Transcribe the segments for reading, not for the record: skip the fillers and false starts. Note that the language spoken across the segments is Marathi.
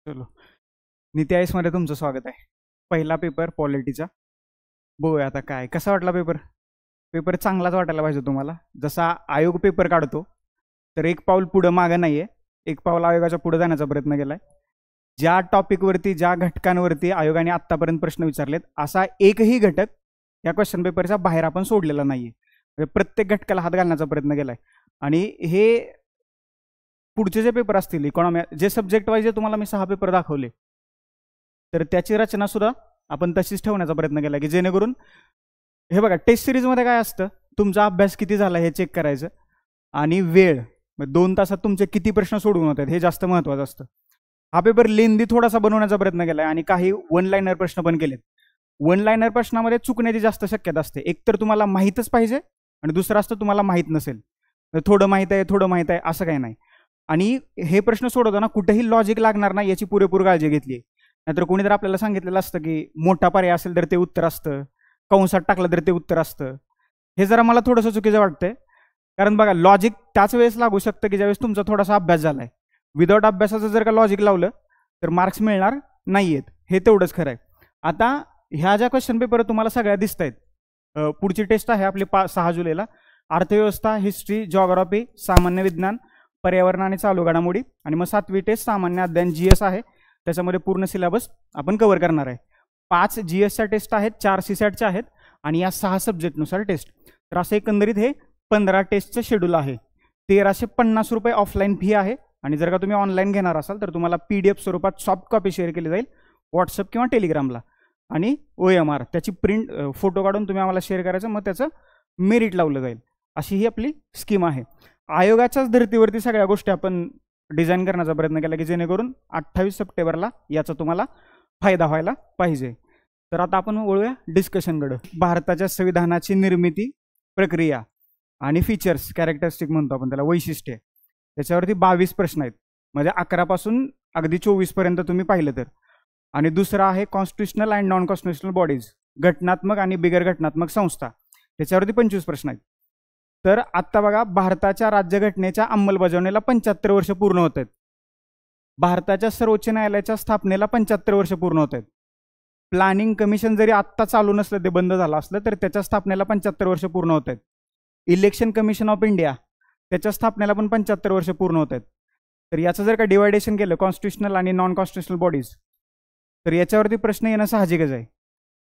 चलो, नीती आयस मध्ये तुमचं स्वागत आहे. पहिला पेपर पॉलिटीचा. बघूया आता काय कसा वाटला पेपर. पेपर चांगलाच वाटायला पाहिजे तुम्हाला. जसा आयोग पेपर काढतो तर एक पाऊल पुढं मागं नाहीये, एक पाऊल आयोगाच्या पुढे जाण्याचा प्रयत्न केलाय. ज्या टॉपिकवरती ज्या घटकांवरती आयोगाने आतापर्यंत प्रश्न विचारलेत असा एकही घटक या क्वेश्चन पेपरच्या बाहेर आपण सोडलेला नाहीये. म्हणजे प्रत्येक घटकाला हात घालण्याचा प्रयत्न केलाय. आणि हे पुढचे जे पेपर असतील इकॉनॉमी जे सब्जेक्ट वाईज तुम्हाला मी 6 पेपर दाखवले तर त्याची रचना सुद्धा आपण तशीच ठेवण्याचा प्रयत्न केला की जेणेकरून हे बघा टेस्ट सिरीजमध्ये काय असतं, तुमचा अभ्यास किती झाला हे चेक करायचं आणि वेळ 2 तासात तुमचे किती प्रश्न सोडवून होतात हे जास्त महत्त्वाचं असतं. हा पेपर लेंदी थोडासा बनवण्याचा प्रयत्न केलाय आणि काही वन लाईनर प्रश्न पण केलेत. वन लाईनर प्रश्नामध्ये चुकण्याची जास्त शक्यता असते. एक तर तुम्हाला माहीतच पाहिजे आणि दुसरं असतं तुम्हाला माहीत नसेल. थोडं माहीत आहे असं काही नाही. आणि हे प्रश्न सोडवताना कुठेही लॉजिक लागणार नाही याची पुरेपूर काळजी घेतली. नाहीतर कोणी जर आपल्याला सांगितलेलं असतं की मोठा पर्याय असेल तर ते उत्तर असतं, कंसात टाकलं तर ते उत्तर असतं, हे जरा मला थोडंसं चुकीचं वाटतंय. कारण बघा लॉजिक त्याच वेळेस लागू शकतं की ज्यावेळेस तुमचा थोडासा अभ्यास झालाय. विदाऊट अभ्यासाचं जर का लॉजिक लावलं तर मार्क्स मिळणार नाहीयेत, हे तेवढंच खरं आहे. आता ह्या ज्या क्वेश्चन पेपर तुम्हाला सगळ्या दिसत आहेत, पुढची टेस्ट आहे आपली 6 जुलैला. अर्थव्यवस्था, हिस्ट्री, जिओग्राफी, सामान्य विज्ञान, पर्यावरण आणि चालू घडामोडी, आणि मग 7वी टेस्ट सामान्य अध्ययन GS आहे. त्याच्यामध्ये पूर्ण सिलेबस आपण कव्हर करणार आहे. 5 GSच्या टेस्ट आहेत, 4 CSATच्या आहेत आणि या 6 सब्जेक्टनुसार टेस्ट. तर असं एकंदरीत हे 15 टेस्टचं शेड्यूल आहे. 1350 रुपये ऑफलाईन फी आहे. आणि जर का तुम्ही ऑनलाईन घेणार असाल तर तुम्हाला PDF स्वरूपात सॉफ्ट कॉपी शेअर केली जाईल व्हॉट्सअप किंवा टेलिग्रामला. आणि OMR त्याची प्रिंट फोटो काढून तुम्ही आम्हाला शेअर करायचं, मग त्याचं मेरिट लावलं जाईल. अशी ही आपली स्कीम आहे. आयोगाच्याच धर्तीवरती सगळ्या गोष्टी आपण डिझाईन करण्याचा प्रयत्न केला की जेणेकरून 28 सप्टेंबरला याचा तुम्हाला फायदा व्हायला पाहिजे. तर आता आपण वळूया डिस्कशनकडे. भारताच्या संविधानाची निर्मिती, प्रक्रिया आणि फीचर्स, कॅरेक्टरिस्टिक म्हणतो आपण त्याला, वैशिष्ट्ये, त्याच्यावरती 22 प्रश्न आहेत. म्हणजे 11 पासून अगदी 24 पर्यंत तुम्ही पाहिलं तर. आणि दुसरा आहे constitutional and non constitutional bodies, घटनात्मक आणि बिगर घटनात्मक संस्था, त्याच्यावरती 25 प्रश्न आहेत. तर आत्ता बघा भारताच्या राज्यघटनेच्या अंमलबजावणीला 75 वर्ष पूर्ण होत आहेत. भारताच्या सर्वोच्च न्यायालयाच्या स्थापनेला 75 वर्ष पूर्ण होत आहेत. प्लॅनिंग कमिशन जरी आत्ता चालू नसलं, ते बंद झालं असलं, तर त्याच्या स्थापनेला 75 वर्ष पूर्ण होत आहेत. इलेक्शन कमिशन ऑफ इंडिया त्याच्या स्थापनेला पण 75 वर्ष पूर्ण होत आहेत. तर याचं जर का डिवायडेशन केलं कॉन्स्टिट्युशनल आणि नॉन कॉन्स्टिट्युशनल बॉडीज तर याच्यावरती प्रश्न येणं साहजिकच आहे.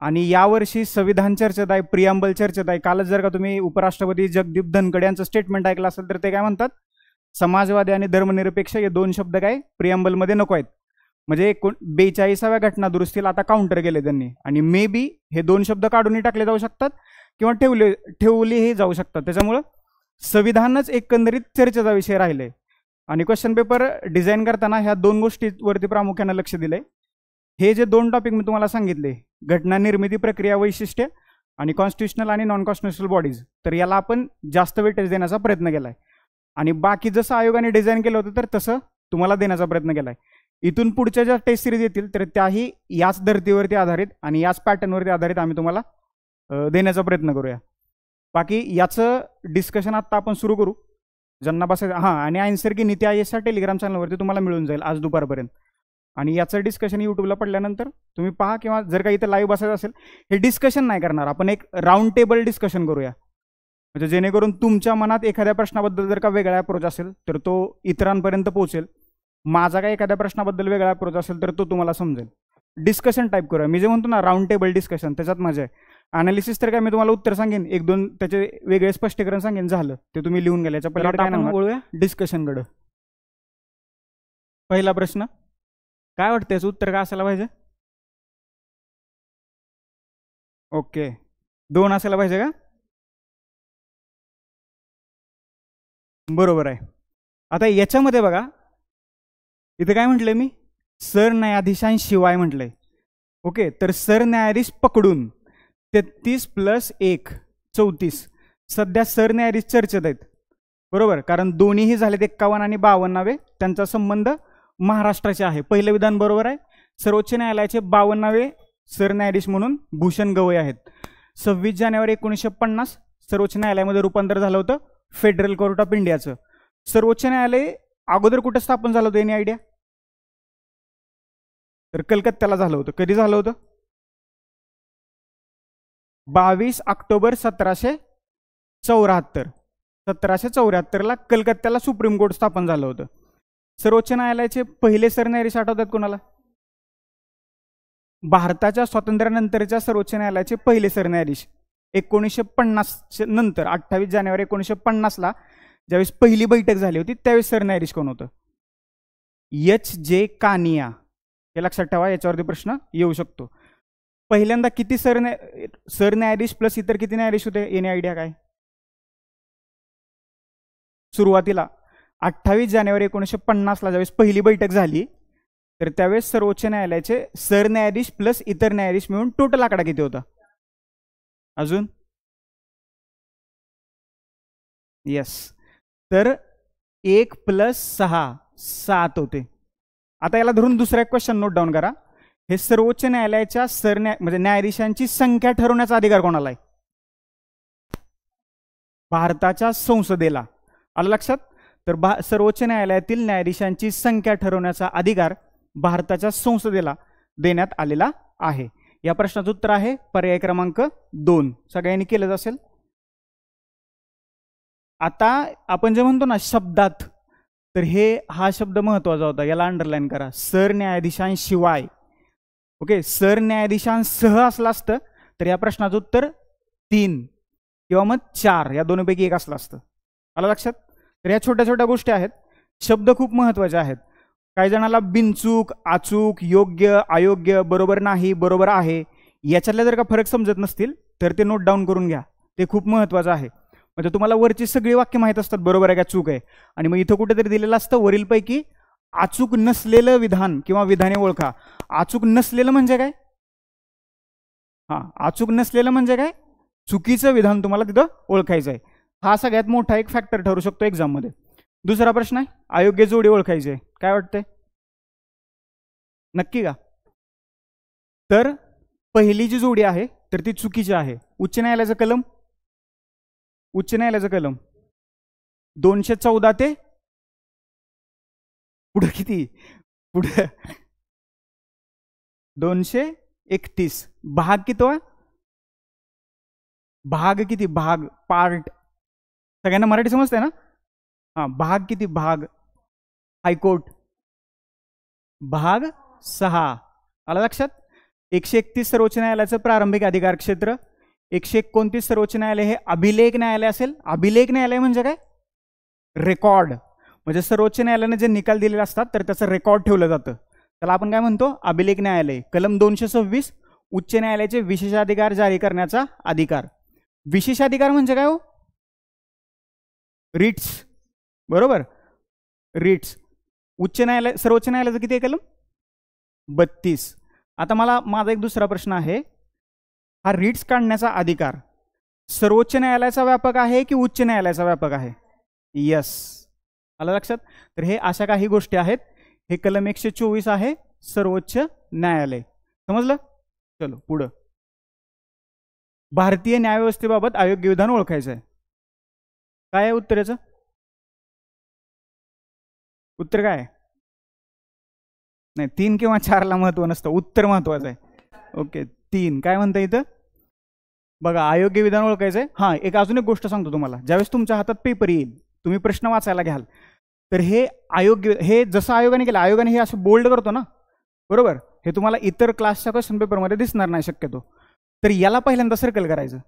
आणि यावर्षी संविधान चर्चेत आहे, प्रियांबल चर्चेत आहे. कालच जर का तुम्ही उपराष्ट्रपती जगदीप धनखड यांचं स्टेटमेंट ऐकलं असेल तर ते काय म्हणतात, समाजवादी आणि धर्मनिरपेक्ष हे 2 शब्द काय प्रियांबलमध्ये नको आहेत. म्हणजे 42व्या घटना दुरुस्तीला आता काउंटर केले त्यांनी. आणि मे बी हे 2 शब्द काढूनही टाकले जाऊ शकतात किंवा ठेवलेही जाऊ शकतात. त्याच्यामुळं संविधानच एकंदरीत चर्चेचा विषय राहिले. आणि क्वेश्चन पेपर डिझाईन करताना ह्या 2 गोष्टींवरती प्रामुख्यानं लक्ष दिलंय. हे जे 2 टॉपिक मी तुम्हाला सांगितले, घटना निर्मिती, प्रक्रिया, वैशिष्ट्य आणि कॉन्स्टिट्युशनल आणि नॉन कॉन्स्टिट्युशनल बॉडीज, तर याला आपण जास्त वेटेज देण्याचा प्रयत्न केलाय. आणि बाकी जसं आयोगाने डिझाईन केलं होतं तर तसं तुम्हाला देण्याचा प्रयत्न केलाय. इथून पुढच्या ज्या टेस्ट सिरीज येतील तर त्याही याच धर्तीवरती आधारित आणि याच पॅटर्नवरती आधारित आम्ही तुम्हाला देण्याचा प्रयत्न करूया. बाकी याचं डिस्कशन आत्ता आपण सुरू करू. ज्यांना बसायचं हां, आणि आन्सर की नीती आयोगच्या टेलिग्राम चॅनलवरती तुम्हाला मिळून जाईल आज दुपारपर्यंत. आणि याचं डिस्कशन यूट्यूबला पडल्यानंतर तुम्ही पहा, किंवा जर का इथं लाईव्ह बसायचं असेल, हे डिस्कशन नाही करणार आपण, एक राऊंड टेबल डिस्कशन करूया. म्हणजे जेणेकरून तुमच्या मनात एखाद्या प्रश्नाबद्दल जर का वेगळा अप्रोच असेल तर तो इतरांपर्यंत पोहोचेल. माझा काय एखाद्या प्रश्नाबद्दल वेगळा अप्रोच असेल तर तो तुम्हाला समजेल. डिस्कशन टाईप करूया. मी जे म्हणतो ना राऊंड टेबल डिस्कशन, त्याच्यात मजा आहे. अनालिसिस तर काय मी तुम्हाला उत्तर सांगेन, 1-2 त्याचे वेगळे स्पष्टीकरण सांगेन, झालं ते तुम्ही लिहून गेल्याच्या पहिले काय नाही. बोलूया डिस्कशनकडं. पहिला प्रश्न, काय वाटतं याचं उत्तर काय असायला पाहिजे? ओके, 2 असायला पाहिजे का? बरोबर आहे. आता याच्यामध्ये बघा इथे काय म्हटलंय मी, सरन्यायाधीशांशिवाय म्हटलंय. ओके, तर सरन्यायाधीश पकडून 33 + 1 34. सध्या सरन्यायाधीश चर्चेत आहेत, बरोबर, कारण दोन्हीही झालेत 51 आणि 52वे. त्यांचा संबंध महाराष्ट्राचे आहे. पहिलं विधान बरोबर आहे. सर्वोच्च न्यायालयाचे 52वे सरन्यायाधीश म्हणून भूषण गवई आहेत. 26 जानेवारी 1950 सर्वोच्च न्यायालयामध्ये रूपांतर झालं होतं फेडरल कोर्ट ऑफ इंडियाचं. सर्वोच्च न्यायालय अगोदर कुठे स्थापन झालं होतं, यानी आयडिया? तर कलकत्त्याला झालं होतं. कधी झालं होतं? 22 ऑक्टोबर 1774. 1774ला कलकत्त्याला सुप्रीम कोर्ट स्थापन झालं होतं. सर्वोच्च न्यायालयाचे पहिले सरन्यायाधीश आठवतात कोणाला? भारताच्या स्वातंत्र्यानंतरच्या सर्वोच्च न्यायालयाचे पहिले सरन्यायाधीश 1950 नंतर 28 जानेवारी 1950ला ज्यावेळेस पहिली बैठक झाली होती त्यावेळेस सरन्यायाधीश कोण होतं? H.J. कानिया. हे लक्षात ठेवा, याच्यावरती प्रश्न येऊ शकतो. पहिल्यांदा किती सरन्यायाधीश प्लस इतर किती न्यायाधीश होते? येणे आयडिया काय? सुरुवातीला 28 जानेवारी 1950ला ज्यावेळेस पहिली बैठक झाली तर त्यावेळेस सर्वोच्च न्यायालयाचे सरन्यायाधीश प्लस इतर न्यायाधीश मिळून टोटल आकडा किती होता? अजून यस, तर 1 + 6 7 होते. आता याला धरून दुसरा एक क्वेश्चन नोट डाऊन करा. हे सर्वोच्च न्यायालयाच्या म्हणजे न्यायाधीशांची संख्या ठरवण्याचा अधिकार कोणाला आहे? भारताच्या संसदेला. आलं लक्षात? तर सर्वोच्च न्यायालयातील न्यायाधीशांची संख्या ठरवण्याचा अधिकार भारताच्या संसदेला देण्यात आलेला आहे. या प्रश्नाचं उत्तर आहे पर्याय क्रमांक 2. सगळ्यांनी केलंच असेल. आता आपण जे म्हणतो ना शब्दात, तर हा शब्द महत्वाचा होता, याला अंडरलाईन करा. सरन्यायाधीशांशिवाय. ओके, सरन्यायाधीशांसह असलं असतं तर या प्रश्नाचं उत्तर 3 किंवा मग 4 या दोन्हीपैकी एक असलं असतं. आलं लक्षात? तर या छोट्या छोट्या गोष्टी आहेत, शब्द खूप महत्वाचे आहेत. काही जणाला बिनचूक, अचूक, योग्य, अयोग्य, बरोबर नाही, बरोबर आहे याच्यातले जर का फरक समजत नसतील तर ते नोट डाऊन करून घ्या, ते खूप महत्वाचं आहे. म्हणजे तुम्हाला वरची सगळी वाक्य माहीत असतात, बरोबर आहे का चूक आहे, आणि मग इथं कुठेतरी दिलेलं असतं वरीलपैकी अचूक नसलेलं विधान किंवा विधाने ओळखा. अचूक नसलेलं म्हणजे काय? अचूक नसलेलं म्हणजे काय? चुकीचं विधान तुम्हाला तिथं ओळखायचं आहे. हा सगळ्यात मोठा एक फॅक्टर ठरू शकतो एक्झाममध्ये. दुसरा प्रश्न आहे, अयोग्य जोडी ओळखायची आहे. काय वाटतंय? नक्की का? तर पहिली जी जोडी आहे तर ती चुकीची आहे. उच्च न्यायालयाचं कलम 214 ते पुढे किती? पुढे 231. भाग कितवा? भाग किती? भाग पार्ट. सगळ्यांना मराठी समजते ना? भाग किती? भाग हायकोर्ट भाग 6. आला लक्षात? 131 सर्वोच्च न्यायालयाचं प्रारंभिक अधिकार क्षेत्र. 129 सर्वोच्च न्यायालय हे अभिलेख न्यायालय असेल. अभिलेख न्यायालय म्हणजे काय? रेकॉर्ड. म्हणजे सर्वोच्च न्यायालयाने जे निकाल दिलेले असतात तर त्याचं रेकॉर्ड ठेवलं जातं, त्याला आपण काय म्हणतो? अभिलेख न्यायालय. कलम 226 उच्च न्यायालयाचे विशेषाधिकार जारी करण्याचा अधिकार. विशेषाधिकार म्हणजे काय हो? रिट्स. बरोबर, रिट्स. सर्वोच्च न्यायालयाचं किती आहे कलम? 32. आता माझा एक दुसरा प्रश्न आहे, हा रिट्स काढण्याचा अधिकार सर्वोच्च न्यायालयाचा व्यापक आहे की उच्च न्यायालयाचा व्यापक आहे? यस. आलं लक्षात? तर हे अशा काही गोष्टी आहेत. हे कलम 124 आहे सर्वोच्च न्यायालय. समजलं? चलो पुढं. भारतीय न्यायव्यवस्थेबाबत अयोग्य विधान ओळखायचं आहे. काय आहे उत्तराचं? उत्तर काय आहे? नाही, 3 किंवा 4ला महत्व नसतं, उत्तर महत्वाचं आहे. ओके, 3. काय म्हणता इथं? बघा, अयोग्य विधान ओळखायचं आहे. एक अजून एक गोष्ट सांगतो तुम्हाला. ज्यावेळेस तुमच्या हातात पेपर येईल, तुम्ही प्रश्न वाचायला घ्याल, तर हे अयोग्य, हे जसं आयोगाने केलं, आयोगाने हे असं बोल्ड करतो ना, बरोबर, हे तुम्हाला इतर क्लासच्या क्वेश्चन पेपरमध्ये दिसणार नाही शक्यतो. तर याला पहिल्यांदा सर्कल करायचं.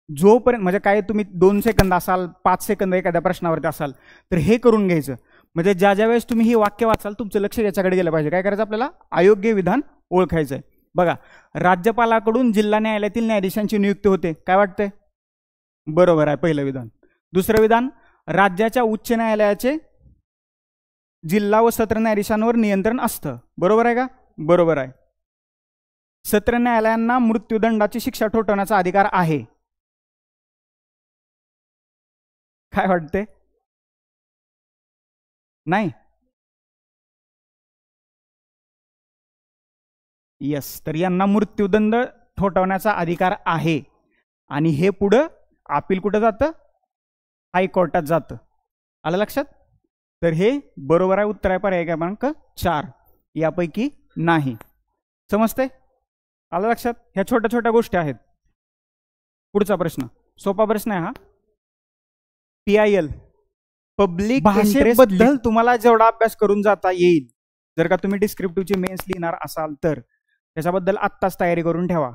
जोपर्यंत म्हणजे काय, तुम्ही 2 सेकंद असाल, 5 सेकंद एखाद्या प्रश्नावरती असाल, तर हे करून घ्यायचं. म्हणजे ज्या वेळेस तुम्ही ही वाक्य वाचाल तुमचं लक्ष याच्याकडे गेलं पाहिजे. काय करायचं? आपल्याला अयोग्य विधान ओळखायचं आहे. बघा, राज्यपालाकडून जिल्हा न्यायालयातील न्यायाधीशांची नियुक्ती होते. काय वाटतंय? बरोबर आहे, पहिलं विधान. दुसरं विधान, राज्याच्या उच्च न्यायालयाचे जिल्हा व सत्र न्यायाधीशांवर नियंत्रण असतं. बरोबर आहे का? बरोबर आहे. सत्र न्यायालयांना मृत्यूदंडाची शिक्षा ठोठावण्याचा अधिकार आहे. काय वाटते? नाही. यस. तर यांना मृत्यूदंड ठोठावण्याचा अधिकार आहे. आणि हे पुढं अपील कुठं जातं? हायकोर्टात जातं. आलं लक्षात? तर हे बरोबर आहे. उत्तर आहे पर्याय क्रमांक 4 यापैकी नाही. समजते? आलं लक्षात? ह्या छोट्या छोट्या गोष्टी आहेत. पुढचा प्रश्न सोपा प्रश्न आहे हा. PIL पब्लिक भाषेबद्दल तुम्हाला जेवढा अभ्यास करून जाता येईल, जर का तुम्ही डिस्क्रिप्टिव्हची मेन्स लिहिणार असाल तर त्याच्याबद्दल आत्ताच तयारी करून ठेवा.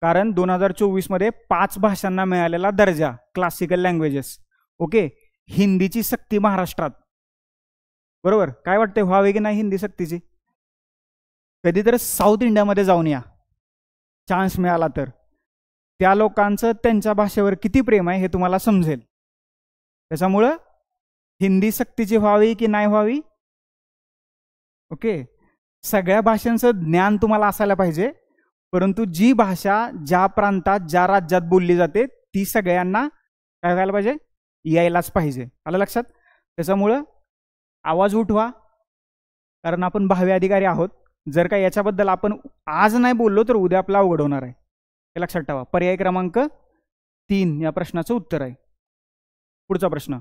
कारण 2024 मध्ये 5 भाषांना मिळालेला दर्जा क्लासिकल लँग्वेजेस. ओके, हिंदीची सक्ती महाराष्ट्रात. बरोबर, काय वाटतंय व्हावे की नाही हिंदी सक्तीची? कधीतरी साऊथ इंडियामध्ये जाऊन या, चान्स मिळाला तर. त्या लोकांचं त्यांच्या भाषेवर किती प्रेम आहे हे तुम्हाला समजेल. त्याच्यामुळं हिंदी सक्तीची व्हावी की नाही व्हावी, ओके, सगळ्या भाषांचं ज्ञान तुम्हाला असायला पाहिजे. परंतु जी भाषा ज्या प्रांतात ज्या राज्यात बोलली जाते ती सगळ्यांना काय व्हायला पाहिजे, यायलाच पाहिजे. आलं लक्षात? त्याच्यामुळं आवाज उठवा, कारण आपण भावी अधिकारी आहोत. जर का याच्याबद्दल आपण आज नाही बोललो तर उद्या आपला अवघड होणार आहे, हे लक्षात ठेवा. पर्याय क्रमांक 3 या प्रश्नाचं उत्तर आहे. पुढचा प्रश्न,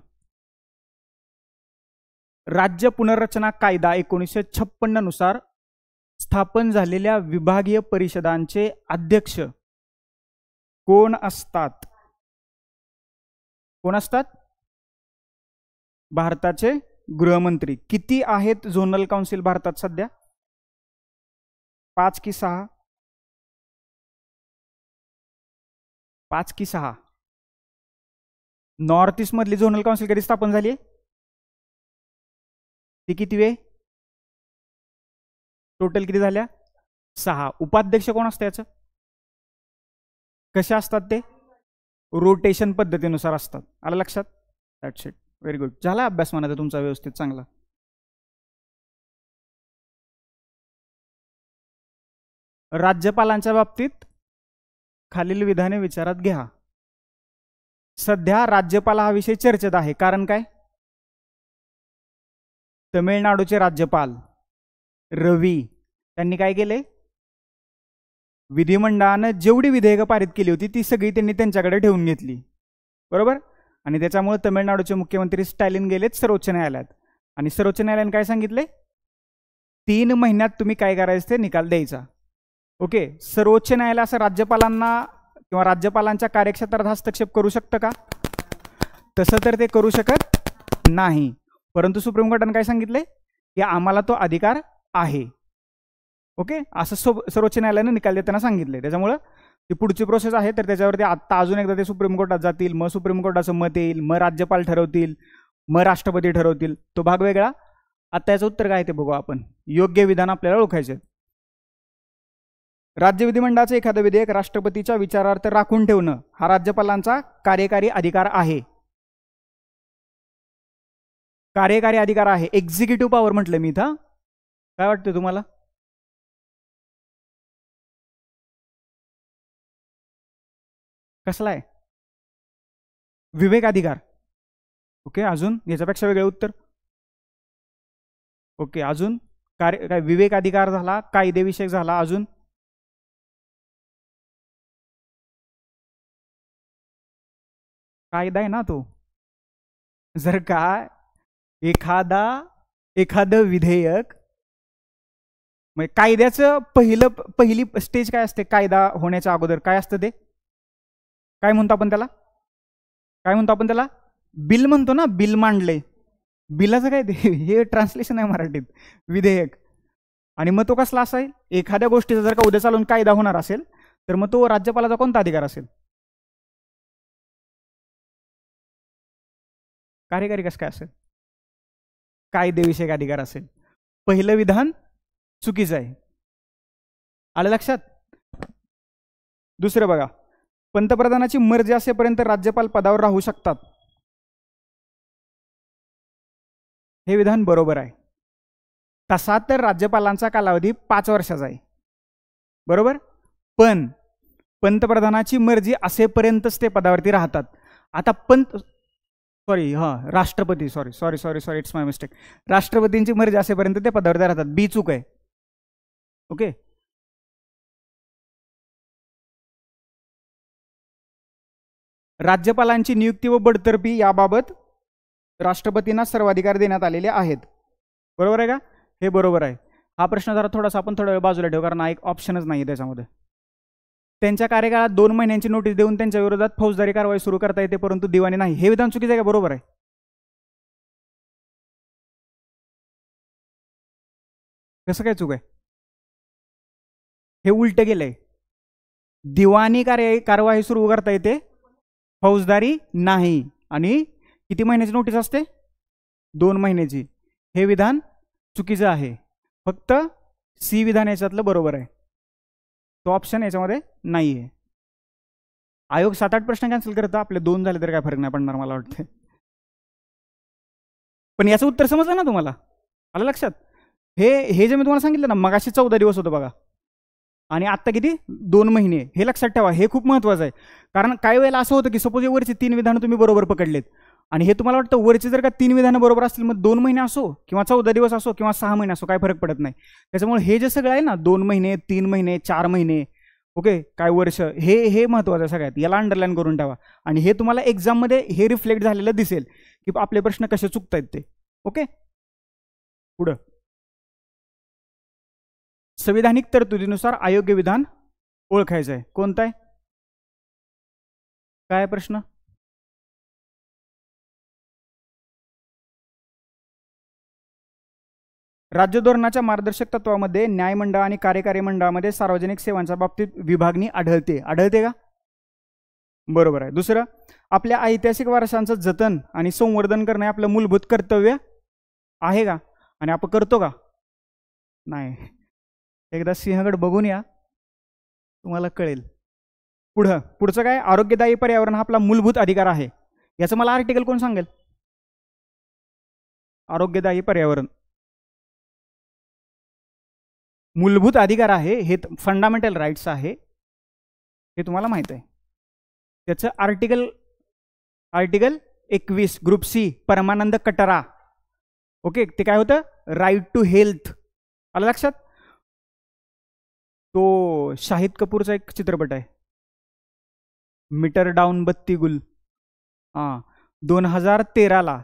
राज्य पुनर्रचना कायदा 1956 नुसार स्थापन झालेल्या विभागीय परिषदांचे अध्यक्ष कोण असतात? कोण असतात? भारताचे गृहमंत्री. किती आहेत झोनल काउन्सिल भारतात सध्या? 5 की 6? 5 की 6? नॉर्थ ईस्ट मधली झोनल काउन्सिल कधी स्थापन झाली? ती किती वे? टोटल किती झाल्या? 6. उपाध्यक्ष कोण असतं याचं? कशा असतात ते? रोटेशन पद्धतीनुसार असतात. आलं लक्षात? That's it. Very good. झाला अभ्यास म्हणायचा तुमचा व्यवस्थित चांगला. राज्यपालांच्या बाबतीत खालील विधाने विचारात घ्या. सध्या राज्यपाल हा विषय चर्चेत आहे. कारण काय? तमिळनाडूचे राज्यपाल रवी त्यांनी काय केले? विधिमंडळानं जेवढी विधेयकं पारित केली होती ती सगळी त्यांनी त्यांच्याकडे ठेवून घेतली. बरोबर? आणि त्याच्यामुळे तमिळनाडूचे मुख्यमंत्री स्टॅलिन गेलेत सर्वोच्च न्यायालयात. आणि सर्वोच्च न्यायालयाने काय सांगितले? 3 महिन्यात तुम्ही काय करायचं ते निकाल द्यायचा. ओके, सर्वोच्च न्यायालय असं राज्यपालांना किंवा राज्यपालांच्या कार्यक्षेत्रात हस्तक्षेप करू शकतं का? तसं तर ते करू शकत नाही. परंतु सुप्रीम कोर्टाने काय सांगितले की आम्हाला तो अधिकार आहे. ओके, असं सर्वोच्च न्यायालयाने निकाल देताना सांगितले. त्याच्यामुळं ती पुढची प्रोसेस आहे. तर त्याच्यावरती आता अजून एकदा ते सुप्रीम कोर्टात जातील, मग सुप्रीम कोर्टाचं मत येईल, मग राज्यपाल ठरवतील, मग राष्ट्रपती ठरवतील. तो भाग वेगळा. आता याचं उत्तर काय ते बघू आपण. योग्य विधान आपल्याला ओळखायचे. राज्य विधिमंडळाचे एखादं विधेयक राष्ट्रपतीच्या विचारार्थ राखून ठेवणं हा राज्यपालांचा कार्यकारी अधिकार आहे. कार्यकारी अधिकार आहे. एक्झिक्युटिव्ह पॉवर म्हटलं मी इथं. काय वाटतं तुम्हाला? कसला आहे? विवेक अधिकार. ओके, अजून याच्यापेक्षा वेगळं उत्तर. ओके, अजून काय? विवेक अधिकार झाला, कायदेविषयक झाला, अजून कायदा आहे ना तो. जर का एखादं विधेयक म्हणजे कायद्याचं पहिली स्टेज काय असते? कायदा होण्याच्या अगोदर काय असतं ते? काय म्हणतो आपण त्याला? काय म्हणतो आपण त्याला? बिल म्हणतो ना. बिल मांडले. बिलाचं काय ते? हे ट्रान्सलेशन आहे मराठीत. विधेयक. आणि मग तो कसला असेल? एखाद्या गोष्टीचा जर का उद्या चालून कायदा होणार असेल तर मग तो राज्यपालाचा कोणता अधिकार असेल? कार्यकारी कसं काय असेल? कायदेविषयक अधिकार असेल. पहिलं विधान चुकीचं आहे. आलं लक्षात? दुसरं बघा, पंतप्रधानाची मर्जी असेपर्यंत राज्यपाल पदावर राहू शकतात. हे विधान बरोबर आहे. तसा तर राज्यपालांचा कालावधी 5 वर्षाचा आहे. बरोबर? पण पंतप्रधानाची मर्जी असेपर्यंतच ते पदावरती राहतात. आता राष्ट्रपती सॉरी इट्स माय मिस्टेक. राष्ट्रपतींची मर्जी असेपर्यंत ते पदावरती राहतात. बी चूक आहे. ओके, राज्यपालांची नियुक्ती व बडतर्फी याबाबत राष्ट्रपतींना सर्वाधिकार देण्यात आलेले आहेत. बरोबर आहे का? हे बरोबर आहे. हा प्रश्न जरा थोडासा आपण थोडा वेळ बाजूला ठेवू, कारण हा एक ऑप्शनच नाही त्याच्यामध्ये. त्यांच्या कार्यकाळात 2 महिन्यांची नोटीस देऊन त्यांच्या विरोधात फौजदारी कारवाई सुरू करता येते, परंतु दिवाणी नाही. हे विधान चुकीचं आहे का बरोबर आहे? कसं काय चूक आहे? हे उलट गेलंय. दिवाणी कारवाई सुरू करता येते, फौजदारी नाही. आणि किती महिन्याची नोटीस असते? 2 महिन्याची. हे विधान चुकीचं आहे. फक्त सी विधान याच्यातलं बरोबर आहे, तो ऑप्शन याच्यामध्ये नाही आहे. आयोग 7-8 प्रश्न कॅन्सल करतं, आपले 2 झाले तर काय फरक नाही पडणार मला वाटतं. पण याचं उत्तर समजलं ना तुम्हाला? आलं लक्षात? हे जे मी तुम्हाला सांगितलं ना, मगाशी 14 दिवस होतं बघा, आणि आत्ता किती? 2 महिने. हे लक्षात ठेवा, हे खूप महत्त्वाचं आहे. कारण काही वेळेला असं होतं की सपोज वरची 3 विधानं तुम्ही बरोबर पकडलेत, आणि हे तुम्हाला वाटतं वरची जर का 3 विधानं बरोबर असतील, मग 2 महिने असो किंवा 14 दिवस असो किंवा 6 महिने असो, काय फरक पडत नाही. त्याच्यामुळे हे जे सगळं आहे ना, 2 महिने, 3 महिने, 4 महिने, ओके, काय वर्ष, हे महत्त्वाचं आहे सगळ्यात. याला अंडरलाईन करून ठेवा. आणि हे तुम्हाला एक्झाममध्ये हे रिफ्लेक्ट झालेलं दिसेल की आपले प्रश्न कसे चुकतायत ते. ओके, पुढं. संविधानिक तरतुदीनुसार अयोग्य विधान ओळखायचं आहे. कोणतं आहे? काय प्रश्न? राज्य धोरणाच्या मार्गदर्शक तत्वामध्ये न्यायमंडळ आणि कार्यकारी मंडळामध्ये सार्वजनिक सेवांच्या बाबतीत विभागणी आढळते. आढळते का? बरोबर आहे. दुसरं, आपल्या ऐतिहासिक वारशांचं जतन आणि संवर्धन करणे आपलं मूलभूत कर्तव्य आहे का? आणि आपण करतो का? नाही. एकदा सिंहगड बघून या, तुम्हाला कळेल. पुढचं काय? आरोग्यदायी पर्यावरण हा आपला मूलभूत अधिकार आहे. याचं मला आर्टिकल कोण सांगेल? आरोग्यदायी पर्यावरण मूलभूत अधिकार आहे, हे फंडामेंटल राईट्स आहे, हे तुम्हाला माहित आहे. त्याचं article 21 group C, Parmanand Katara. Okay, ते काय होतं? Right to health. आलं लक्षात? तो शाहिद कपूरचा एक चित्रपट आहे, मीटर डाऊन बत्ती गुल. 2013ला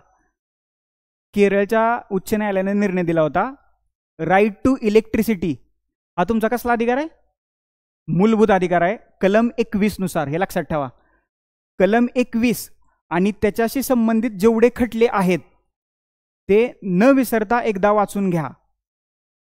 केरळच्या उच्च न्यायालयाने निर्णय दिला होता, राईट टू इलेक्ट्रिसिटी हा तुमचा कसला अधिकार आहे? मूलभूत अधिकार आहे. कलम 21 नुसार, हे लक्षात ठेवा. कलम 21 आणि त्याच्याशी संबंधित जेवढे खटले आहेत ते न विसरता एकदा वाचून घ्या.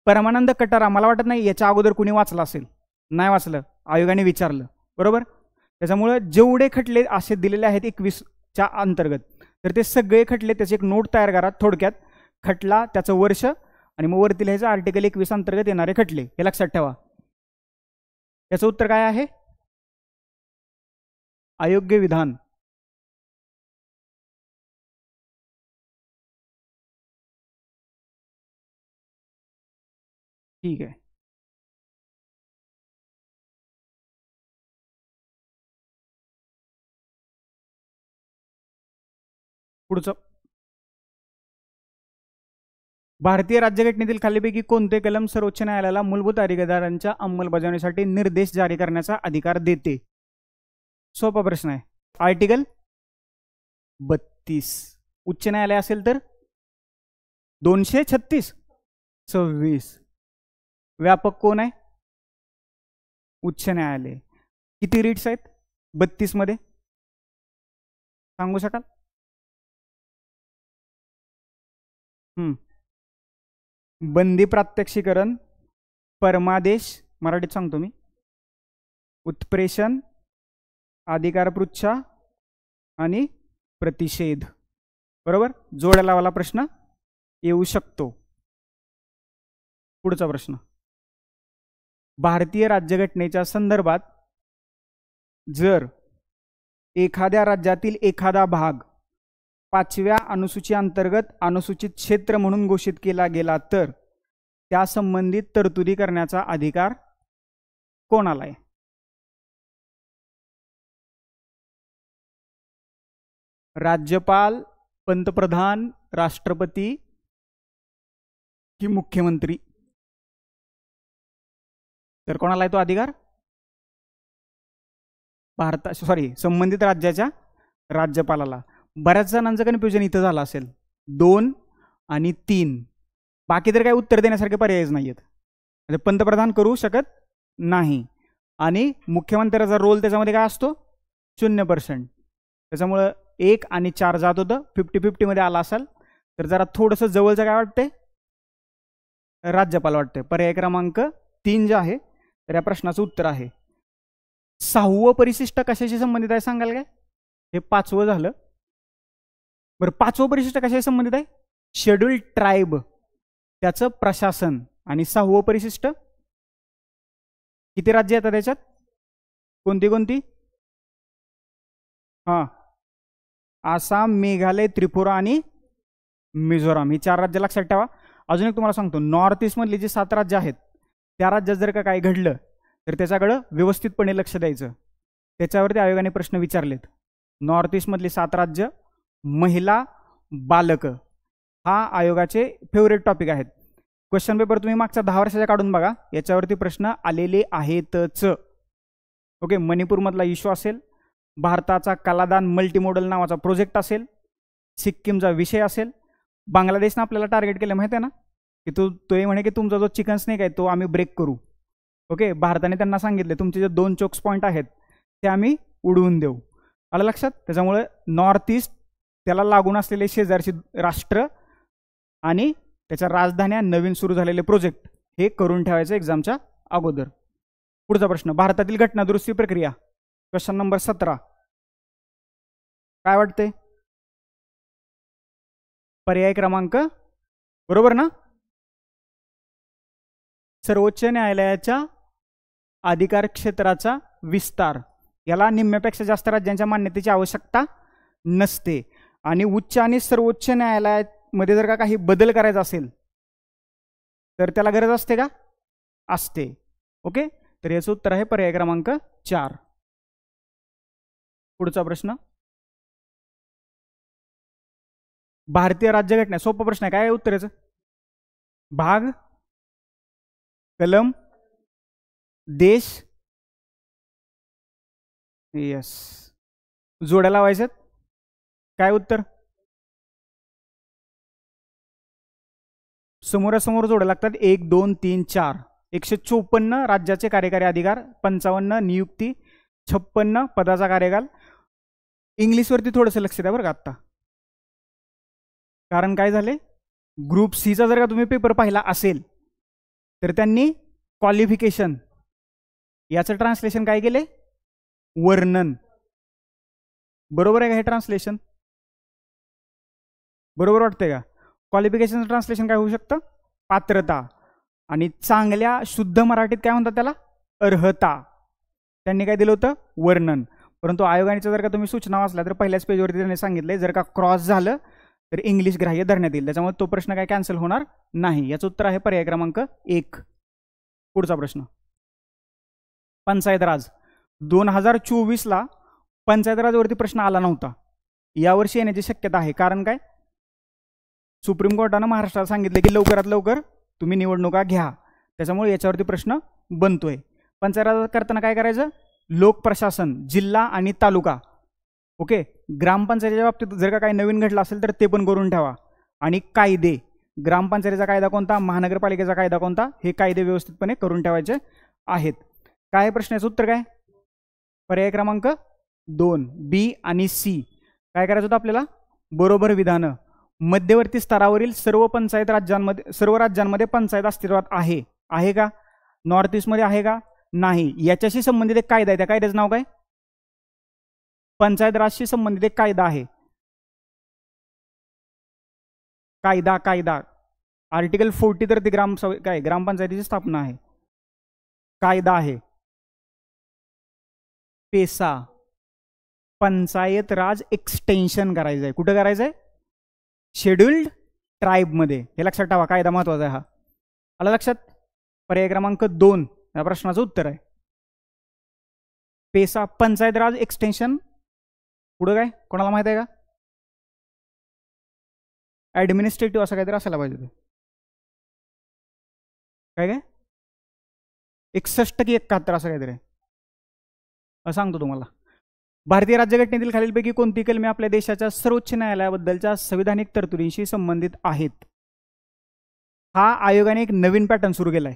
परमानंद कटारा, मला वाटत नाही याच्या अगोदर कुणी वाचलं असेल. नाही वाचलं, आयोगाने विचारलं, बरोबर. त्याच्यामुळे जेवढे खटले असे दिलेले आहेत 21च्या अंतर्गत, तर ते सगळे खटले, त्याची एक नोट तयार करा थोडक्यात. खटला, त्याचं वर्ष, आणि मग वरती लिहायचं आर्टिकल 21 अंतर्गत येणारे खटले. हे लक्षात ठेवा. याचं उत्तर काय आहे? अयोग्य विधान. ठीक आहे. पुढचं, भारतीय राज्यघटनेतील खालीपैकी कोणते कलम सर्वोच्च न्यायालयाला मूलभूत अधिकारांच्या अंमलबजावणीसाठी निर्देश जारी करण्याचा अधिकार देते? सोपा प्रश्न आहे. आर्टिकल 32. उच्च न्यायालय असेल तर 236, 26. व्यापक कोण आहे? उच्च न्यायालय. किती रीट्स आहेत 32 मध्ये? सांगू शकाल? बंदी प्रात्यक्षिकरण, परमादेश, मराठीत सांगतो मी, उत्प्रेषण, अधिकार पृच्छा आणि प्रतिषेध. बरोबर. जोड्या लावाला प्रश्न येऊ शकतो. पुढचा प्रश्न, भारतीय राज्यघटनेच्या संदर्भात जर एखाद्या राज्यातील एखादा भाग 5व्या अनुसूची अंतर्गत अनुसूचित क्षेत्र म्हणून घोषित केला गेला तर त्या संबंधित तरतुदी करण्याचा अधिकार कोणाला आहे? राज्यपाल, पंतप्रधान, राष्ट्रपती की मुख्यमंत्री? तर कोणाला आहे तो अधिकार? संबंधित राज्याच्या राज्यपालाला. बऱ्याच जणांचं कन्फ्युजन इथं झालं असेल, 2 आणि 3. बाकी तर काही उत्तर देण्यासारखे पर्यायच नाहीयेत. म्हणजे पंतप्रधान करू शकत नाही. आणि मुख्यमंत्र्याचा रोल त्याच्यामध्ये काय असतो 0%. त्याच्यामुळं 1 आणि 4 जात होतं, 50-50 मध्ये आला असाल तर जरा थोडंसं जवळचं काय वाटतंय, राज्यपाल वाटतंय. पर्याय क्रमांक 3 जे आहे तर या प्रश्नाचं उत्तर आहे. 6वं परिशिष्ट कशाशी संबंधित आहे सांगाल काय? हे 5वं झालं. बरं, 5वं परिशिष्ट कशाशी संबंधित आहे? शेड्यूल्ड ट्राईब त्याचं प्रशासन. आणि 6वं परिशिष्ट किती राज्य येतात त्याच्यात? कोणती कोणती? हां, आसाम, मेघालय, त्रिपुरा आणि मिझोराम ही 4 राज्य लक्षात ठेवा. अजून एक तुम्हाला सांगतो, नॉर्थ ईस्ट मधली जी 7 राज्य आहेत त्या राज्यात जर का काय घडलं तर त्याच्याकडं व्यवस्थितपणे लक्ष द्यायचं. त्याच्यावरती आयोगाने प्रश्न विचारलेत. नॉर्थ ईस्ट मधली 7 राज्य, महिला, बालक हा आयोगाचे फेवरेट टॉपिक आहेत. क्वेश्चन पेपर तुम्ही मागच्या 10 वर्षाच्या काढून बघा, याच्यावरती प्रश्न आलेले आहेतच. ओके, मणिपूरमधला इश्यू असेल, भारताचा कलादान मल्टीमोडल नावाचा प्रोजेक्ट असेल, सिक्कीमचा विषय असेल. बांगलादेशनं आपल्याला टार्गेट केलं माहिती आहे ना, की तो म्हणे की तुमचा जो चिकन स्नेक आहे तो आम्ही ब्रेक करू. ओके, भारताने त्यांना सांगितले तुमचे जे 2 चोक्स पॉईंट आहेत ते आम्ही उडवून देऊ. आलं लक्षात? त्याच्यामुळे नॉर्थ ईस्ट त्याला लागून असलेले शेजारची राष्ट्र आणि त्याच्या राजधान्या, नवीन सुरू झालेले प्रोजेक्ट हे करून ठेवायचं एक्झामच्या अगोदर. पुढचा प्रश्न, भारतातील घटना दुरुस्ती प्रक्रिया, क्वेश्चन नंबर 17. काय वाटते? पर्याय क्रमांक बरोबर ना? सर्वोच्च न्यायालयाच्या अधिकार क्षेत्राचा विस्तार, याला निम्म्यापेक्षा जास्त राज्यांच्या मान्यतेची आवश्यकता नसते. आणि उच्च आणि सर्वोच्च न्यायालयामध्ये जर का काही बदल करायचा असेल तर त्याला गरज असते का? असते. ओके, तर याचं उत्तर आहे पर्याय क्रमांक 4. पुढचा प्रश्न, भारतीय राज्यघटना, सोपा प्रश्न आहे. काय आहे उत्तराचं? भाग, कलम, देश. यस, जोड्या लावायच्यात. काय उत्तर? समोरासमोर जोड्या लागतात. 1 2 3 4. 154 राज्याचे कार्यकारी अधिकार, 55 नियुक्ती, 56 पदाचा कार्यकाल. इंग्लिशवरती थोडंसं लक्ष द्या बरं का आत्ता, कारण काय झाले, ग्रुप सीचा जर का तुम्ही पेपर पाहिला असेल तर त्यांनी क्वालिफिकेशन याचं ट्रान्सलेशन काय केले? वर्णन. बरोबर आहे का हे ट्रान्सलेशन? बरोबर वाटतंय का? क्वालिफिकेशनचं ट्रान्सलेशन काय होऊ शकतं? पात्रता. आणि चांगल्या शुद्ध मराठीत काय म्हणतात त्याला? अर्हता. त्यांनी काय दिलं होतं? वर्णन. परंतु आयोगाच्या जर का तुम्ही सूचना वाचल्या तर पहिल्याच पेजवरती त्यांनी सांगितले जर का क्रॉस झालं तर इंग्लिश ग्राह्य धरण्यात येईल. त्याच्यामुळे तो प्रश्न काय कॅन्सल होणार नाही. याचं उत्तर आहे पर्याय क्रमांक 1. पुढचा प्रश्न, पंचायत राज. 2024ला पंचायत राजवरती प्रश्न आला नव्हता, यावर्षी येण्याची शक्यता आहे. कारण काय? सुप्रीम कोर्टानं महाराष्ट्राला सांगितलं की लवकरात लवकर तुम्ही निवडणुका घ्या, त्याच्यामुळे याच्यावरती प्रश्न बनतोय. पंचायत राज करताना काय करायचं? लोक प्रशासन, जिल्हा आणि तालुका. ओके, ग्रामपंचायतीच्या बाबतीत जर का काही नवीन घडलं असेल तर ते पण करून ठेवा. आणि कायदे, ग्रामपंचायतीचा कायदा कोणता, महानगरपालिकेचा कायदा कोणता, हे कायदे व्यवस्थितपणे करून ठेवायचे आहेत. काय प्रश्नाचं उत्तर काय? पर्याय क्रमांक 2 बी आणि सी. काय करायचं होतं आपल्याला? बरोबर विधानं. मध्यवर्ती स्तरावरील सर्व पंचायत राज्यांमध्ये, सर्व राज्यांमध्ये पंचायत अस्तित्वात आहे. आहे का? नॉर्थ ईस्ट मध्ये आहे का? नाही. याच्याशी संबंधित एक कायदा आहे, त्या कायद्याचं नाव काय? पंचायत राजशी संबंधित एक कायदा आहे. कायदा आर्टिकल 40 तर ती काय ग्रामपंचायतीची स्थापना आहे. कायदा आहे पेसा, पंचायत राज एक्सटेन्शन करायचं आहे. कुठं करायचं आहे? शेड्यूल्ड ट्राईब मध्ये. हे लक्षात ठेवा, कायदा महत्वाचा आहे हा. आला लक्षात? पर्याय क्रमांक 2 या प्रश्नाचं उत्तर आहे पेसा, पंचायत राज एक्सटेन्शन. पुढं काय कोणाला माहित आहे का? ऍडमिनिस्ट्रेटिव्ह असं काहीतरी असायला पाहिजे ते. काय 61 की 71 असं काहीतरी सांगतो तुम्हाला. भारतीय राज्यघटनेतील खालीलपैकी कोणती कलमे आपल्या देशाच्या सर्वोच्च न्यायालयाबद्दलच्या संविधानिक तरतुदींशी संबंधित आहेत? हा आयोगाने एक नवीन पॅटर्न सुरू केलाय.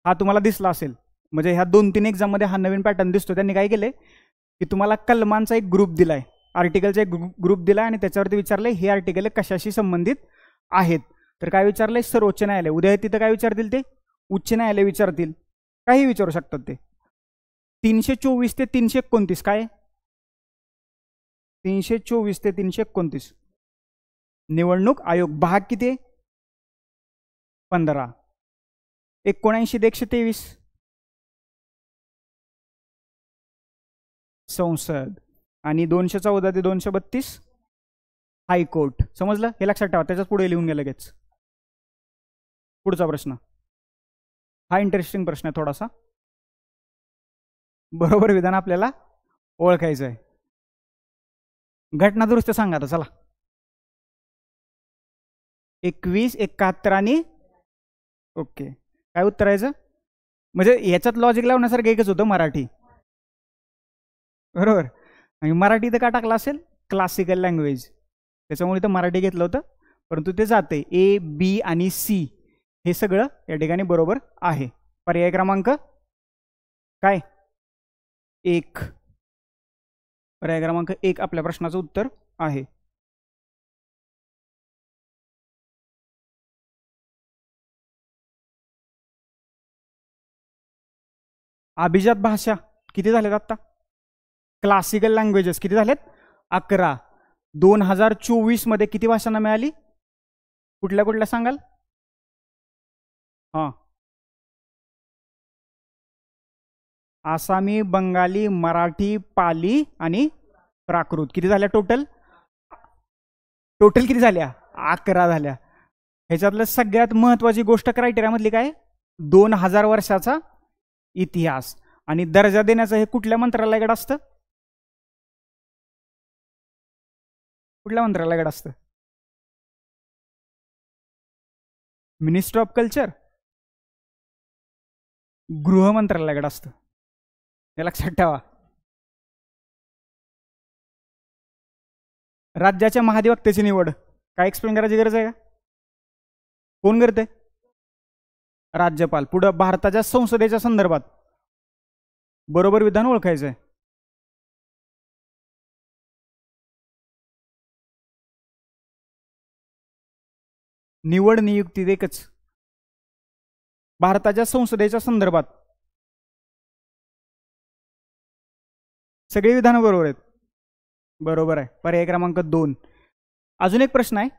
हा तुम्हाला दिसला असेल, म्हणजे ह्या 2-3 एक्झाममध्ये हा नवीन पॅटर्न दिसतो. त्यांनी काय केले की तुम्हाला कलमांचा एक ग्रुप दिलाय, आर्टिकलचा एक ग्रुप दिलाय आणि त्याच्यावरती विचारलंय हे आर्टिकल कशाशी संबंधित आहेत. तर काय विचारलंय, सर्वोच्च न्यायालय. उद्या तिथं काय विचारतील, ते उच्च न्यायालय विचारतील, काही विचारू शकतात ते. 324 ते 329 काय, 324 ते 329 निवडणूक आयोग. भाग किती, 15. 79 ते 123 संसद आणि 214 ते 232 हायकोर्ट. समजलं, हे लक्षात ठेवा, त्याच्याच पुढे लिहून घ्या लगेच. पुढचा प्रश्न, हा इंटरेस्टिंग प्रश्न आहे थोडासा. बरोबर विधान आपल्याला ओळखायचं आहे. घटना दुरुस्त सांगा आता, चला. 21, 71 आणि ओके. काय उत्तर यायचं, म्हणजे याच्यात लॉजिक लावण्यासारखं एकच होतं, मराठी. बरोबर. आणि मराठी तर का टाकला असेल, क्लासिकल लँग्वेज, त्याच्यामुळे तर मराठी घेतलं होतं. परंतु ते जाते ए, बी आणि सी हे सगळं या ठिकाणी बरोबर आहे. पर्याय क्रमांक काय, 1. पर्याय क्रमांक 1 आपल्या प्रश्नाचं उत्तर आहे. अभिजात भाषा किती झालेत आता, क्लासिकल लँग्वेजेस किती झालेत, 11. 2024 मध्ये किती भाषांना मिळाली, कुठल्या कुठल्या सांगाल. हा, आसामी, बंगाली, मराठी, पाली आणि प्राकृत. किती झाल्या टोटल, टोटल किती झाल्या, 11 झाल्या. ह्याच्यातलं सगळ्यात महत्वाची गोष्ट क्रायटेरियामधली काय, 2000 वर्षाचा इतिहास. आणि दर्जा देण्याचं हे कुठल्या मंत्रालयाकडे असतं, कुठल्या मंत्रालयाकडे असतं, मिनिस्ट्री ऑफ कल्चर, गृह मंत्रालयाकडे असतं, हे लक्षात ठेवा. राज्याच्या महाधिवक्त्याची निवड काय एक्सप्लेन करायची गरज आहे का, कोण करते, राज्यपाल. पुढं भारताच्या संसदेच्या संदर्भात बरोबर विधान ओळखायचं आहे. निवड नियुक्ती एकच, भारताच्या संसदेच्या संदर्भात सगळी विधानं बरोबर आहेत, बरोबर आहे. पर्याय क्रमांक 2. अजून एक प्रश्न आहे,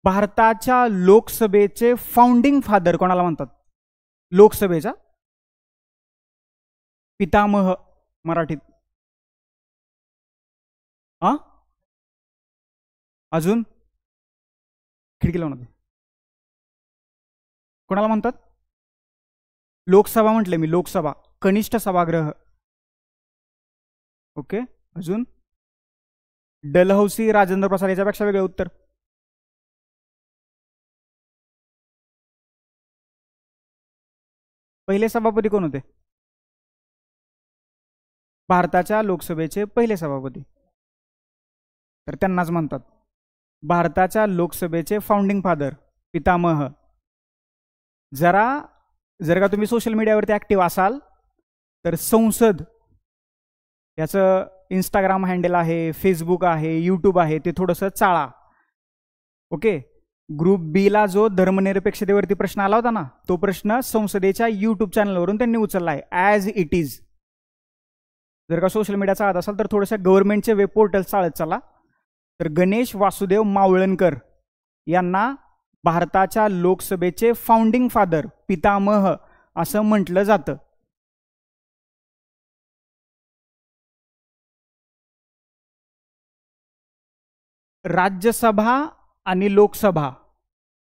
भारताच्या लोकसभेचे फाउंडिंग फादर कोणाला म्हणतात, लोकसभेचा पितामह मराठीत. हा, अजून खिडकी लावून, कोणाला म्हणतात, लोकसभा म्हटले मी, लोकसभा कनिष्ठ सभागृह. ओके. अजून डलहौसी, राजेंद्र प्रसाद, याच्यापेक्षा वेगळे उत्तर. पहिले सभापती कोण होते, भारताच्या लोकसभेचे पहिले सभापती, तर त्यांनाच म्हणतात भारताच्या लोकसभेचे फाउंडिंग फादर, पितामह. जर का तुम्ही सोशल मीडियावरती ऍक्टिव्ह असाल तर संसद याचं इंस्टाग्राम हँडल आहे, फेसबुक आहे, यूट्यूब आहे, ते थोडंसं चाळा. ओके. ग्रुप बी ला जो धर्मनिरपेक्षतेवरती प्रश्न आला होता ना, तो प्रश्न संसदेच्या यूट्यूब चॅनलवरून त्यांनी उचलला आहे ॲज इट इज. जर का सोशल मीडिया चालत असाल तर थोडंसं गव्हर्नमेंटचे वेब पोर्टल चालत चला. तर गणेश वासुदेव मावळणकर यांना भारताच्या लोकसभेचे फाउंडिंग फादर, पितामह असं म्हटलं जातं. राज्यसभा आणि लोकसभा,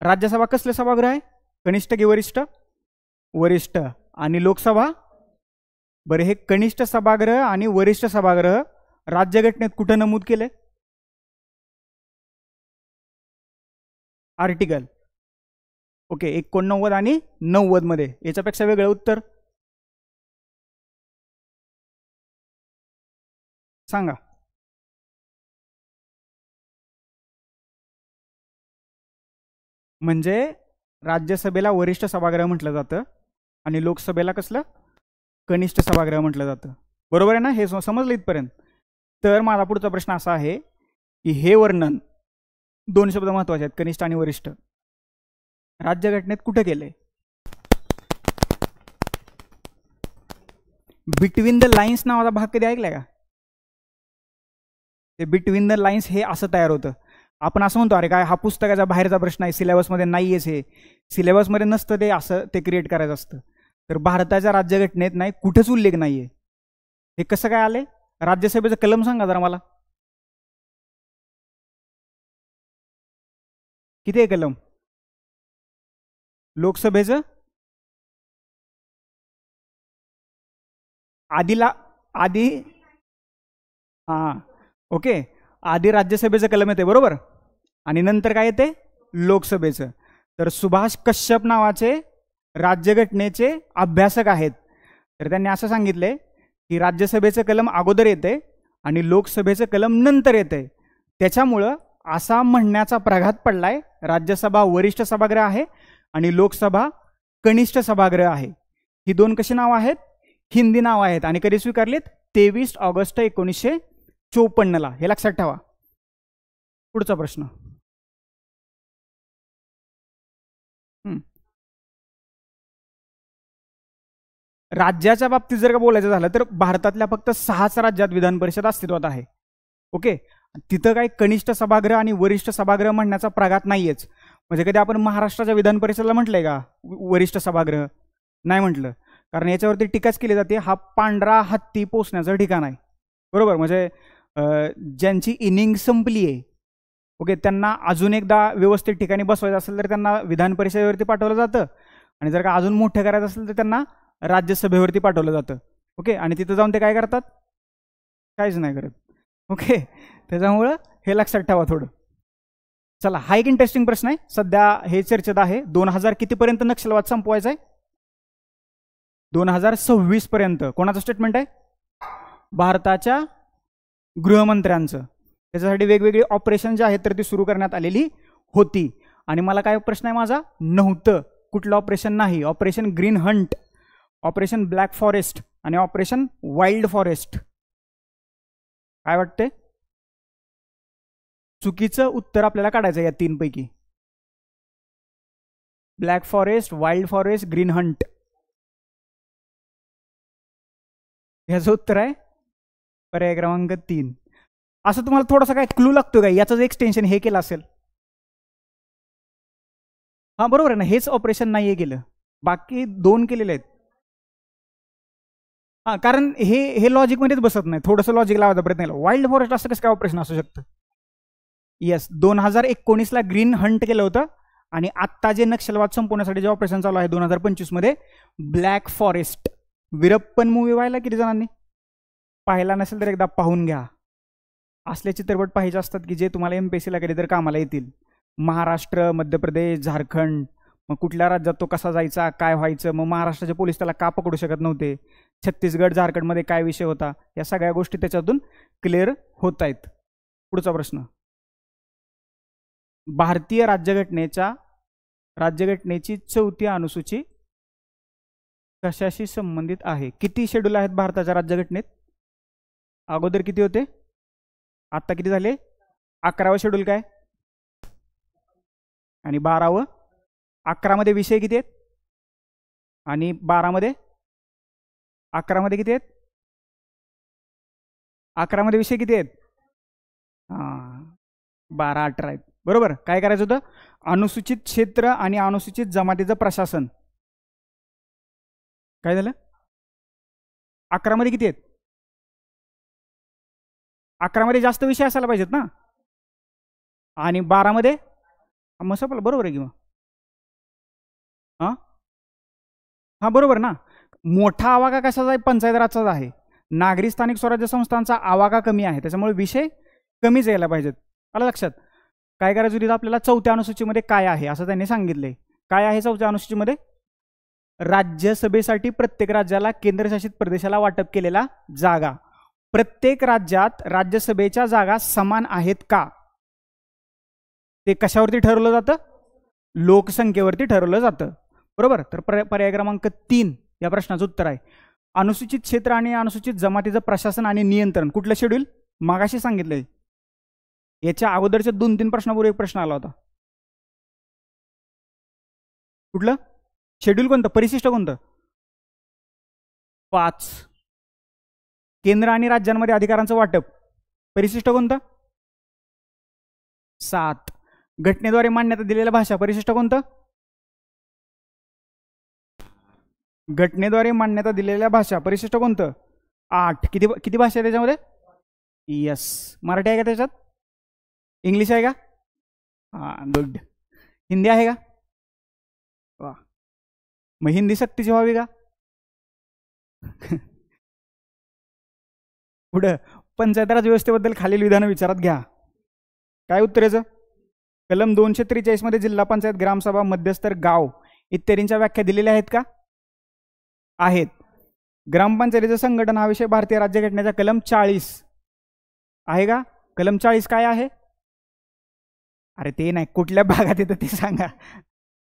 राज्यसभा कसले सभागृह आहे, कनिष्ठ की वरिष्ठ, वरिष्ठ. आणि लोकसभा, बरं हे कनिष्ठ सभागृह आणि वरिष्ठ सभागृह राज्यघटनेत कुठं नमूद केले, आर्टिकल ओके 89 आणि 90 मध्ये. याच्यापेक्षा वेगळं उत्तर सांगा. म्हणजे राज्यसभेला वरिष्ठ सभागृह म्हटलं जातं आणि लोकसभेला कसलं कनिष्ठ सभागृह म्हटलं जातं. बरोबर आहे ना, हे समजलं इथपर्यंत. तर माझा पुढचा प्रश्न असा आहे की हे वर्णन, दोन शब्द महत्वाचे आहेत, कनिष्ठ आणि वरिष्ठ, राज्यघटनेत कुठे केलंय? बिटवीन द लाईन्स नावाचा भाग कधी ऐकलाय का? ते बिटवीन द लाईन्स हे असं तयार होतं. आपण असं म्हणतो अरे काय हा पुस्तकाचा बाहेरचा प्रश्न आहे, सिलेबसमध्ये नाहीयेच, हे सिलेबसमध्ये नसतं, ते असं ते क्रिएट करायचं असतं. तर भारताच्या राज्यघटनेत नाही, कुठेच उल्लेख नाहीये. हे कसं काय आले? राज्यसभेचं कलम सांगा जरा मला, किती आहे कलम? लोकसभेचं आधी हां ओके, आधी राज्यसभेचं कलम येते बरोबर, आणि नंतर काय येते? लोकसभेचं. तर सुभाष कश्यप नावाचे राज्यघटनेचे अभ्यासक आहेत. तर त्यांनी असं सांगितले की राज्यसभेचं कलम अगोदर येते आणि लोकसभेचं कलम नंतर येते. त्याच्यामुळं असा म्हणण्याचा प्रघात पडलाय राज्यसभा वरिष्ठ सभागृह आहे आणि लोकसभा कनिष्ठ सभागृह आहे. ही दोन कशी नावं आहेत? हिंदी नावं आहेत. आणि कधी स्वीकारलीत? 23 ऑगस्ट 1954ला. हे लक्षात ठेवा. पुढचा प्रश्न. राज्याच्या बाबतीत जर का बोलायचं झालं तर भारतातल्या फक्त 6च राज्यात विधान परिषद अस्तित्वात आहे. ओके, तिथं काही कनिष्ठ सभागृह आणि वरिष्ठ सभागृह म्हणण्याचा प्रघात नाहीयेच. म्हणजे कधी आपण महाराष्ट्राच्या विधान परिषदेला म्हटलंय का वरिष्ठ सभागृह? नाही म्हटलं, कारण याच्यावरती टीकाच केली जाते, हा पांढरा हत्ती पोचण्याचं ठिकाण आहे. बरोबर, म्हणजे ज्यांची इनिंग संपली आहे, ओके, त्यांना अजून एकदा व्यवस्थित ठिकाणी बसवायचं असेल तर त्यांना विधान परिषदेवरती पाठवलं जातं, आणि जर का अजून मोठं करायचं असेल तर त्यांना राज्यसभेवरती पाठवलं जातं. ओके, आणि तिथं जाऊन ते काय करतात? काहीच नाही करत. ओके, त्याच्यामुळं हे लक्षात ठेवा थोडं. चला, हा एक इंटरेस्टिंग प्रश्न आहे, सध्या हे चर्चेत आहे. 2000 कितीपर्यंत नक्षलवाद संपवायचा आहे? 2026 पर्यंत. कोणाचं स्टेटमेंट आहे? भारताच्या गृहमंत्र्यांचं. त्याच्यासाठी वेगवेगळी ऑपरेशन जे आहेत तर ती सुरू करण्यात आलेली होती. आणि मला काय प्रश्न आहे माझा? नव्हतं. कुठलं ऑपरेशन नाही? Operation green Hunt, operation black forest आणि ऑपरेशन वाईल्ड फॉरेस्ट. काय वाटते? चुकीचं उत्तर आपल्याला काढायचं या तीनपैकी. Black forest, wild forest, green Hunt. ह्याचं उत्तर आहे पर्याय क्रमांक 3. असं तुम्हाला थोडासा काय क्लू लागतो का? याचं एक्सटेन्शन हे केलं असेल. हा बरोबर आहे ना, हेच ऑपरेशन नाहीये केलं, बाकी 2 केलेले आहेत. हा, कारण हे लॉजिक मध्येच बसत नाही, थोडंसं लॉजिक लावायचा प्रयत्न केला. वाईल्ड फॉरेस्ट असं कसं काय ऑपरेशन असू शकतं? येस, 2019ला ग्रीन हंट केलं होतं, आणि आत्ता जे नक्षलवाद संपवण्यासाठी जे ऑपरेशन चालू आहे 2025 मध्ये, ब्लॅक फॉरेस्ट. वीरप्पन मूवी व्हायला किती जणांनी पाहिला नसेल तर एकदा पाहून घ्या. असले चित्रपट पाहिजे असतात की जे तुम्हाला MPSCला कधीतरी कामाला येतील. महाराष्ट्र, मध्य प्रदेश, झारखंड, मग कुठल्या राज्यात तो कसा जायचा, काय व्हायचं, मग महाराष्ट्राचे पोलीस त्याला का पकडू शकत नव्हते, छत्तीसगड झारखंडमध्ये काय विषय होता, या सगळ्या गोष्टी त्याच्यातून क्लिअर होत आहेत. पुढचा प्रश्न. भारतीय राज्यघटनेची 4थी अनुसूची कशाशी संबंधित आहे? किती शेड्यूल आहेत भारताच्या राज्यघटनेत? अगोदर किती होते, आता किती झाले? 11वं शेड्यूल काय आणि 12वं. 11 मध्ये विषय किती आहेत आणि 12 मध्ये? 11 मध्ये किती आहेत? 11 मध्ये विषय किती आहेत? 12, 18 आहेत. बरोबर. काय करायचं होतं? अनुसूचित क्षेत्र आणि अनुसूचित जमातीचं प्रशासन. काय झालं? 11 मध्ये किती आहेत? 11 मध्ये जास्त विषय असायला पाहिजेत ना, आणि 12 मध्ये मग बरोबर आहे की मग? हा बरोबर ना. मोठा आवाका कशाचा आहे? पंचायत राजचाच आहे. नागरी स्थानिक स्वराज्य संस्थांचा आवाका कमी आहे, त्याच्यामुळे विषय कमीच यायला पाहिजेत. आलं लक्षात? काय करायचं होतं आपल्याला? 4थ्या अनुसूचीमध्ये काय आहे असं त्यांनी सांगितलंय. काय आहे 4थ्या अनुसूचीमध्ये? राज्यसभेसाठी प्रत्येक राज्याला केंद्रशासित प्रदेशाला वाटप केलेला जागा. प्रत्येक राज्यात राज्यसभेच्या जागा समान आहेत का? ते कशावरती ठरवलं जातं? लोकसंख्येवरती ठरवलं जातं. बरोबर. तर पर्याय क्रमांक 3 या प्रश्नाचं उत्तर आहे. अनुसूचित क्षेत्र आणि अनुसूचित जमातीचं प्रशासन आणि नियंत्रण कुठलं शेड्यूल? मागाशी सांगितलंय. याच्या अगोदरच्या 2-3 प्रश्नापूर्वी एक प्रश्न आला होता. कुठलं शेड्यूल? कोणतं? परिशिष्ट कोणतं? 5. केंद्र आणि राज्यांमध्ये अधिकारांचं वाटप. परिशिष्ट कोणतं? 7. घटनेद्वारे मान्यता दिलेल्या भाषा. परिशिष्ट कोणतं? घटनेद्वारे मान्यता दिलेल्या भाषा. परिशिष्ट कोणतं? 8. किती किती भाषा आहे त्याच्यामध्ये? यस. मराठी आहे का त्याच्यात? इंग्लिश आहे का? हां, गुड. हिंदी आहे का? वा. मग हिंदी सक्तीची व्हावी का? पुढं पंचायत राज व्यवस्थेबद्दल खालील विधान विचारात घ्या. काय उत्तरेचं? कलम 243 मध्ये जिल्हा पंचायत, ग्रामसभा, मध्यस्तर, गाव इत्यादींच्या व्याख्या दिलेल्या आहेत का? आहेत. ग्रामपंचायतीचं संघटन हा विषय भारतीय राज्यघटनेचा कलम 40 आहे का? कलम 40 काय आहे? अरे ते नाही, कुठल्या भागात येतं ते सांगा.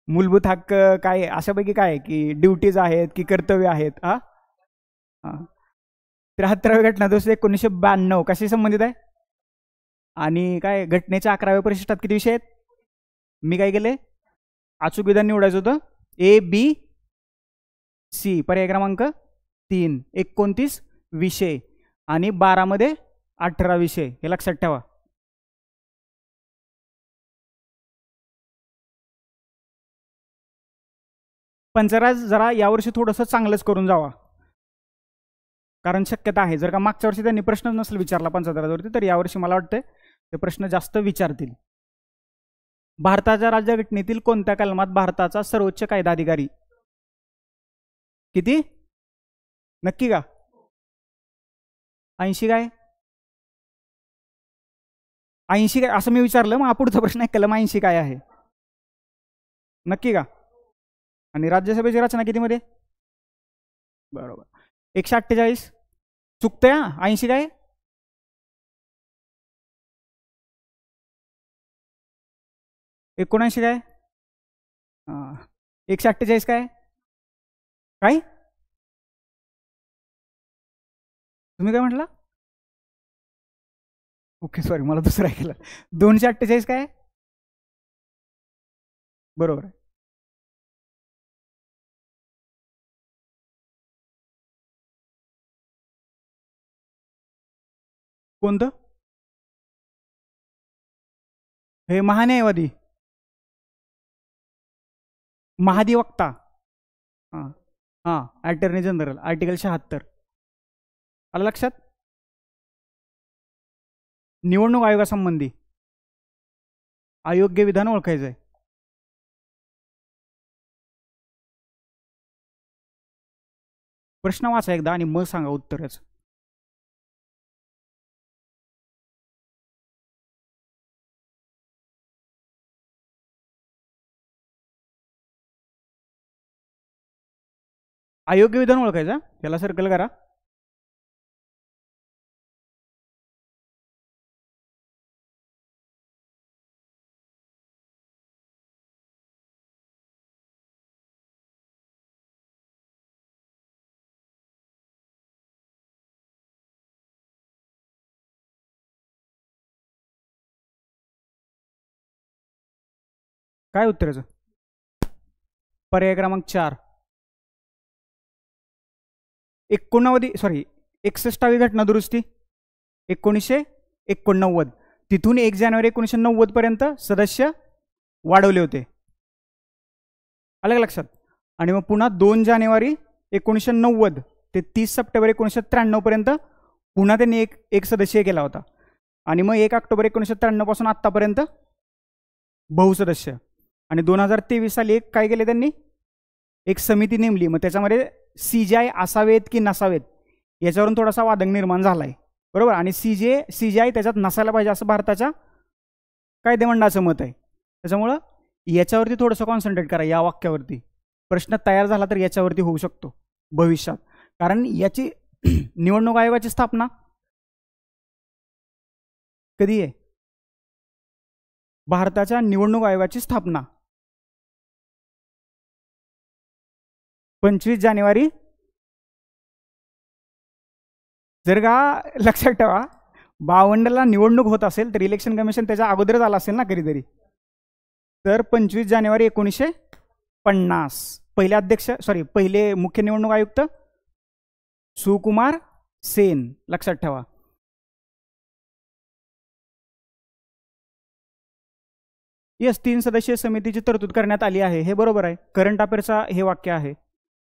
मूलभूत हक्क काय अशापैकी काय की ड्युटीज आहेत की कर्तव्य आहेत? हा, 73वी घटना दुरुस्ती 1992 कशी संबंधित आहे? आणि काय घटनेच्या 11व्या परिशिष्टात किती विषय आहेत? मी काय केले? अचूक विधान निवडायचं होतं. A, B, C. पर्याय क्रमांक 3 29 विषय आणि 12 मध्ये 18 विषय. हे लक्षात ठेवा. पंचराज जरा यावर्षी थोडंसं चांगलंच करून जावा, कारण शक्यता आहे जर का मागच्या वर्षी त्यांनी प्रश्न नसेल विचारला पंचराजावरती तर यावर्षी मला वाटतं ते प्रश्न जास्त विचारतील. भारताच्या राज्यघटनेतील कोणत्या कलमात भारताचा सर्वोच्च कायदा अधिकारी? किती? नक्की का? 80 काय? 80 काय असं मी विचारलं. मग पुढचा प्रश्न आहे कलम 80 काय आहे? नक्की का? आणि राज्यसभेची रचना किती मध्ये? बरोबर 148. चुकतंय. 80 काय? 79 काय? 148 काय? काय तुम्ही काय म्हटला? ओके सॉरी, मला दुसरं ऐकलं. 248 काय? बरोबर आहे. कोणतं? हे महान्यायवादी महाधिवक्ता. हां हां, अटर्नी जनरल, आर्टिकल 76. आलं लक्षात? निवडणूक आयोगासंबंधी अयोग्य विधान ओळखायचं आहे. प्रश्न वाचा एकदा आणि मग सांगा उत्तरच. अयोग्य विधान ओळखायचं, त्याला सर्कल करा. काय उत्तराचं? पर्याय क्रमांक 4. 61वी घटना दुरुस्ती 1989. तिथून 1 जानेवारी 1990 पर्यंत सदस्य वाढवले होते. आलं का लक्षात? आणि मग पुन्हा 2 जानेवारी 1990 ते 30 सप्टेंबर 1993 पर्यंत पुन्हा त्यांनी एक सदस्य केला होता. आणि मग 1 ऑक्टोबर 1993 पासून आतापर्यंत बहुसदस्य. आणि 2023 साली काय केले त्यांनी? एक समिती नेमली. मग त्याच्यामध्ये CJI असावेत की नसावेत याच्यावरून थोडासा वादंग निर्माण झालाय. बरोबर. आणि CJI त्याच्यात नसायला पाहिजे असं भारताच्या कायदेमंडळाचं मत आहे. त्याच्यामुळं याच्यावरती थोडंसं कॉन्सन्ट्रेट करा. या वाक्यावरती प्रश्न तयार झाला तर याच्यावरती होऊ शकतो भविष्यात, कारण याची निवडणूक आयोगाची स्थापना कधी आहे? भारताच्या निवडणूक आयोगाची स्थापना 25 जानेवारी, जर का लक्षात ठेवा 52ला निवडणूक होत असेल तर इलेक्शन कमिशन त्याच्या अगोदरच आला असेल ना कधीतरी. तर 25 जानेवारी 1950 पहिले अध्यक्ष पहिले मुख्य निवडणूक आयुक्त सुकुमार सेन, लक्षात ठेवा. येस, 3 सदस्यीय समितीची तरतूद करण्यात आली आहे, हे बरोबर आहे. करंट अफेअर्सचा हे वाक्य आहे,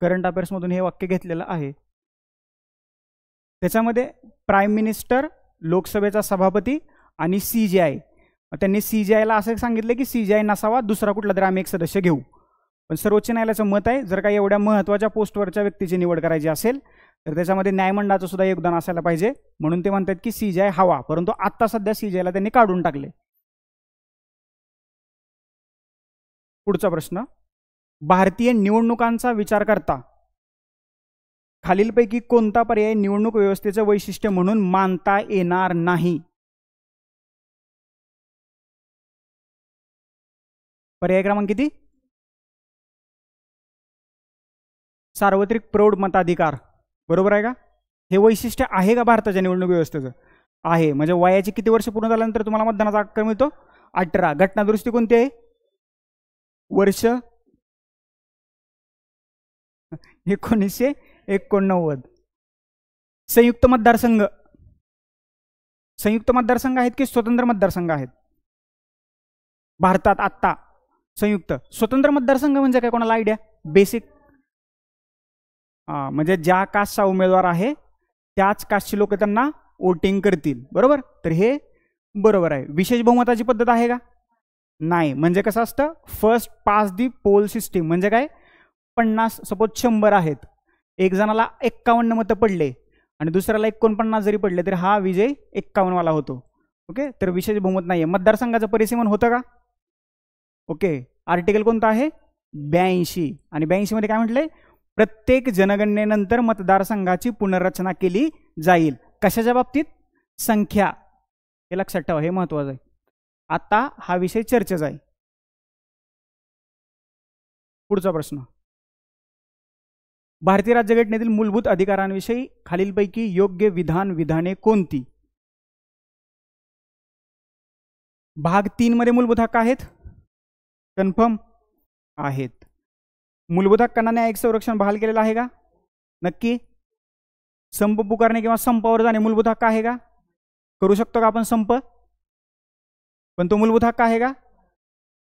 करंट अफेअर्समधून हे वाक्य घेतलेलं आहे. त्याच्यामध्ये प्राईम मिनिस्टर, लोकसभेचा सभापती आणि CJI, त्यांनी CJIला असं सांगितलं की CJI नसावा, दुसरा कुठला तरी आम्ही एक सदस्य घेऊ. पण सर्वोच्च न्यायालयाचं मत आहे जर का एवढ्या महत्त्वाच्या पोस्टवरच्या व्यक्तीची निवड करायची असेल तर त्याच्यामध्ये न्यायमंडळाचं सुद्धा योगदान असायला पाहिजे, म्हणून ते म्हणतात की CJI हवा. परंतु आता सध्या CJIला त्यांनी काढून टाकले. पुढचा प्रश्न, भारतीय निवडणुकांचा विचार करता खालीलपैकी कोणता पर्याय निवडणूक व्यवस्थेचं वैशिष्ट्य म्हणून मानता येणार नाही? पर्याय क्रमांक किती? सार्वत्रिक प्रौढ मताधिकार, बरोबर आहे का? हे वैशिष्ट्य आहे का भारताच्या निवडणूक व्यवस्थेचं? आहे. म्हणजे वयाची किती वर्ष पूर्ण झाल्यानंतर तुम्हाला मतदानाचा हक्क मिळतो? 18. घटनादुरुस्ती कोणती आहे? वर्ष 1989. संयुक्त मतदारसंघ, संयुक्त मतदारसंघ आहेत की स्वतंत्र मतदारसंघ आहेत भारतात आत्ता? संयुक्त. स्वतंत्र मतदारसंघ म्हणजे काय, कोणाला आयडिया? बेसिक, म्हणजे ज्या कास्टचा उमेदवार आहे त्याच कास्टची लोक त्यांना वोटिंग करतील, बरोबर? तर हे बरोबर आहे. विशेष बहुमताची पद्धत आहे का? नाही. म्हणजे कसं असतं, फर्स्ट पास दी पोल सिस्टीम. म्हणजे काय, 50 सपोज 100 आहेत, एक जणाला 51 मतं पडले आणि दुसऱ्याला 49 जरी पडले तरी हा विजय 51 वाला होतो. ओके, तर विशेष बहुमत नाही आहे. मतदारसंघाचं परिसीमन होतं का? ओके, आर्टिकल कोणता आहे? 82. आणि 82 मध्ये काय म्हटलंय? प्रत्येक जनगणनेनंतर मतदारसंघाची पुनर्रचना केली जाईल. कशाच्या बाबतीत? संख्या. हे लक्षात ठेवा, हे महत्वाचं आहे. आता हा विषय चर्चेचा आहे. पुढचा प्रश्न, भारतीय राज्यघटनेतील मूलभूत अधिकारांविषयी खालीलपैकी योग्य विधाने कोणती? भाग 3 मध्ये मूलभूत हक्क आहेत, कन्फर्म आहेत. मूलभूत हक्कांना न्यायिक संरक्षण बहाल केलेलं आहे का? नक्की. संप पुकारणे किंवा संपावर जाणे मूलभूत हक्क आहे का? करू शकतो का आपण संप? पण तो मूलभूत हक्क आहे का?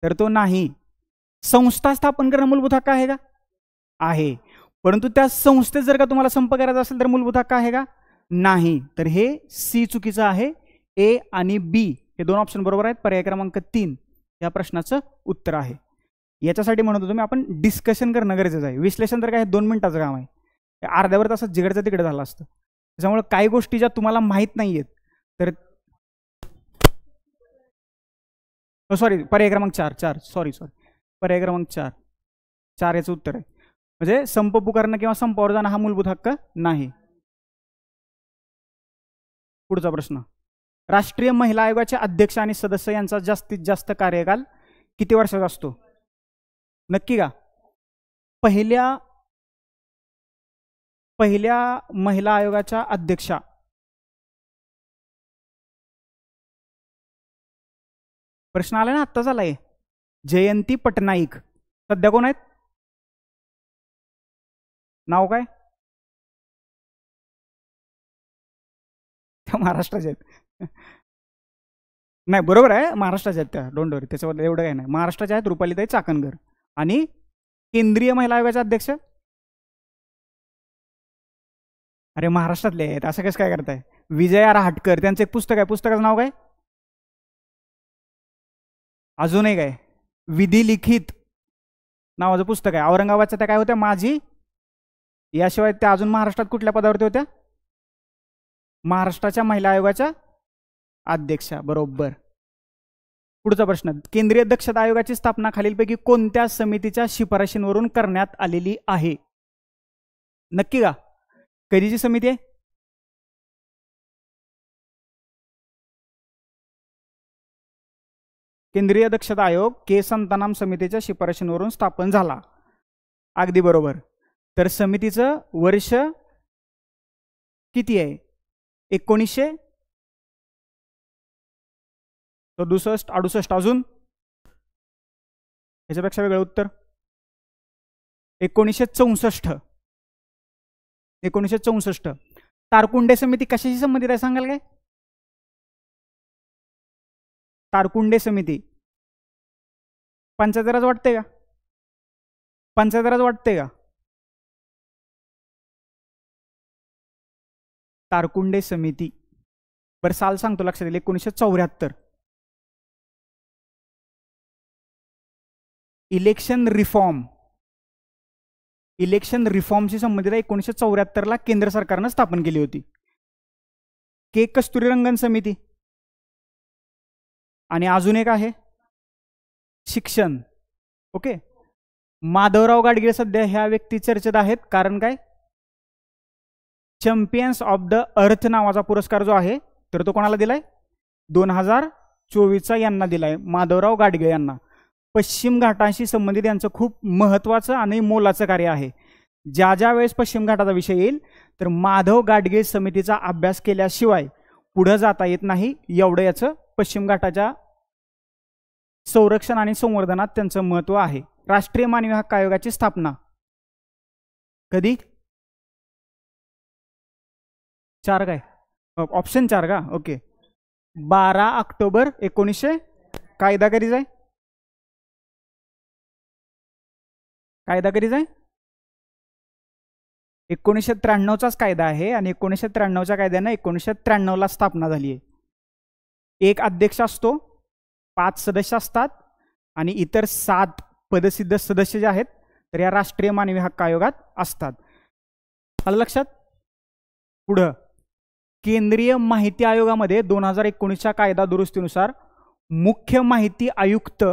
तर तो नाही. संस्था स्थापन करणं मूलभूत हक्क आहे का? आहे. परंतु त्या संस्थेत जर का तुम्हाला संप करायचा असेल तर मूलभूत हक्क आहे का? नाही. तर हे सी चुकीचं आहे. ए आणि बी हे दोन ऑप्शन बरोबर आहेत. पर्याय क्रमांक 3 या प्रश्नाचं उत्तर आहे. याच्यासाठी म्हणतो तुम्ही आपण डिस्कशन करणं गरजेचं आहे. विश्लेषण तर काय 2 मिनिटाचं काम आहे, अर्ध्यावर तासात जिगडचं तिकडे झालं असतं. त्याच्यामुळे काही गोष्टी ज्या तुम्हाला माहीत नाही आहेत तर सॉरी पर्याय क्रमांक 4 सॉरी पर्याय क्रमांक 4 याचं उत्तर आहे. म्हणजे संप पुकारणं किंवा संपावर जाणं हा मूलभूत हक्क नाही. पुढचा प्रश्न, राष्ट्रीय महिला आयोगाचे अध्यक्ष आणि सदस्य यांचा जास्तीत जास्त कार्यकाल किती वर्षाचा असतो? नक्की का? पहिल्या महिला आयोगाच्या अध्यक्षा प्रश्न आला ना, आत्ताच आलाय, जयंती पटनाईक. सध्या कोण आहेत? नाव काय? त्या महाराष्ट्राच्या आहेत. नाही बरोबर आहे, महाराष्ट्राच्या आहेत त्या, डोंट वरी, त्याच्याबद्दल एवढं काही नाही. महाराष्ट्राच्या आहेत रुपालीताई चाकणकर. आणि केंद्रीय महिला आयोगाचे अध्यक्ष अरे महाराष्ट्रातले आहेत, असं कसं काय करताय? विजया रहाटकर. त्यांचं एक पुस्तक आहे, पुस्तकाचं नाव काय? अजून एक आहे, विधी लिखित नावाचं पुस्तक आहे. औरंगाबादच्या त्या काय होत्या? माझी. याशिवाय त्या अजून महाराष्ट्रात कुठल्या पदावरती होत्या? महाराष्ट्राच्या महिला आयोगाच्या अध्यक्षा. बरोबर. पुढचा प्रश्न, केंद्रीय दक्षता आयोगाची स्थापना खालीलपैकी कोणत्या समितीच्या शिफारशींवरून करण्यात आलेली आहे? नक्की का? कधीची समिती आहे? केंद्रीय दक्षता आयोग के संतानाम समितीच्या शिफारशींवरून स्थापन झाला. अगदी बरोबर. तर समितीचं वर्ष किती आहे? 1967, 68. अजून ह्याच्यापेक्षा वेगळं उत्तर 1964. 1964. तारकुंडे समिती कशाशी संबंधित आहे सांगाल काय? तारकुंडे समिती पंचायत राज वाटते का? पंचायत राज वाटते का? तारकुंडे समिती. बरं साल सांगतो लक्षात येईल. 1974. इलेक्शन रिफॉर्मशी संबंधित 1974 केंद्र सरकारनं स्थापन केली होती. के कस्तुरीरंगन समिती. आणि अजून एक आहे शिक्षण. ओके. माधवराव गाडगीळ सध्या ह्या व्यक्ती चर्चेत आहेत. कारण काय? चॅम्पियन्स ऑफ द अर्थ नावाचा पुरस्कार जो आहे तर तो कोणाला दिलाय? 2024चा यांना दिलाय, माधवराव गाडगीळ यांना. पश्चिम घाटांशी संबंधित यांचं खूप महत्त्वाचं आणि मोलाचं कार्य आहे. ज्या ज्या वेळेस पश्चिम घाटाचा विषय येईल तर माधव गाडगीळ समितीचा अभ्यास केल्याशिवाय पुढे जाता येत नाही. एवढं याचं पश्चिम घाटाच्या संरक्षण आणि संवर्धनात त्यांचं महत्त्व आहे. राष्ट्रीय मानवी हक्क आयोगाची स्थापना कधी? 4 काय? ऑप्शन 4 का? ओके. 12 ऑक्टोबर 1900. कायदा कधीच आहे? कायदा कधीच आहे? 1993चाच कायदा आहे आणि 1993च्या कायद्यानं 1993ला स्थापना झाली आहे. एक अध्यक्ष असतो, 5 सदस्य असतात आणि इतर 7 पदसिद्ध सदस्य जे आहेत तर या राष्ट्रीय मानवी हक्क आयोगात असतात. आलं लक्षात? पुढं केंद्रीय माहिती आयोगामध्ये 2019च्या कायदा दुरुस्तीनुसार मुख्य माहिती आयुक्त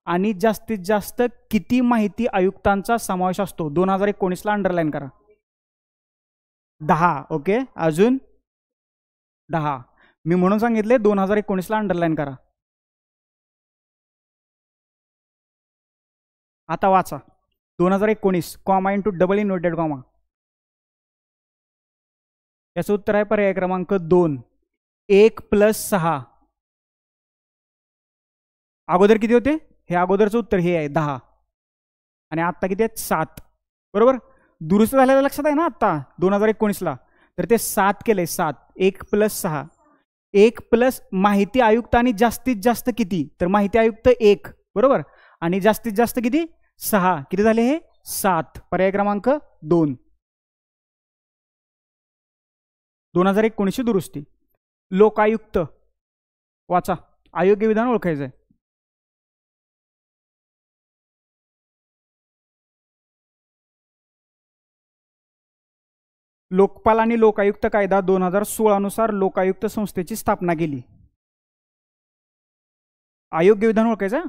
आणि जास्तीत जास्त किती माहिती आयुक्तांचा समावेश असतो? 2019ला अंडरलाईन करा. 10. ओके. अजून 10. मी म्हणून सांगितले 2019ला अंडरलाईन करा. आता वाचा 2019 comma into double inverted comma. याचं उत्तर आहे पर्याय क्रमांक 2. 1 + 6. अगोदर किती होते? हे अगोदरचं उत्तर हे आहे 10 आणि आता किती आहेत? 7. बरोबर. दुरुस्त झालेलं लक्षात आहे ना आता 2019ला. तर ते 7 केले. 7. 1 + 6. 1 प्लस माहिती आयुक्त आणि जास्तीत जास्त किती? तर माहिती आयुक्त 1 बरोबर आणि जास्तीत जास्त किती? 6. किती झाले हे? 7. पर्याय क्रमांक 2. 2019ची दुरुस्ती. लोकायुक्त वाचा. अयोग्य विधान ओळखायचं आहे. लोकपाल आणि लोकायुक्त कायदा 2016 नुसार लोकायुक्त संस्थेची स्थापना केली. अयोग्य विधान ओळखायचं.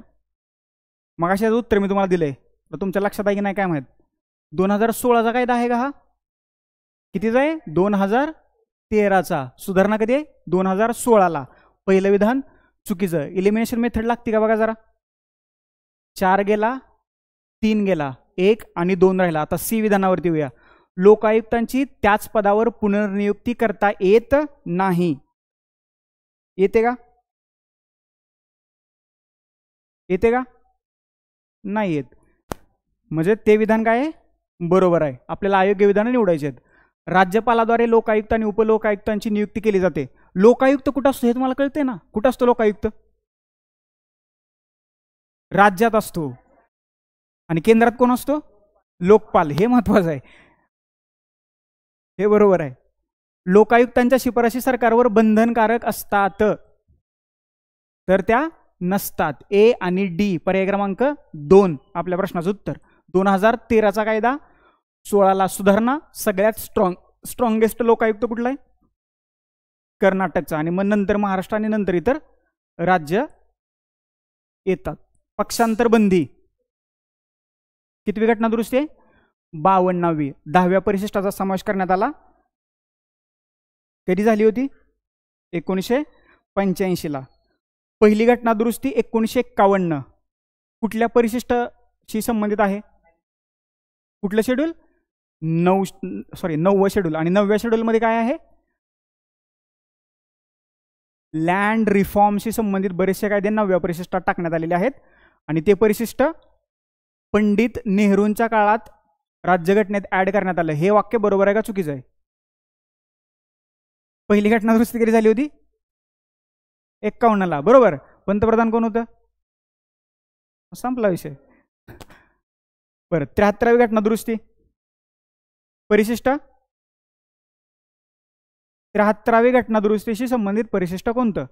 मग अशाच उत्तर मी तुम्हाला दिलंय, तर तुमच्या लक्षात आहे की नाही काय माहित. 2016चा कायदा आहे का हा? कितीचा आहे? 2013चा. सुधारणा कधी आहे? 2016ला. पहिलं विधान चुकीचं. इलिमिनेशन मेथड लागते का बघा जरा. 4 गेला, 3 गेला, 1 आणि 2 राहिला. आता सी विधानावरती येऊया. लोकायुक्तांची त्याच पदावर पुनर्नियुक्ती करता येत नाही. येते का? येते का? नाही येत. म्हणजे ते विधान काय आहे? बरोबर आहे. आपल्याला अयोग्य विधान निवडायचे आहेत. राज्यपालाद्वारे लोकायुक्त आणि उपलोकायुक्तांची नियुक्ती केली जाते. लोकायुक्त कुठं असतो हे तुम्हाला कळते ना? कुठं असतो लोकायुक्त? राज्यात असतो. आणि केंद्रात कोण असतो? लोकपाल. हे महत्वाचं आहे. हे बरोबर आहे. लोकायुक्तांच्या शिफारशी सरकारवर बंधनकारक असतात तर त्या नसतात. ए आणि डी. पर्याय क्रमांक 2 आपल्या प्रश्नाचं उत्तर. 2013चा कायदा, 16ला सुधारणा. सगळ्यात स्ट्रॉंगेस्ट लोकायुक्त कुठला आहे? कर्नाटकचा. आणि मग नंतर महाराष्ट्र आणि नंतर इतर राज्य येतात. पक्षांतर बंदी कितवी घटना दुरुस्ती आहे? 52वी. 10व्या परिशिष्टाचा समावेश करण्यात आला. कधी झाली होती? 1985ला. पहिली घटना दुरुस्ती 1951. कुठल्या परिशिष्टाशी संबंधित आहे? कुठलं शेड्यूल? 9वं शेड्यूल. आणि 9व्या शेड्यूलमध्ये काय आहे? लँड रिफॉर्मशी संबंधित बरेचसे कायदे 9व्या परिशिष्टात टाकण्यात आलेले आहेत. आणि ते परिशिष्ट पंडित नेहरूंच्या काळात राज्यघटनेत ऍड करण्यात आलं. हे वाक्य बरोबर आहे का चुकीचं आहे? पहिली घटना दुरुस्ती कधी झाली होती? 51ला. बरोबर. पंतप्रधान कोण होतं? संपला विषय. बरं, 73वी घटना दुरुस्ती परिशिष्ट 73वी घटना दुरुस्तीशी संबंधित परिशिष्ट कोणतं?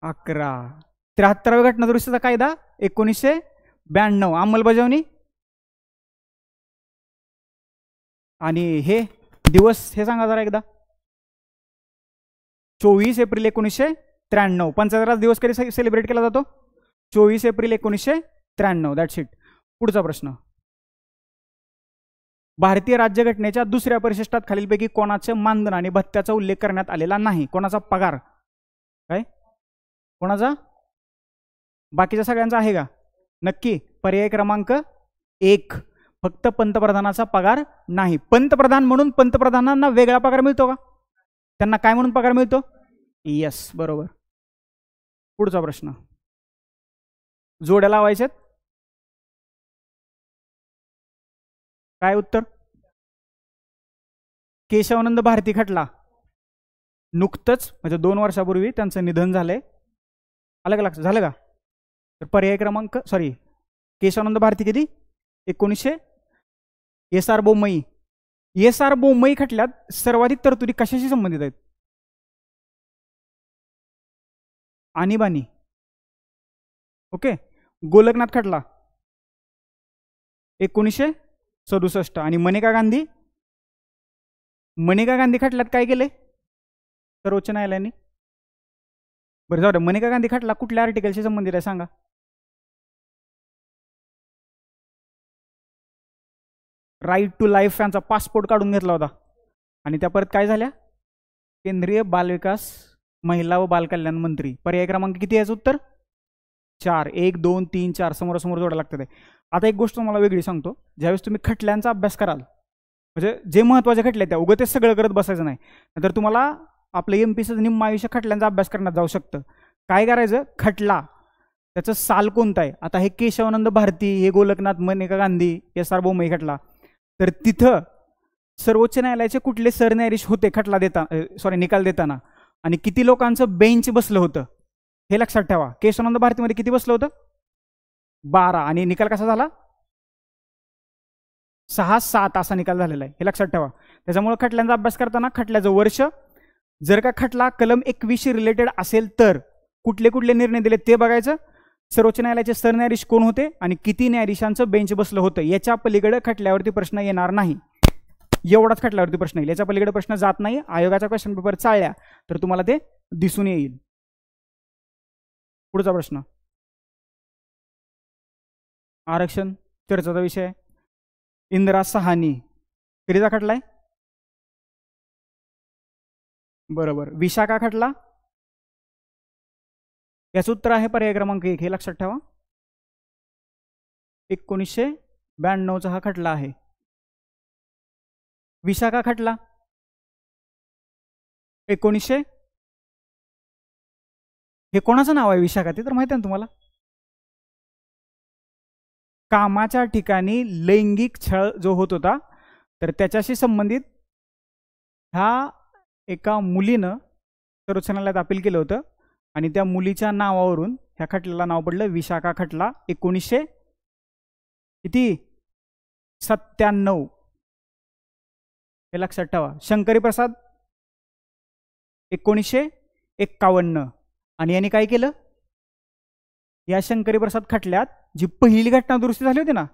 11. 73व्या घटना दुरुस्तीचा कायदा 1992. अंमलबजावणी आणि हे दिवस हे सांगा जरा एकदा. 24 एप्रिल 1993. पंचायत राज दिवस कधी सेलिब्रेट केला जातो? 24 एप्रिल 1993. That's it. पुढचा प्रश्न. भारतीय राज्यघटनेच्या दुसऱ्या परिशिष्टात खालीलपैकी कोणाचे मानधन आणि भत्त्याचा उल्लेख करण्यात आलेला नाही? कोणाचा पगार? काय? कोणाचा? बाकीच्या सगळ्यांचा आहे का? नक्की. पर्याय क्रमांक 1. फक्त पंतप्रधानाचा पगार नाही. पंतप्रधान म्हणून पंतप्रधानांना वेगळा पगार मिळतो का? त्यांना काय म्हणून पगार मिळतो? यस, बरोबर. पुढचा प्रश्न. जोड्या लावायच्यात. काय उत्तर? केशवानंद भारती खटला नुकतंच म्हणजे 2 वर्षापूर्वी त्यांचं निधन झालंय. आलं का लक्षात? झालं का? तर पर्याय क्रमांक केशवानंद भारती कधी? 1900. एस.आर. बोम्मई. एस.आर. बोम्मई खटल्यात सर्वाधिक तरतुदी कशाशी संबंधित आहेत? आणीबाणी. ओके. गोलकनाथ खटला 1967. आणि मनेका गांधी. मनेका गांधी खटल्यात काय केले सर्वोच्च न्यायालयाने? बरं जाऊ दे. मनेका गांधी खटला कुठल्या आर्टिकलशी संबंधित आहे सांगा? राईट टू लाईफ यांचा पासपोर्ट काढून घेतला होता. आणि त्या परत काय झाल्या? केंद्रीय बालविकास महिला व बालकल्याण मंत्री. पर्याय क्रमांक किती याचं उत्तर? 4. 1 2 3 4 समोरासमोर जोडा लागतात. आता एक गोष्ट तुम्हाला वेगळी सांगतो. ज्यावेळेस तुम्ही खटल्यांचा अभ्यास कराल म्हणजे जे महत्त्वाचे खटले त्या उगं ते सगळं करत बसायचं नाही. नंतर तुम्हाला आपलं एमपीचं निम्म आयुष्य खटल्यांचा अभ्यास करण्यात जाऊ शकतं. काय करायचं? खटला त्याचं साल कोणतं आहे? आता हे केशवानंद भारती, हे गोलकनाथ, मनेका गांधी, एस.आर. बोम्मई खटला. तर तिथं सर्वोच्च न्यायालयाचे कुठले सरन्यायाधीश होते खटला निकाल देताना, आणि किती लोकांचं बेंच बसलं होतं हे लक्षात ठेवा. केशवानंद भारतीमध्ये किती बसलं होतं? 12. आणि निकाल कसा झाला? 6-7 असा निकाल झालेला आहे. हे लक्षात ठेवा. त्याच्यामुळे खटल्यांचा अभ्यास करताना खटल्याचं वर्ष, जर का खटला कलम 21 रिलेटेड असेल तर कुठले कुठले निर्णय दिले ते बघायचं. सर्वोच्च न्यायालयाचे सरन्यायाधीश कोण होते आणि किती न्यायाधीशांचं बेंच बसलं होतं. याच्या पलीकडे खटल्यावरती प्रश्न येणार नाही. एवढाच खटल्यावरती प्रश्न येईल. याच्या पलीकडे प्रश्न जात नाही. आयोगाचा क्वेश्चन पेपर चाळल्या तर तुम्हाला ते दिसून येईल. पुढचा प्रश्न. आरक्षण चर्चेचा विषय. इंदिरा साहनी कधीचा खटलाय? बरोबर. विशाखा खटला याचं उत्तर आहे पर्याय क्रमांक 1. हे लक्षात ठेवा. 1992चा हा खटला आहे. विशाखा खटला 1900. हे कोणाचं नाव आहे विशाखा? ते तर माहिती आहे ना तुम्हाला. कामाच्या ठिकाणी लैंगिक छळ जो होत होता तर त्याच्याशी संबंधित ह्या एका मुलीनं सर्वोच्च न्यायालयात अपील केलं होतं आणि त्या मुलीच्या नावावरून ह्या खटल्याला नाव पडलं विशाखा खटला. 1997. हे लक्षात ठेवा. शंकरी प्रसाद 1951. आणि यांनी काय केलं? या शंकरी प्रसाद खटल्यात जी पहिली घटना दुरुस्ती झाली होती ना,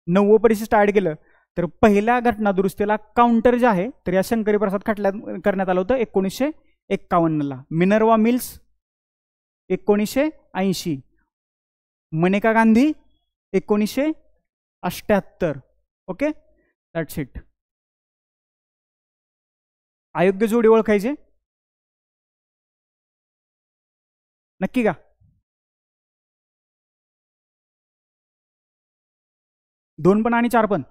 9वं परिशिष्ट ऍड केलं, तर पहिल्या घटना दुरुस्तीला काउंटर जे आहे तर या शंकरी प्रसाद खटल्यात करण्यात आलं होतं 1951ला. Minerva mills 1980. Maneka Gandhi 1978. Okay, that's it. अयोग्य जोडी ओळखायचे नक्की का? 2 पण आणि 4 पण.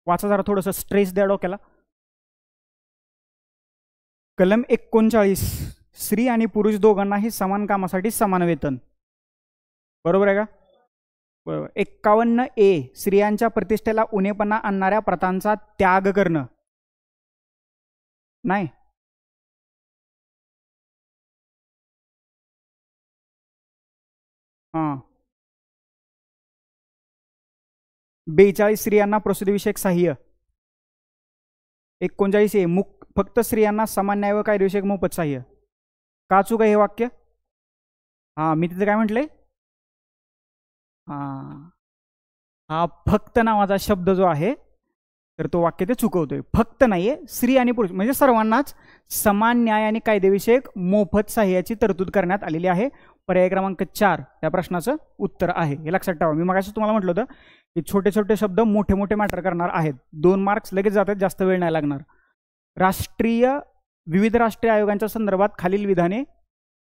वाचा जरा, थोडंसं स्ट्रेस द्या डोक्याला. कलम 39, स्त्री आणि पुरुष दोघांनाही समान कामासाठी समान वेतन. बरोबर आहे का? बरोबर. 51A, स्त्रियांच्या प्रतिष्ठेला उणेपणा आणणाऱ्या प्रथांचा त्याग करणं. नाही. हां. 42, स्त्रियांना प्रसूतीविषयक सहाय्य. 39A, फक्त स्त्रियांना समान न्याय व कायदेविषयक मोफत सहाय्य. का चुका हे वाक्य? हा, मी तिथे काय म्हटलंय? हा फक्त नावाचा शब्द जो आहे तर तो वाक्य ते चुकवतोय. फक्त नाहीये, स्त्री आणि पुरुष म्हणजे सर्वांनाच समान न्याय आणि कायदेविषयक मोफत सहाय्याची तरतूद करण्यात आलेली आहे. पर्याय क्रमांक 4 त्या प्रश्नाचं उत्तर आहे. हे लक्षात ठेवा. मी मगाशी तुम्हाला म्हटलं होतं की छोटे छोटे शब्द मोठे मोठे मॅटर करणार आहेत. 2 मार्क्स लगेच जातात, जास्त वेळ नाही लागणार. विविध राष्ट्रीय आयोगांच्या संदर्भात खालील विधाने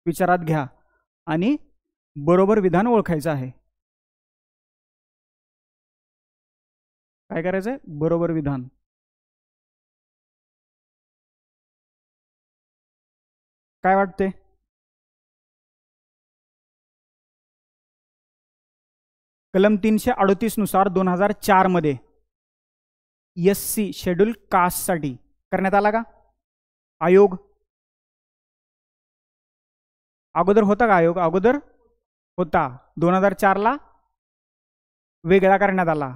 विचारात घ्या आणि बरोबर विधान ओळखायचं आहे. काय करायचंय? बरोबर विधान. काय वाटते? कलम 338 नुसार 2004 मध्ये SC शेड्यूल कास्टसाठी करण्यात आला का आयोग? अगोदर होता का आयोग? अगोदर होता. 2004 ला वेगळा करण्यात आला.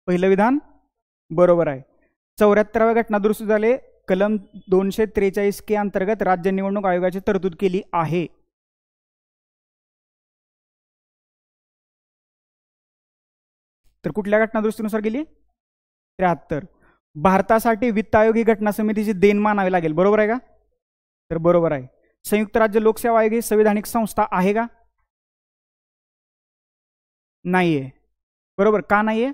पहिलं विधान बरोबर आहे. 74व्या घटना दुरुस्ती झाले. कलम 243 के अंतर्गत राज्य निवडणूक आयोगाची तरतूद केली आहे. तर कुठल्या घटना दुरुस्तीनुसार गेली? 73. भारतासाठी वित्त आयोग ही घटना समितीची देण मानावी लागेल. बरोबर आहे का? तर बरोबर आहे. संयुक्त राज्य लोकसेवा आयोग ही संविधानिक संस्था आहे का? नाहीये. बरोबर. का नाहीये?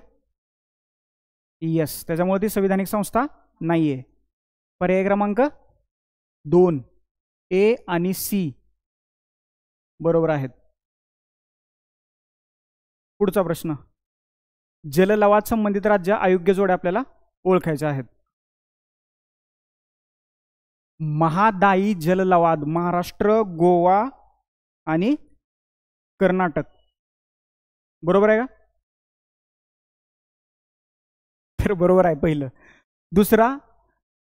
यस, त्याच्यामुळे ती संविधानिक संस्था नाहीये. पर्याय क्रमांक 2 A आणि C बरोबर आहेत. पुढचा प्रश्न. जललवाद संबंधित राज्य अयोग्य जोड्या आपल्याला ओळखायच्या आहेत. महादायी जललवाद महाराष्ट्र, गोवा आणि कर्नाटक. बरोबर आहे का? तर बरोबर आहे पहिलं. दुसरा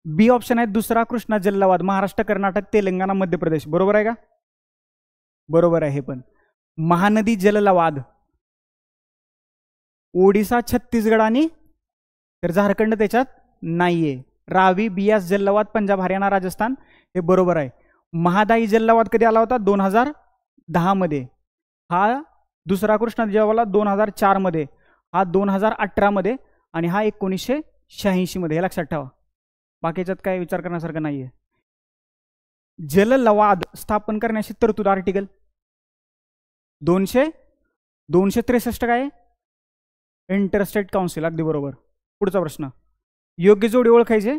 बी ऑप्शन आहे. दुसरा कृष्णा जललवाद महाराष्ट्र, कर्नाटक, तेलंगणा, मध्य प्रदेश. बरोबर आहे का? बरोबर आहे. हे पण महानदी जललवाद ओडिसा, छत्तीसगड आणि तर झारखंड त्याच्यात नाहीये. रावी, बियास जललवाद पंजाब, हरियाणा, राजस्थान हे बरोबर आहे. महादायी जललवाद कधी आला होता? 2010 मध्ये. हा दुसरा कृष्णा जललवाद 2004 मध्ये. हा 2018 मध्ये आणि हा 1986 मध्ये. हे लक्षात ठेवा. बाकीच्यात काय विचार करण्यासारखं नाहीये. जललवाद स्थापन करण्याची तरतूद आर्टिकल 263 काय? Interstate council. अगदी बरोबर. पुढचा प्रश्न. योग्य जोडी ओळखायचे.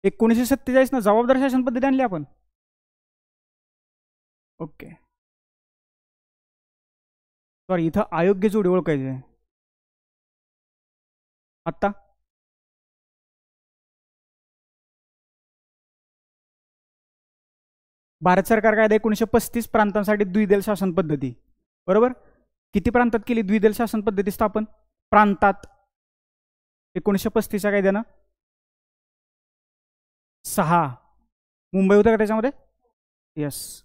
एक 1947 ना जबाबदार शासन पद्धती आणली आपण. ओके, सॉरी, इथं अयोग्य जोडी ओळखायचे. आत्ता भारत सरकार कायदा 1935 प्रांतांसाठी द्विदल शासन पद्धती. बरोबर. किती प्रांतात केली द्विदल शासन पद्धती स्थापन? प्रांतात 1935 च्या कायद्यानं 6. मुंबई होतं का त्याच्यामध्ये? यस.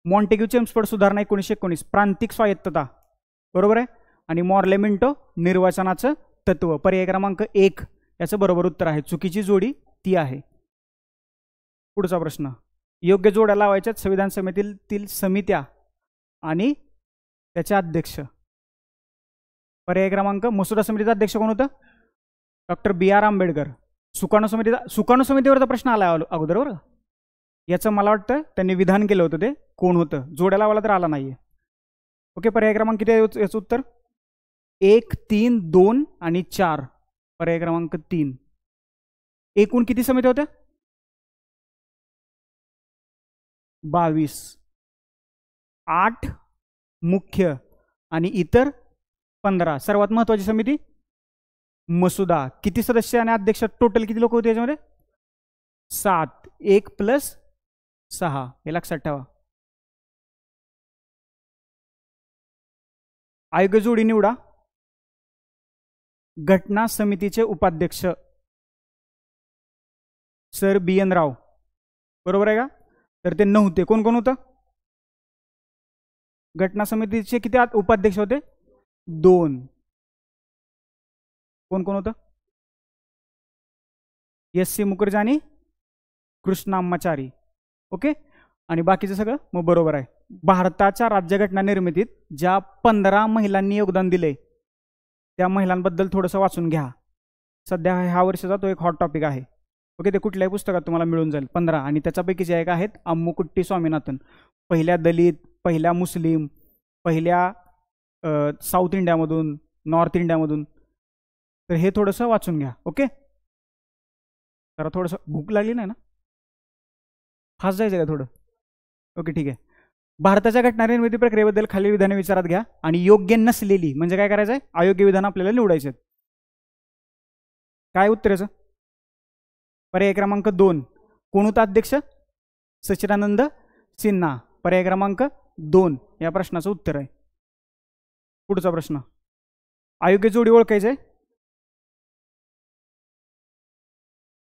मॉन्टेग्यू चेम्सफोर्ड सुधारणा 1919 प्रांतिक स्वायत्तता. बरोबर आहे. आणि मॉर्लेमिंटो निर्वाचनाचं तत्व. पर्याय क्रमांक 1 याचं बरोबर उत्तर आहे. चुकीची जोडी ती आहे. पुढचा प्रश्न. योग्य जोड्या लावायच्यात संविधान समितीतील समित्या आणि त्याचे अध्यक्ष. पर्याय क्रमांक मसुदा समितीचा अध्यक्ष कोण होतं? Doctor BR Ambedkar. सुकाणू समितीवरचा प्रश्न आला अगोदर बरं. याचं मला वाटतं त्यांनी विधान केलं होतं. ते कोण होतं? जोड्या लावायला तर आला नाहीये. ओके, पर्याय क्रमांक किती आहे याचं उत्तर? 1, 3, 2 आणि 4. पर्याय क्रमांक 3. एकूण किती समित्या होत्या? 22. 8 मुख्य आणि इतर 15. सर्वात महत्वाची समिती मसुदा. किती सदस्य आणि अध्यक्ष टोटल किती लोक होते याच्यामध्ये? 7. 1 + 6 हे लक्षात ठेवा. आयोग जोडी निवडा. घटना समितीचे उपाध्यक्ष सर BN राव, बरोबर आहे का? तर ते नव्हते. कोण कोण होतं? घटना समितीचे किती उपाध्यक्ष होते? 2. कोण कोण होतं? SC मुखर्जी आणि कृष्णाम्माचारी. ओके, आणि बाकीचं सगळं मग बरोबर आहे. भारताच्या राज्यघटना निर्मितीत ज्या 15 महिलांनी योगदान दिले त्या महिलांबद्दल थोडंसं वाचून घ्या. सध्या ह्या वर्षाचा तो एक हॉट टॉपिक आहे. ओके, ते कुठल्याही पुस्तकात तुम्हाला मिळून जाईल 15. आणि त्याच्यापैकी जे एक आहेत अम्मुकुट्टी स्वामीनाथन, पहिल्या दलित, पहिल्या मुस्लिम, पहिल्या साऊथ इंडियामधून, नॉर्थ इंडियामधून. तर हे थोडंसं वाचून घ्या. ओके, जरा थोडंसं भूक लागली नाही ना? फास्ट जायचं का थोडं? ओके, ठीक आहे. भारताच्या घटना निर्मिती प्रक्रियेबद्दल खालील विधाने विचारात घ्या आणि योग्य नसलेली म्हणजे काय करायचं आहे? अयोग्य विधान आपल्याला निवडायचे. काय उत्तराचं? पर्याय क्रमांक 2. कोण होता अध्यक्ष? सच्चिदानंद सिन्हा. पर्याय क्रमांक 2 या प्रश्नाचं उत्तर आहे. पुढचा प्रश्न, अयोग्य जोडी ओळखायचे.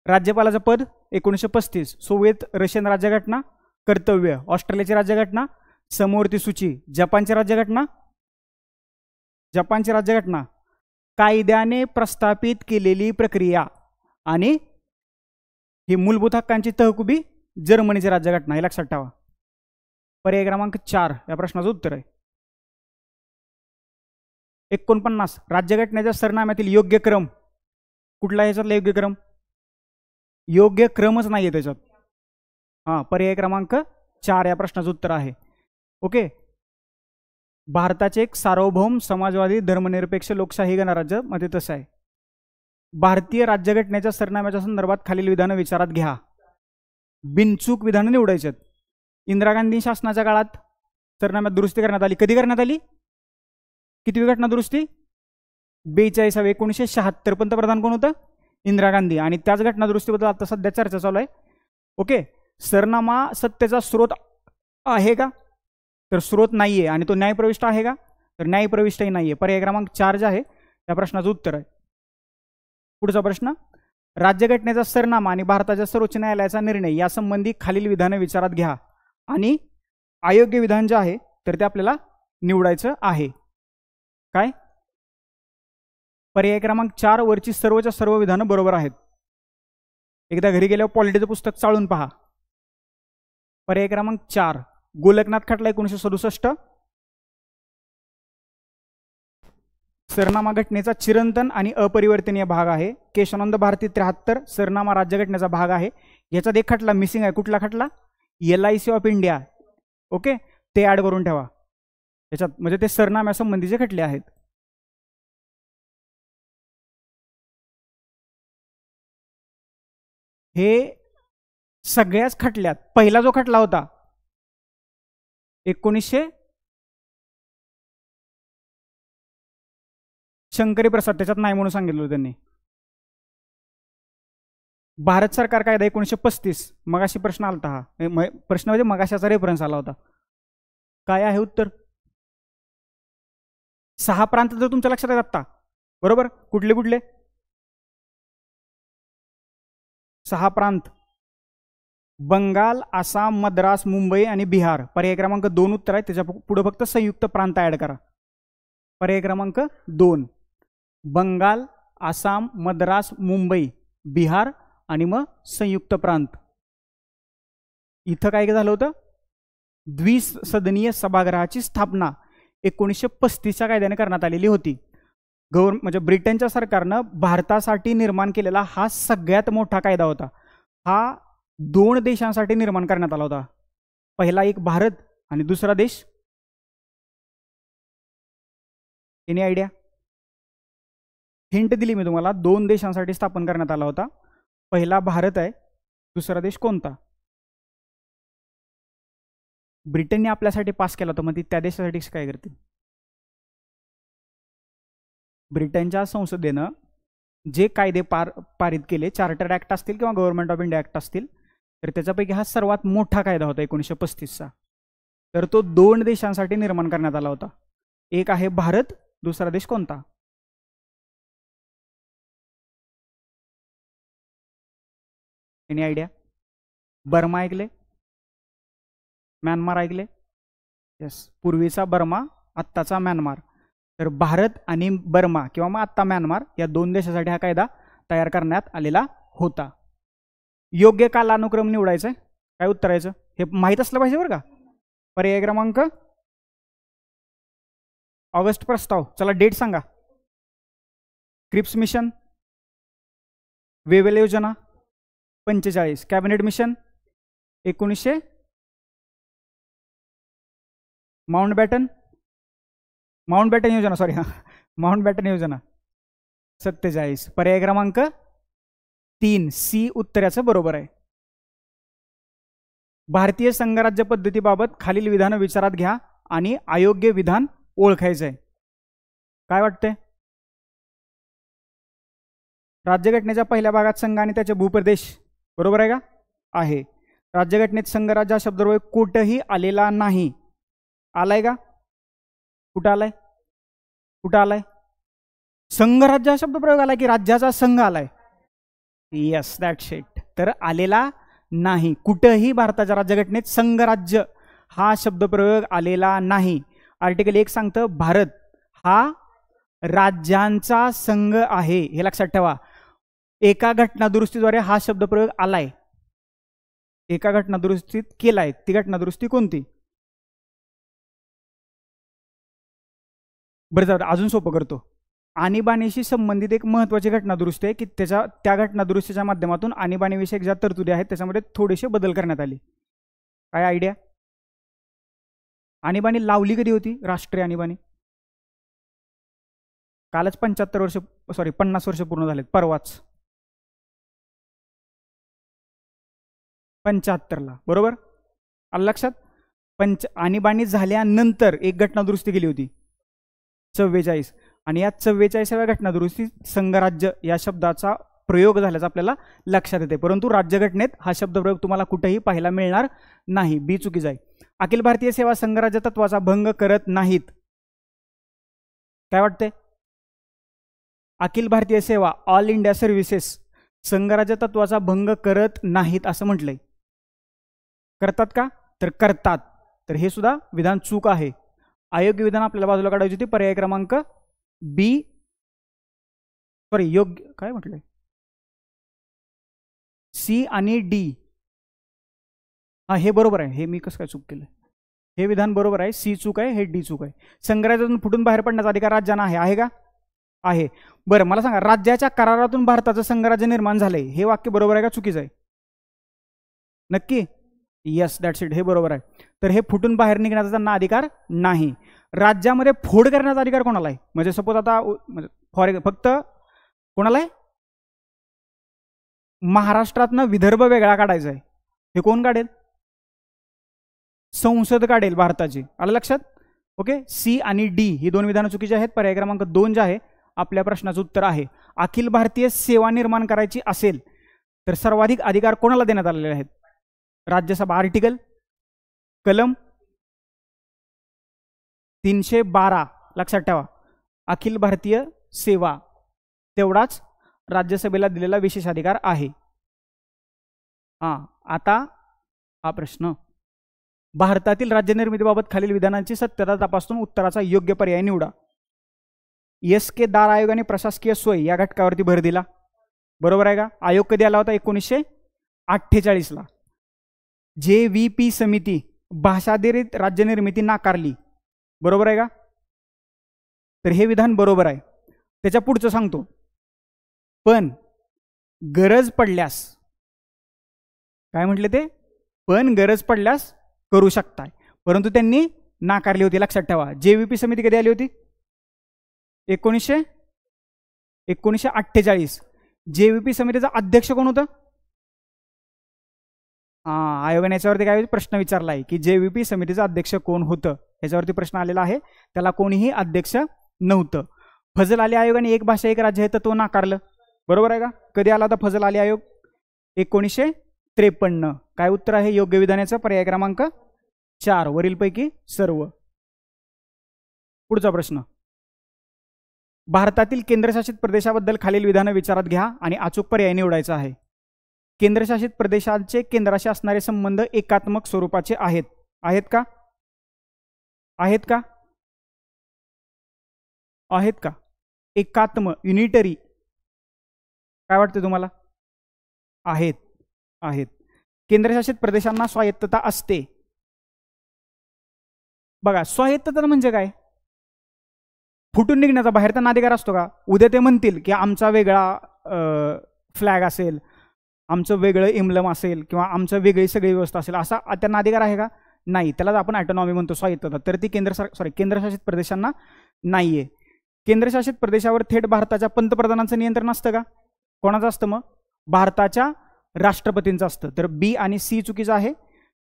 राज्यपालाचं पद 1935. सोव्हिएत रशियन राज्यघटना. कर्तव्य ऑस्ट्रेलियाची राज्यघटना. समवर्ती सूची जपानची राज्यघटना. जपानची राज्यघटना. कायद्याने प्रस्थापित केलेली प्रक्रिया आणि ही मूलभूत हक्कांची तहकुबी जर्मनीची राज्यघटना. हे लक्षात ठेवा. पर्याय क्रमांक 4 या प्रश्नाचं उत्तर आहे. 49. राज्यघटनेच्या सरनाम्यातील योग्य क्रम कुठला? ह्याच्यातला योग्य क्रम? योग्य क्रमच नाहीये त्याच्यात. हां, पर्याय क्रमांक 4 या प्रश्नाचं उत्तर आहे. ओके, भारताचे एक सार्वभौम समाजवादी धर्मनिरपेक्ष लोकशाही गणराज्य मध्ये तसं आहे. भारतीय राज्यघटनेच्या सरनाम्याच्या संदर्भात खालील विधानं विचारात घ्या. बिनचूक विधानं निवडायची. इंदिरा गांधी शासनाच्या काळात सरनाम्यात दुरुस्ती करण्यात आली. कधी करण्यात आली? कितवी घटना दुरुस्ती? 42. 1976. पंतप्रधान कोण होतं? इंदिरा गांधी. आणि त्याच घटना दुरुस्तीबद्दल आता सध्या चर्चा चालू आहे. ओके, सरनामा सत्तेचा स्रोत आहे का? तर स्रोत नाहीये. आणि तो न्यायप्रविष्ट आहे का? तर न्यायप्रविष्टही नाहीये. पर्याय क्रमांक 4 जे आहे त्या प्रश्नाचं उत्तर आहे. पुढचा प्रश्न, राज्यघटनेचा सरनामा आणि भारताच्या सर्वोच्च न्यायालयाचा निर्णय यासंबंधी खालील विधानं विचारात घ्या आणि अयोग्य विधान जे आहे तर ते आपल्याला निवडायचं आहे. काय? पर्याय क्रमांक 4 वरची सर्वच्या सर्व विधानं बरोबर आहेत. एकदा घरी गेल्यावर पॉलिटीचं पुस्तक चाळून पहा. पर्याय क्रमांक 4 गोलकनाथ खटला 1967. सरनामा घटनेचा चिरंतन आणि अपरिवर्तनीय भाग आहे. केशवानंद भारती 73 सरनामा राज्यघटनेचा भाग आहे. याच्यात एक खटला मिसिंग आहे. कुठला खटला? LIC of India. ओके, ते ऍड करून ठेवा याच्यात, म्हणजे ते सरनाम्या संबंधीचे खटले आहेत. हे सगळ्याच खटल्यात पहिला जो खटला होता 1900 शंकरी प्रसाद, त्याच्यात नाही म्हणून सांगितलं त्यांनी. भारत सरकार कायदा 1935. मगाशी प्रश्न आलता हा प्रश्न, म्हणजे मगाशाचा रेफरन्स आला होता. काय आहे उत्तर? 6 प्रांत जर तुमच्या लक्षात आहेत आत्ता, बरोबर? कुठले कुठले? 6 प्रांत: बंगाल, आसाम, मद्रास, मुंबई आणि बिहार. पर्याय क्रमांक 2 उत्तर आहे. त्याच्या पुढे फक्त संयुक्त प्रांत ऍड करा. पर्याय क्रमांक 2 बंगाल, आसाम, मद्रास, मुंबई, बिहार आणि मग संयुक्त प्रांत. इथं काय झालं होतं? द्विसदनीय सभागृहाची स्थापना 1935च्या कायद्याने करण्यात आलेली होती. म्हणजे ब्रिटनच्या सरकारनं भारतासाठी निर्माण केलेला हा सगळ्यात मोठा कायदा होता. हा 2 देशांसाठी निर्माण करण्यात आला होता. पहिला एक भारत आणि दुसरा देश एनी आयडिया? हिंट दिली मी तुम्हाला. 2 देशांसाठी स्थापन करण्यात आला होता. पहिला भारत आहे, दुसरा देश कोणता? ब्रिटनने आपल्यासाठी पास केला होता, मग ती त्या देशासाठी काय करते? ब्रिटनच्या संसदेनं जे कायदे पारित केले, चार्टर ऍक्ट असतील किंवा गव्हर्नमेंट ऑफ इंडिया ऍक्ट असतील, तर त्याच्यापैकी हा सर्वात मोठा कायदा होता 1935चा. तर तो 2 देशांसाठी निर्माण करण्यात आला होता. एक आहे भारत, दुसरा देश कोणता? Any idea? बर्मा ऐकले? म्यानमार ऐकले? येस, पूर्वीचा बर्मा, आत्ताचा म्यानमार. तर भारत आणि बर्मा किंवा मग आत्ता म्यानमार या 2 देशासाठी हा कायदा तयार करण्यात आलेला होता. योग्य कालानुक्रम निवडायचं, काय उत्तरायचं हे माहीत असलं पाहिजे बरं का. पर्याय क्रमांक ऑगस्ट प्रस्ताव. चला डेट सांगा. क्रिप्स मिशन, वेवेल योजना 45, कॅबिनेट मिशन 1900, माउंटबॅटन योजना, सॉरी, माउंटबॅटन योजना 47. पर्याय क्रमांक 3 सी उत्तराचं बरोबर आहे. भारतीय संघराज्य पद्धतीबाबत खालील विधान विचारात घ्या आणि अयोग्य विधान ओळखायचं आहे. काय वाटतंय? राज्यघटनेच्या पहिल्या भागात संघ आणि त्याचे भूप्रदेश बरोबर आहे का? आहे. राज्यघटनेत संघराज्य हा शब्दप्रयोग कुठेही आलेला नाही. आलाय का? कुठं आलाय? कुठं आलाय? संघराज्य हा शब्दप्रयोग आलाय की राज्याचा संघ आलाय? Yes, that's it. तर आलेला नाही. कुठंही भारताच्या राज्यघटनेत संघराज्य हा शब्दप्रयोग आलेला नाही. आर्टिकल 1 सांगतं भारत हा राज्यांचा संघ आहे, हे लक्षात ठेवा. एका घटनादुरुस्तीद्वारे हा शब्दप्रयोग आलाय, एका घटनादुरुस्तीत केलाय. ती घटनादुरुस्ती कोणती? बरं, जाऊ अजून सोपं करतो. आणीबाणीशी संबंधित एक महत्त्वाची घटनादुरुस्ती आहे की त्या घटनादुरुस्तीच्या माध्यमातून आणीबाणीविषयक ज्या तरतुदी आहेत त्याच्यामध्ये थोडेसे बदल करण्यात आले. काय आयडिया? आणीबाणी लावली कधी होती? राष्ट्रीय आणीबाणी कालच 50 वर्ष पूर्ण झालेत, परवाच 75ला, बरोबर? आलं लक्षात? आणीबाणी झाल्यानंतर एक घटनादुरुस्ती केली होती 44, आणि या 44व्या घटनादुरुस्तीत संघराज्य या शब्दाचा प्रयोग झाल्याचं आपल्याला लक्षात येते. परंतु राज्यघटनेत हा शब्दप्रयोग तुम्हाला कुठेही पाहायला मिळणार नाही. बी चुकीचं आहे. अखिल भारतीय सेवा संघराज्य तत्वाचा भंग करत नाहीत. काय वाटते? अखिल भारतीय सेवा, ऑल इंडिया सर्व्हिसेस संघराज्य तत्वाचा भंग करत नाहीत असं म्हटलंय. करतात का? तर करतात. तर हे सुद्धा विधान चूक आहे. अयोग्य विधान आपल्याला बाजूला काढायची होती. पर्याय क्रमांक बी, सॉरी, योग्य काय म्हटलंय, सी आणि डी. हा, हे बरोबर आहे. हे मी कसं काय चूक केलं? हे विधान बरोबर आहे. सी चूक आहे, हे डी चूक आहे. संघराज्यातून फुटून बाहेर पडण्याचा अधिकार राज्यांना आहे का? आहे. बरं, मला सांगा, राज्याच्या करारातून भारताचं संघराज्य निर्माण झालंय, हे वाक्य बरोबर आहे का चुकीचं आहे? नक्की? Yes, that's it. हे बरोबर आहे. तर हे फुटून बाहेर निघण्याचा त्यांना अधिकार नाही. राज्यामध्ये फोड करण्याचा अधिकार कोणाला आहे? म्हणजे सपोज आता फक्त कोणाला आहे? महाराष्ट्रातनं विदर्भ वेगळा काढायचा आहे, हे कोण काढेल? संसद काढेल भारताची. आलं लक्षात? ओके. सी आणि डी ही 2 विधानं चुकीची आहेत. पर्याय क्रमांक 2 जे आहे आपल्या प्रश्नाचं उत्तर आहे. अखिल भारतीय सेवा निर्माण करायची असेल तर सर्वाधिक अधिकार कोणाला देण्यात आलेले आहेत? राज्यसभा. आर्टिकल कलम 312 लक्षात ठेवा. अखिल भारतीय सेवा तेवढाच राज्यसभेला दिलेला विशेष अधिकार आहे. आता हा प्रश्न, भारतातील राज्यनिर्मितीबाबत खालील विधानांची सत्यता तपासून उत्तराचा योग्य पर्याय निवडा. एस.के. दार आयोगाने प्रशासकीय सोय या घटकावरती भर दिला, बरोबर आहे का? आयोग कधी आला होता? 1948ला. JVP समिती भाषाधारित राज्यनिर्मिती नाकारली, बरोबर आहे का? तर हे विधान बरोबर आहे. त्याच्या पुढचं सांगतो, पण गरज पडल्यास, काय म्हटले ते? पण गरज पडल्यास करू शकताय, परंतु त्यांनी नाकारली होती. लक्षात ठेवा. JVP समिती कधी आली होती? 1948 JVP समितीचा अध्यक्ष कोण होतं? आयोगाने याच्यावरती काय प्रश्न विचारला आहे की JVP समितीचा अध्यक्ष कोण होतं, याच्यावरती प्रश्न आलेला आहे. त्याला कोणीही अध्यक्ष नव्हतं. फजल अली आयोगाने एक भाषा एक राज्य हे तत्व नाकारलं, बरोबर आहे का? कधी आला होता फजल अली आयोग? 1953. काय उत्तर आहे योग्य विधानाचं? पर्याय क्रमांक 4 वरीलपैकी सर्व. पुढचा प्रश्न, भारतातील केंद्रशासित प्रदेशाबद्दल खालील विधानं विचारात घ्या आणि अचूक पर्याय निवडायचा आहे. केंद्रशासित प्रदेशांचे केंद्राशी असणारे संबंध एकात्मक स्वरूपाचे आहेत. आहेत का? आहेत का? आहेत का? एकात्म, युनिटरी, काय वाटतं तुम्हाला? आहेत. आहेत. केंद्रशासित प्रदेशांना स्वायत्तता असते. बघा, स्वायत्तता म्हणजे काय? फुटून निघण्याचा बाहेरचा अधिकार असतो का? उद्या ते म्हणतील की आमचा वेगळा फ्लॅग असेल, आमचं वेगळं इम्लम असेल किंवा आमचं वेगळी सगळी व्यवस्था असेल, असा त्यांना अधिकार आहे का? नाही. त्यालाच आपण ऑटोनॉमी म्हणतो, स्वायत्तता. तर ती केंद्रशासित प्रदेशांना नाहीये. केंद्रशासित प्रदेशावर थेट भारताच्या पंतप्रधानांचं नियंत्रण असतं का? कोणाचं असतं मग? भारताच्या राष्ट्रपतींचं असतं. तर बी आणि सी चुकीचं आहे.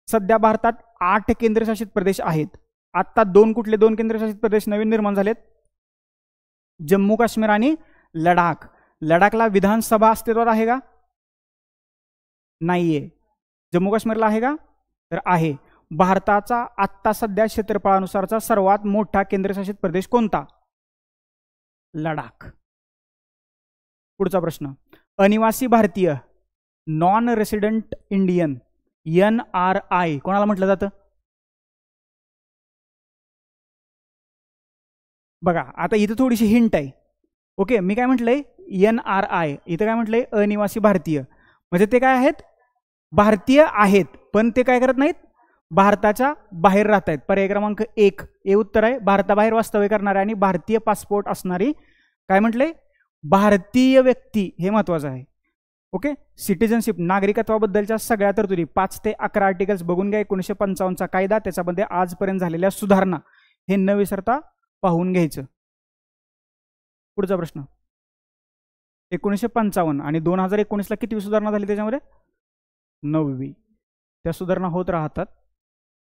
सध्या भारतात 8 केंद्रशासित प्रदेश आहेत. आत्ता कुठले दोन केंद्रशासित प्रदेश नवीन निर्माण झालेत? जम्मू काश्मीर आणि लडाख. लडाखला विधानसभा अस्तित्वात आहे का? नाहीये. जम्मू काश्मीरला आहे का? तर आहे. भारताचा आत्ता सध्या क्षेत्रफळानुसारचा सर्वात मोठा केंद्रशासित प्रदेश कोणता? लडाख. पुढचा प्रश्न, अनिवासी भारतीय, नॉन रेसिडेंट इंडियन, NRI कोणाला म्हटलं जातं? बघा, आता इथं थोडीशी हिंट आहे. ओके, मी काय म्हटलंय? NRI. इथं काय म्हटलंय? अनिवासी भारतीय. म्हणजे ते काय आहेत? भारतीय आहेत, पण ते काय करत नाहीत? भारताच्या बाहेर राहत आहेत. पर्याय क्रमांक 1 हे उत्तर आहे. भारताबाहेर वास्तव्य करणारे आणि भारतीय पासपोर्ट असणारी काय म्हटलंय? भारतीय व्यक्ती. हे महत्वाचं आहे. ओके, सिटिझनशिप, नागरिकत्वाबद्दलच्या सगळ्या तरतुदी 5 ते 11 आर्टिकल्स बघून घ्या. 1955चा कायदा, त्याच्यामध्ये आजपर्यंत झालेल्या सुधारणा हे न विसरता पाहून घ्यायचं. पुढचा प्रश्न, 1955 आणि 2019ला किती सुधारणा झाली? त्याच्यामध्ये 9वी. त्या सुधारणा होत राहतात.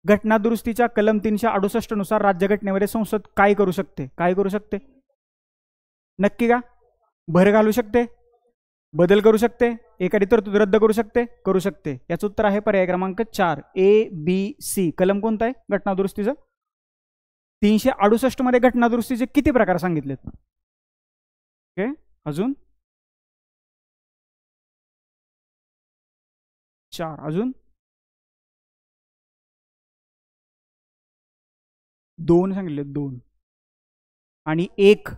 घटना दुरुस्तीच्या कलम 368 नुसार राज्यघटनेमध्ये संसद काय करू शकते? काय करू शकते? नक्की का? भर घालू शकते, बदल करू शकते, एखादी तरतूद रद्द करू शकते? करू शकते. याचं उत्तर आहे पर्याय क्रमांक 4 ABC. कलम कोणता आहे घटना दुरुस्तीचं? 368 मध्ये घटना दुरुस्तीचे किती प्रकार सांगितलेत? ओके, अजून 4, अजून 2 सांगितले, 2 आणि 1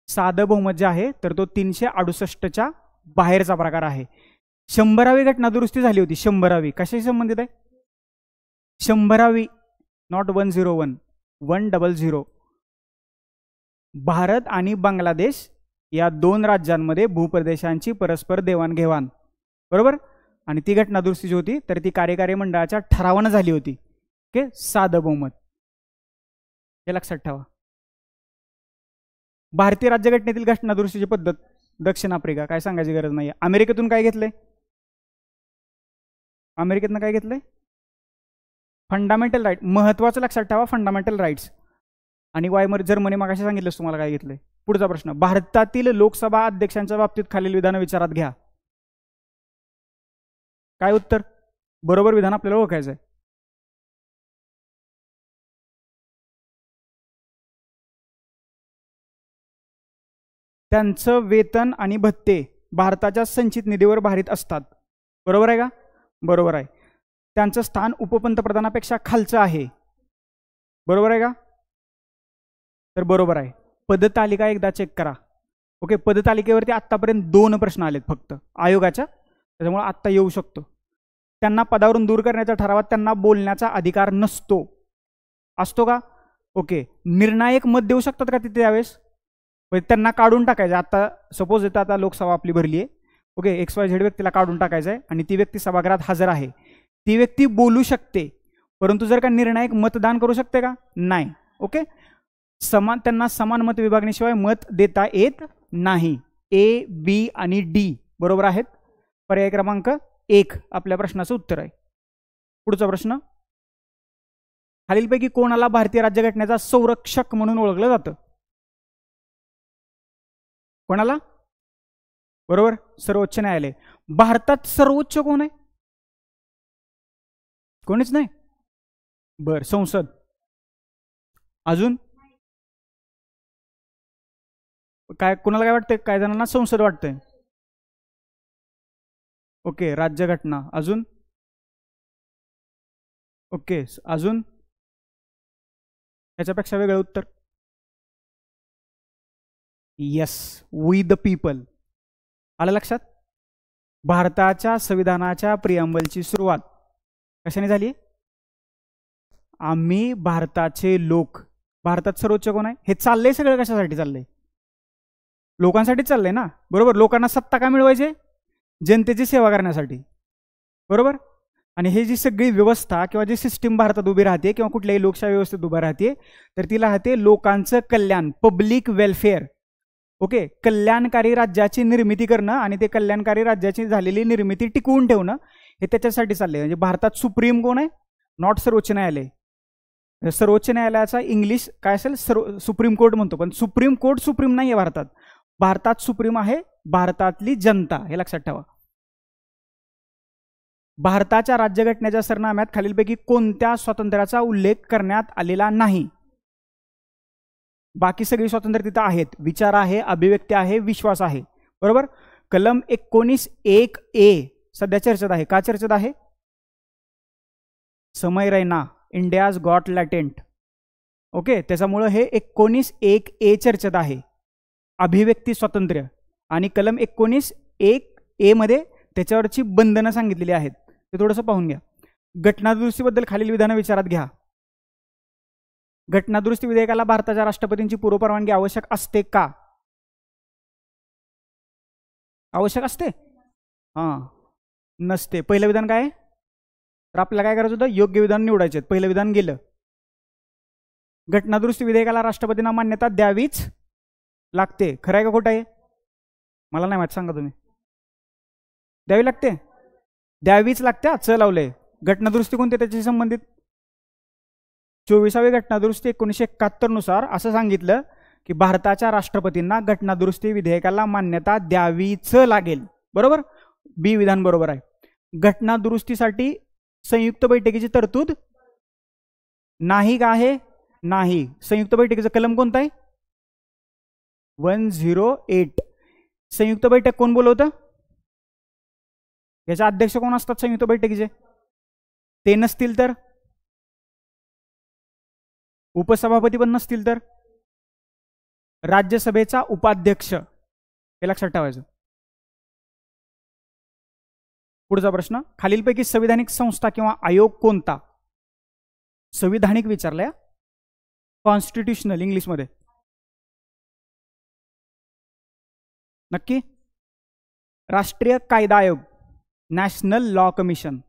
साधं बहुमत जे आहे तर तो 368च्या बाहेरचा प्रकार आहे. 100वी घटना दुरुस्ती झाली होती. 100वी कशाशी संबंधित आहे? 100वी, नॉट 101, 100. भारत आणि बांगलादेश या 2 राज्यांमध्ये भूप्रदेशांची परस्पर देवाणघेवाण, बरोबर. आणि ती घटना दुरुस्ती जी होती तर ती कार्यकारी मंडळाच्या ठरावानं झाली होती. ओके, साधं बहुमत, हे लक्षात ठेवा. भारतीय राज्यघटनेतील घटना दुरुस्तीची पद्धत दक्षिण आफ्रिका, काय सांगायची गरज नाही. अमेरिकेतून काय घेतलंय? अमेरिकेतनं काय घेतलंय? Fundamental right. महत्वाचं लक्षात ठेवा, फंडामेंटल राईट्स. आणि जर्मनी मागाशी सांगितलं तुम्हाला काय घेतलंय. पुढचा प्रश्न, भारतातील लोकसभा अध्यक्षांच्या बाबतीत खालील विधान विचारात घ्या. काय उत्तर? बरोबर विधान आपल्याला ओळखायचं आहे. त्यांचं वेतन आणि भत्ते भारताच्या संचित निधीवर भारित असतात. बरोबर आहे का? बरोबर आहे. त्यांचं स्थान उपपंतप्रधानापेक्षा खालचं आहे. बरोबर आहे का? तर बरोबर आहे. पदतालिका एकदा चेक करा. ओके, पदतालिकेवरती आत्तापर्यंत 2 प्रश्न आलेत फक्त आयोगाच्या, त्याच्यामुळे आत्ता येऊ शकतो. त्यांना पदावरून दूर करण्याच्या ठरावात त्यांना बोलण्याचा अधिकार नसतो. असतो का? ओके, निर्णायक मत देऊ शकतात का तिथे त्यावेळेस? त्यांना काढून टाकायचं. आता सपोज येतं, आता लोकसभा आपली भरली आहे. ओके, XYZ व्यक्तीला काढून टाकायचं आहे आणि ती व्यक्ती सभागृहात हजर आहे. ती व्यक्ती बोलू शकते, परंतु जर का निर्णायक मतदान करू शकते का? नाही. ओके, त्यांना समान मत विभागणीशिवाय मत देता येत नाही. ए, बी आणि डी बरोबर आहेत. पर्याय क्रमांक 1 आपल्या प्रश्नाचं उत्तर आहे. पुढचा प्रश्न, खालीलपैकी कोणाला भारतीय राज्यघटनेचा संरक्षक म्हणून ओळखलं जातं? कोणाला? बरोबर, सर्वोच्च न्यायालय. भारतात सर्वोच्च कोण आहे? कोणीच नाही. बर, संसद. अजून काय, कोणाला काय वाटतंय? काही जणांना संसद वाटतंय. ओके, राज्यघटना. अजून? ओके, अजून? याच्यापेक्षा वेगळं उत्तर? Yes, we the people. आलं लक्षात? भारताच्या संविधानाच्या प्रिअम्बलची सुरुवात कशाने झाली? आम्ही भारताचे लोक. भारतात सर्वोच्च कोण आहे? हे चाललंय सगळं कशासाठी चाललंय? लोकांसाठी चाललंय ना, बरोबर. लोकांना सत्ता का मिळवायचे? जनतेची सेवा करण्यासाठी, बरोबर. आणि हे जी सगळी व्यवस्था किंवा जी सिस्टीम भारतात उभी राहते किंवा कुठल्याही लोकशाही व्यवस्थेत उभा राहते, तर तिला राहते लोकांचं कल्याण, पब्लिक वेलफेअर. ओके, कल्याणकारी राज्याची निर्मिती करणं आणि ते कल्याणकारी राज्याची झालेली निर्मिती टिकवून ठेवणं, हे त्याच्यासाठी चाललंय. म्हणजे भारतात सुप्रीम कोण आहे? नॉट सर्वोच्च न्यायालय. सर्वोच्च न्यायालयाचा इंग्लिश काय असेल? सुप्रीम कोर्ट म्हणतो. पण सुप्रीम कोर्ट सुप्रीम नाही आहे भारतात. भारतात सुप्रीम आहे भारतातली जनता, हे लक्षात ठेवा. भारताच्या राज्यघटनेच्या सरनाम्यात खालीलपैकी कोणत्या स्वातंत्र्याचा उल्लेख करण्यात आलेला नाही? बाकी सगळी स्वातंत्र्य तिथं आहेत. विचार आहे, अभिव्यक्ती आहे, विश्वास आहे, बरोबर. कलम 19(1)(a) सध्या चर्चेत आहे. का चर्चेत आहे? समय रैना, इंडियाज गॉट लॅटेंट. ओके, त्याच्यामुळं हे 19(1)(a) चर्चेत आहे, अभिव्यक्ती स्वातंत्र्य. आणि कलम 19(1)(a) मध्ये त्याच्यावरची बंधनं सांगितलेली आहेत. ते थोडंसं पाहून घ्या. घटनादुरुस्तीबद्दल खालील विधानं विचारात घ्या. घटनादुरुस्ती विधेयकाला भारताच्या राष्ट्रपतींची पूर्वपरवानगी आवश्यक असते का? आवश्यक असते? हां, नसते. पहिलं विधान काय? तर आपल्याला काय करायचं होतं? योग्य विधान निवडायचे. पहिलं विधान गेलं. घटनादुरुस्ती विधेयकाला राष्ट्रपतींना मान्यता द्यावीच लागते. खरं आहे का खोटं आहे? मला नाही माहित, सांगा तुम्ही. द्यावी लागते? द्यावीच लागते. च लावलंय. घटनादुरुस्ती कोणती त्याच्याशी संबंधित? 24वी घटनादुरुस्ती 1971 नुसार असं सांगितलं की भारताच्या राष्ट्रपतींना घटनादुरुस्ती विधेयकाला मान्यता द्यावीच लागेल, बरोबर. बी विधान बरोबर आहे. घटनादुरुस्तीसाठी संयुक्त बैठकीची तरतूद नाही का? आहे नाही. संयुक्त बैठकीचं कलम कोणतं आहे? 108. संयुक्त बैठक कोण बोलवतं? याचे अध्यक्ष कोण असतात संयुक्त बैठकीचे? ते नसतील तर? उपसभापती पण नसतील तर? राज्यसभेचा उपाध्यक्ष, हे लक्षात ठेवायचं. पुढचा प्रश्न, खालीलपैकी संविधानिक संस्था किंवा आयोग कोणता? संविधानिक विचारलंय, कॉन्स्टिट्यूशनल इंग्लिशमध्ये. नक्की? राष्ट्रीय कायदा आयोग, नॅशनल लॉ कमिशन.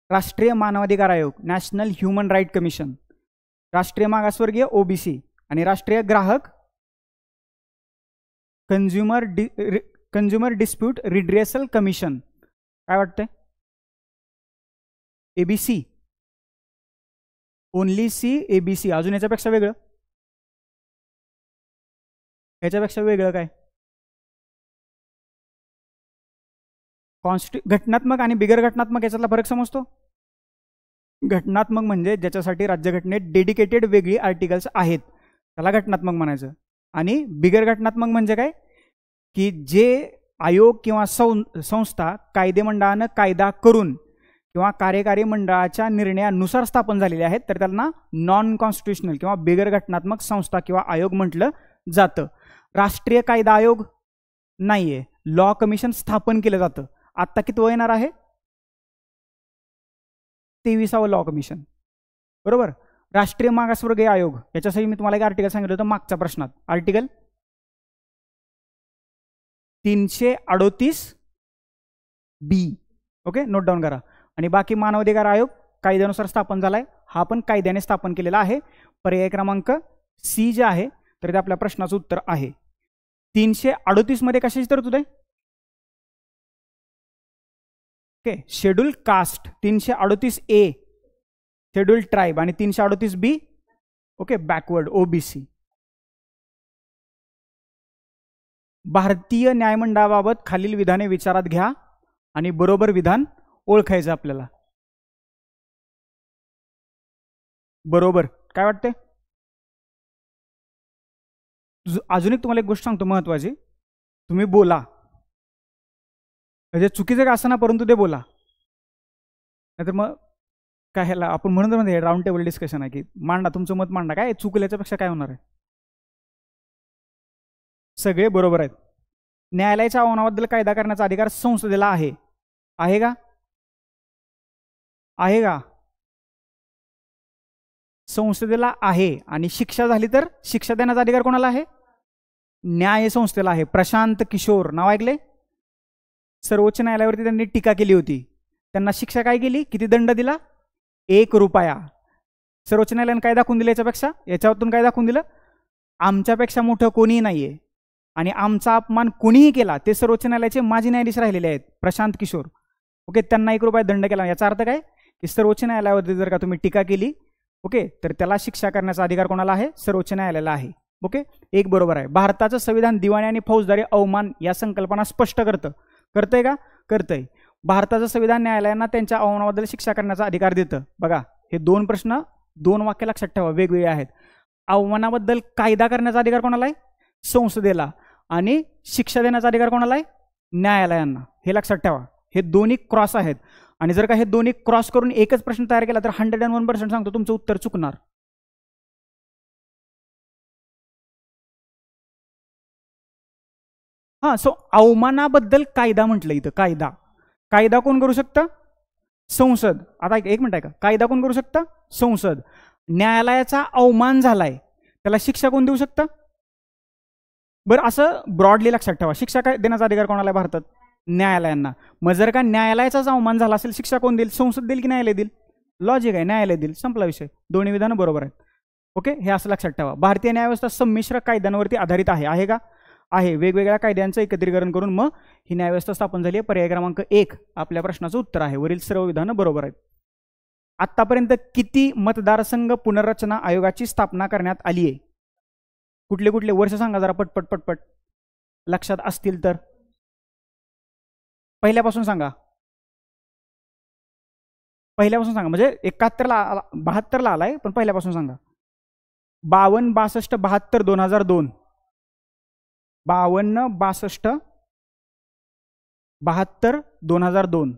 राष्ट्रीय मानवाधिकार आयोग, नॅशनल ह्युमन राईट कमिशन. राष्ट्रीय मागासवर्गीय ओबीसी आणि राष्ट्रीय ग्राहक कंझ्युमर डिस्प्यूट रिड्रेसल कमिशन. काय वाटतंय? एबीसी? Only C, ABC. अजून याच्यापेक्षा वेगळं? याच्यापेक्षा वेगळं काय? घटनात्मक आणि बिगर घटनात्मक याच्यातला फरक समजतो? घटनात्मक म्हणजे ज्याच्यासाठी राज्यघटनेत डेडिकेटेड वेगळी आर्टिकल्स आहेत, त्याला घटनात्मक म्हणायचं. आणि बिगर घटनात्मक म्हणजे काय? की जे आयोग किंवा संस्था कायदेमंडळानं कायदा करून किंवा कार्यकारी मंडळाच्या निर्णयानुसार स्थापन झालेले आहेत, तर त्यांना नॉन कॉन्स्टिट्युशनल किंवा बिगर घटनात्मक संस्था किंवा आयोग म्हटलं जातं. राष्ट्रीय कायदा आयोग नाहीये, लॉ कमिशन स्थापन केलं जातं. आत्ता किती येणार आहे? 23वा लॉ कमिशन, बरोबर. राष्ट्रीय मागासवर्गीय आयोग, याच्यासाठी मी तुम्हाला एक आर्टिकल सांगितलं होतं मागच्या प्रश्नात. Article 338B. Okay, note down करा. आणि बाकी मानवाधिकार आयोग कायद्यानुसार स्थापन झालाय, हा पण कायद्याने स्थापन केलेला आहे. पर्याय क्रमांक सी जे आहे तर ते आपल्या प्रश्नाचं उत्तर आहे. 338 मध्ये कशाची तरतूद आहे? Okay, schedule caste 338A schedule tribe आणि 338B ओके बॅकवर्ड ओबीसी. भारतीय न्यायमंडळाबाबत खालील विधाने विचारात घ्या आणि बरोबर विधान ओळखायचं आपल्याला. बरोबर काय वाटते? अजून एक तुम्हाला एक गोष्ट सांगतो महत्वाची, तुम्ही बोला म्हणजे चुकीचं का असं ना, परंतु ते बोला, नाहीतर मग काय ह्याला आपण म्हणून म्हणजे राऊंड टेबल डिस्कशन आहे की मांडा तुमचं मत मांडा, काय चुकल्याच्यापेक्षा काय होणार आहे, सगळे बरोबर आहेत. न्यायालयाच्या आव्हानाबद्दल कायदा करण्याचा अधिकार संसदेला आहे. आहे का? आहे का? संसदेला आहे. आणि शिक्षा झाली तर शिक्षा देण्याचा अधिकार कोणाला आहे? न्याय संस्थेला आहे. प्रशांत किशोर नाव ऐकले? सर्वोच्च न्यायालयावरती त्यांनी टीका केली होती. त्यांना शिक्षा काय केली? किती दंड दिला? 1 रुपया. सर्वोच्च न्यायालयाने काय दाखवून दिलं याच्यापेक्षा? याच्यावरून काय दाखवून दिलं? आमच्यापेक्षा मोठं कोणीही नाहीये आणि आमचा अपमान कोणीही केला ते सर्वोच्च न्यायालयाचे माजी न्यायाधीश राहिलेले आहेत प्रशांत किशोर. ओके, त्यांना 1 रुपया दंड केला. याचा अर्थ काय की सर्वोच्च न्यायालयावरती जर का तुम्ही टीका केली ओके तर त्याला शिक्षा करण्याचा अधिकार कोणाला आहे? सर्वोच्च न्यायालयाला आहे. ओके, एक बरोबर आहे. भारताचं संविधान दिवाणी आणि फौजदारी अवमान या संकल्पना स्पष्ट करतं. करतंय का? करतंय. भारताचं संविधान न्यायालयांना त्यांच्या अवमानाबद्दल शिक्षा करण्याचा अधिकार देतं. बघा, हे 2 प्रश्न 2 वाक्य लक्षात ठेवा, वेगवेगळे आहेत. अवमानाबद्दल कायदा करण्याचा अधिकार कोणाला आहे? संसदेला. आणि शिक्षा देण्याचा अधिकार कोणाला आहे? न्यायालयांना. हे लक्षात ठेवा. हे दोन्ही क्रॉस आहेत आणि जर का हे दोन्ही क्रॉस करून एकच प्रश्न तयार केला तर 101% सांगतो तुमचं उत्तर चुकणार. हां, सो अवमानाबद्दल कायदा म्हटलं इथं. कायदा कायदा कोण करू शकतं? संसद. आता एक मिनिट आहे का, कायदा कोण करू शकतं? संसद. न्यायालयाचा अवमान झालाय त्याला शिक्षा कोण देऊ शकतं? बरं, असं ब्रॉडली लक्षात ठेवा. शिक्षा काय देण्याचा अधिकार कोणाला आहे भारतात? न्यायालयांना. मग जर का न्यायालयाचाच अवमान झाला असेल शिक्षा कोण देईल? संसद देईल की न्यायालय देईल? लॉजिक आहे, न्यायालय देईल. संपला विषय. दोन्ही विधानं बरोबर आहेत. ओके, हे असं लक्षात ठेवा. भारतीय न्यायव्यवस्था संमिश्र कायद्यांवरती आधारित आहे. आहे का? आहे. वेगवेगळ्या कायद्यांचं एकत्रीकरण करून मग ही न्यायव्यवस्था स्थापन झाली आहे. पर्याय क्रमांक 1 आपल्या प्रश्नाचं उत्तर आहे. वरील सर्व विधानं बरोबर आहेत. आतापर्यंत किती मतदारसंघ पुनर्रचना आयोगाची स्थापना करण्यात आली आहे? कुठले कुठले वर्ष सांगा जरा पटपट पटपट, लक्षात असतील तर. पहिल्यापासून सांगा. पहिल्यापासून सांगा म्हणजे 71ला 72ला आलाय पण पहिल्यापासून सांगा. 52, 62, 72, 2002. 52, 62, 72, 2002.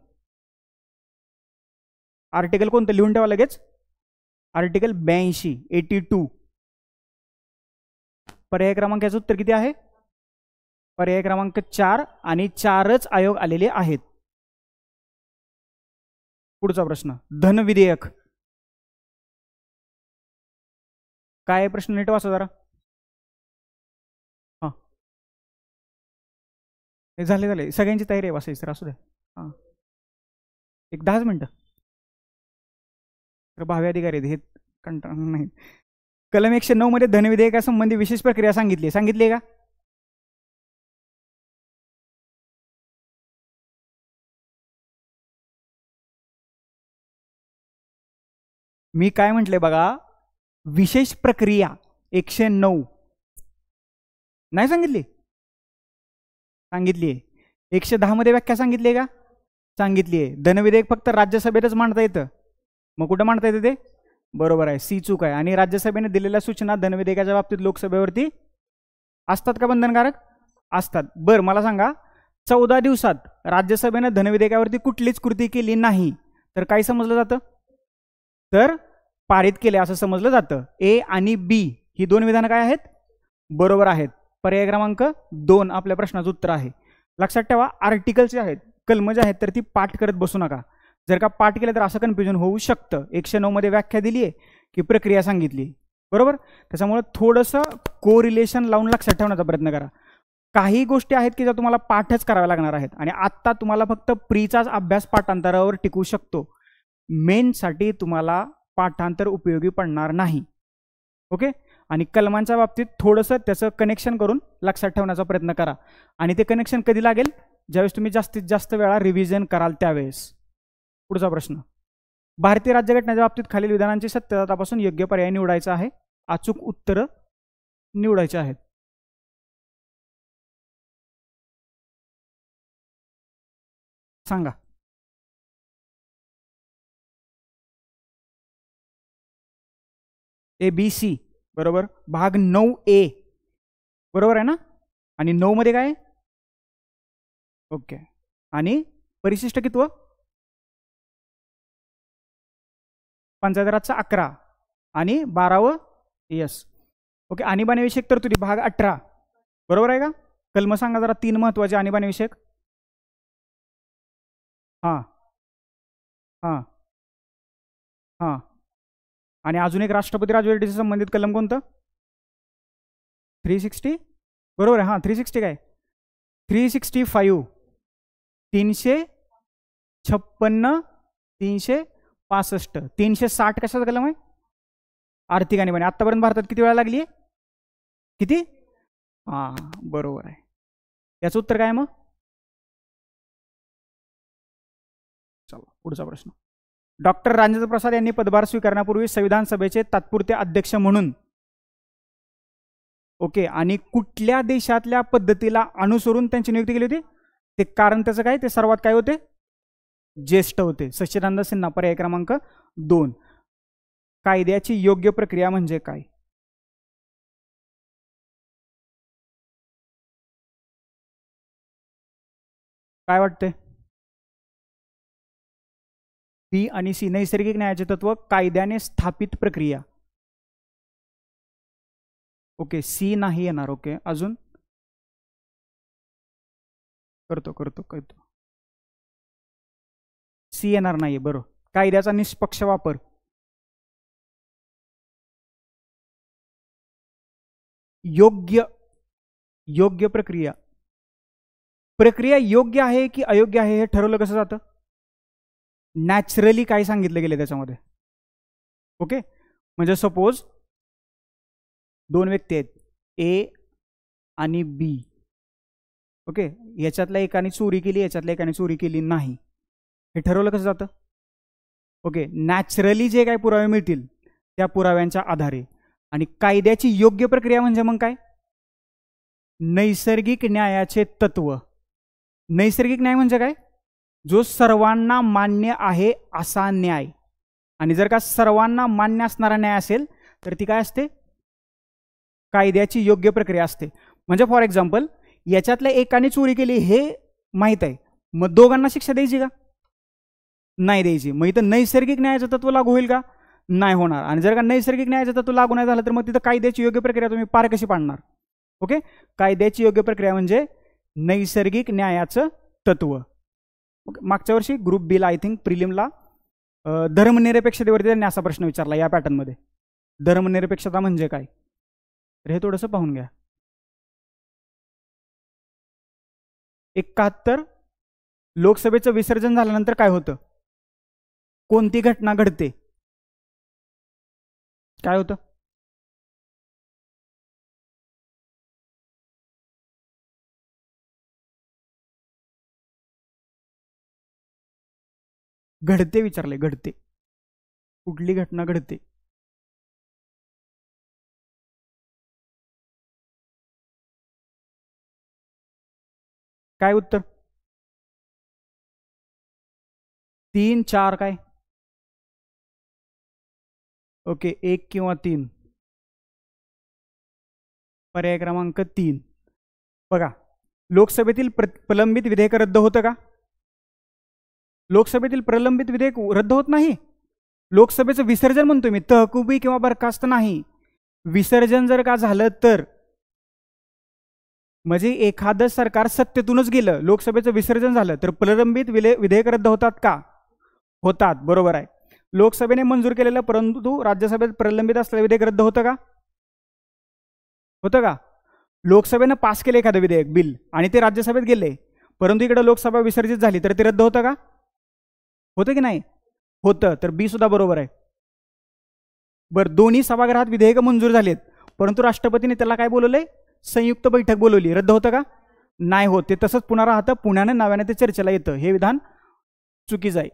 आर्टिकल कोणतं लिहून ठेवा लगेच? आर्टिकल 82, 82. पर्याय क्रमांक याचं उत्तर किती आहे? पर्याय क्रमांक 4 आणि 4च आयोग आलेले आहेत. पुढचा प्रश्न, धन विधेयक. काय प्रश्न नीट वाचा जरा. हां, हे झाले सगळ्यांची तयारी आहे वाचायची तर असू द्या. हां, एक 10 मिनिटं. तर भावी अधिकारी हे कंटाळ नाही. कलम 109 मध्ये धन विधेयकासंबंधी विशेष प्रक्रिया सांगितली का? मी काय म्हटले बघा, विशेष प्रक्रिया 109 नाही सांगितली? सांगितली आहे. 110 मध्ये व्याख्या सांगितली आहे का? सांगितली आहे. धन विधेयक फक्त राज्यसभेतच मांडता येतं. मग कुठं मांडता येतं ते? बरोबर आहे, सी चूक आहे. आणि राज्यसभेने दिलेल्या सूचना धन विधेयकाच्या बाबतीत लोकसभेवरती असतात का बंधनकारक? असतात. बरं, मला सांगा 14 दिवसात राज्यसभेने धन विधेयकावरती कुठलीच कृती केली नाही तर काय समजलं जातं? तर पारित केले असं समजलं जातं. ए आणि बी ही 2 विधानं काय आहेत? बरोबर आहेत. पर्याय क्रमांक 2 आपल्या प्रश्नाचं उत्तर आहे. लक्षात ठेवा, आर्टिकल जे आहेत, कलम जे आहेत तर ती पाठ करत बसू नका. जर का पाठ केलं तर असं कन्फ्युजन होऊ शकतं. 109 मध्ये व्याख्या दिली आहे की प्रक्रिया सांगितली, बरोबर? त्याच्यामुळे थोडंसं कोरिलेशन लावून लक्षात ठेवण्याचा प्रयत्न करा. काही गोष्टी आहेत की ज्या तुम्हाला पाठच कराव्या लागणार आहेत आणि आत्ता तुम्हाला फक्त प्रीचाच अभ्यास पाठांतरावर टिकू शकतो. मेनसाठी तुम्हाला पाठांतर उपयोगी पडणार नाही. ओके, आणि कलमांच्या बाबतीत थोडंसं त्याचं कनेक्शन करून लक्षात ठेवण्याचा प्रयत्न करा. आणि ते कनेक्शन कधी लागेल, ज्यावेळेस तुम्ही जास्तीत जास्त वेळा रिव्हिजन कराल त्यावेळेस. पुढचा प्रश्न, भारतीय राज्यघटनेच्या बाबतीत खालील विधानांची सत्यता तपासून योग्य पर्याय निवडायचा आहे. अचूक उत्तर निवडायचे आहेत. सांगा. ABC बरोबर. भाग 9A बरोबर आहे ना. आणि 9 मध्ये काय? ओके. आणि परिशिष्ट कितवं? पंचायत राजचा 11 आणि 12वं. यस. ओके. आणीबाणीविषयक तरतुदी भाग 18 बरोबर आहे का? कलम सांगा जरा 3 महत्वाचे आणीबाणीविषयक. हां हां हां. आणि अजून एक राष्ट्रपती राजवटीशी संबंधित कलम कोणतं? 360 बरोबर आहे. हां 360 काय? 365 356 365 360 कशाचा कलम आहे? आर्थिक आणीबाणी. आतापर्यंत भारतात किती वेळा लागली आहे? किती? हां बरोबर आहे. याचं उत्तर काय मग? चला पुढचा प्रश्न. डॉक्टर राजेंद्र प्रसाद यांनी पदभार स्वीकारण्यापूर्वी संविधान सभेचे तात्पुरते अध्यक्ष म्हणून ओके आणि कुठल्या देशातल्या पद्धतीला अनुसरून त्यांची नियुक्ती केली होती? ते कारण त्याचं काय? ते सर्वात काय होते? ज्येष्ठ होते. सच्चिदानंद सिन्हा. पर्याय क्रमांक 2. कायद्याची योग्य प्रक्रिया म्हणजे काय? काय वाटते? बी आणि सी. नैसर्गिक न्यायाचे तत्व कायद्याने स्थापित प्रक्रिया. ओके. सी नाही येणार. ओके. अजून करतो सी येणार नाही. बरोबर. कायद्याचा निष्पक्ष वापर. योग्य प्रक्रिया. प्रक्रिया योग्य आहे की अयोग्य आहे हे ठरवलं कसं जातं? नॅचरली काय सांगितलं गेले त्याच्यामध्ये. ओके. म्हणजे सपोज 2 व्यक्ती आहेत ए आणि बी. ओके. याच्यातल्या एकाने चोरी केली, याच्यातल्या एकाने चोरी केली नाही. हे ठरवलं कसं जातं? ओके. नॅचरली जे काही पुरावे मिळतील त्या पुराव्यांच्या आधारे. आणि कायद्याची योग्य प्रक्रिया म्हणजे मग काय? नैसर्गिक न्यायाचे तत्व. नैसर्गिक न्याय म्हणजे काय? जो सर्वांना मान्य आहे असा न्याय. आणि जर का सर्वांना मान्य असणारा न्याय असेल तर ती काय असते? कायद्याची योग्य प्रक्रिया असते. म्हणजे फॉर एक्झाम्पल याच्यातल्या एकाने चोरी केली हे माहीत आहे, मग दोघांना शिक्षा द्यायची का? नाही द्यायची. मग इथं नैसर्गिक न्यायाचं तत्व लागू होईल का? नाही होणार. आणि जर का नैसर्गिक न्यायाचं तत्व लागू नाही झालं तर मग तिथं कायद्याची योग्य प्रक्रिया तुम्ही पार कशी पाडणार? ओके. कायद्याची योग्य प्रक्रिया म्हणजे नैसर्गिक न्यायाचं तत्व. मागच्या वर्षी ग्रुप बी ला आय थिंक प्रिलिमला धर्मनिरपेक्षतेवरती त्यांनी असा प्रश्न विचारला या पॅटर्नमध्ये. धर्मनिरपेक्षता म्हणजे काय? तर हे थोडंसं पाहून घ्या. 71 लोकसभेचं विसर्जन झाल्यानंतर काय होतं? कोणती घटना घडते? काय होतं? घडते विचारले. घडते. कुठली घटना घडते? काय उत्तर? 3 4 काय? ओके. 1 किंवा 3. पर्याय क्रमांक 3. बघा, लोकसभेतील प्रलंबित विधेयक रद्द होतं का? लोकसभेतील प्रलंबित विधेयक रद्द होत नाही. लोकसभेचं विसर्जन म्हणतो मी, तहकुबी किंवा बरखास्त नाही. विसर्जन जर का झालं तर म्हणजे एखादं सरकार सत्तेतूनच गेलं, लोकसभेचं विसर्जन झालं तर प्रलंबित विधेयक रद्द होतात का? होतात. बरोबर आहे. लोकसभेने मंजूर केलेलं परंतु राज्यसभेत प्रलंबित असलेलं विधेयक रद्द होतं का? होतं का? लोकसभेनं पास केलं एखादं विधेयक बिल आणि ते राज्यसभेत गेले परंतु इकडे लोकसभा विसर्जित झाली तर ते रद्द होतं का? होतं की नाही? होतं. तर बी सुद्धा बरोबर आहे. बरं, दोन्ही सभागृहात विधेयक मंजूर झालेत परंतु राष्ट्रपतीने त्याला काय बोलवलंय, संयुक्त बैठक बोलवली. रद्द होतं का, नाही होत. ते तसंच पुन्हा राहतं, पुण्याने नव्याने ते चर्चेला येतं. हे विधान चुकीचं आहे.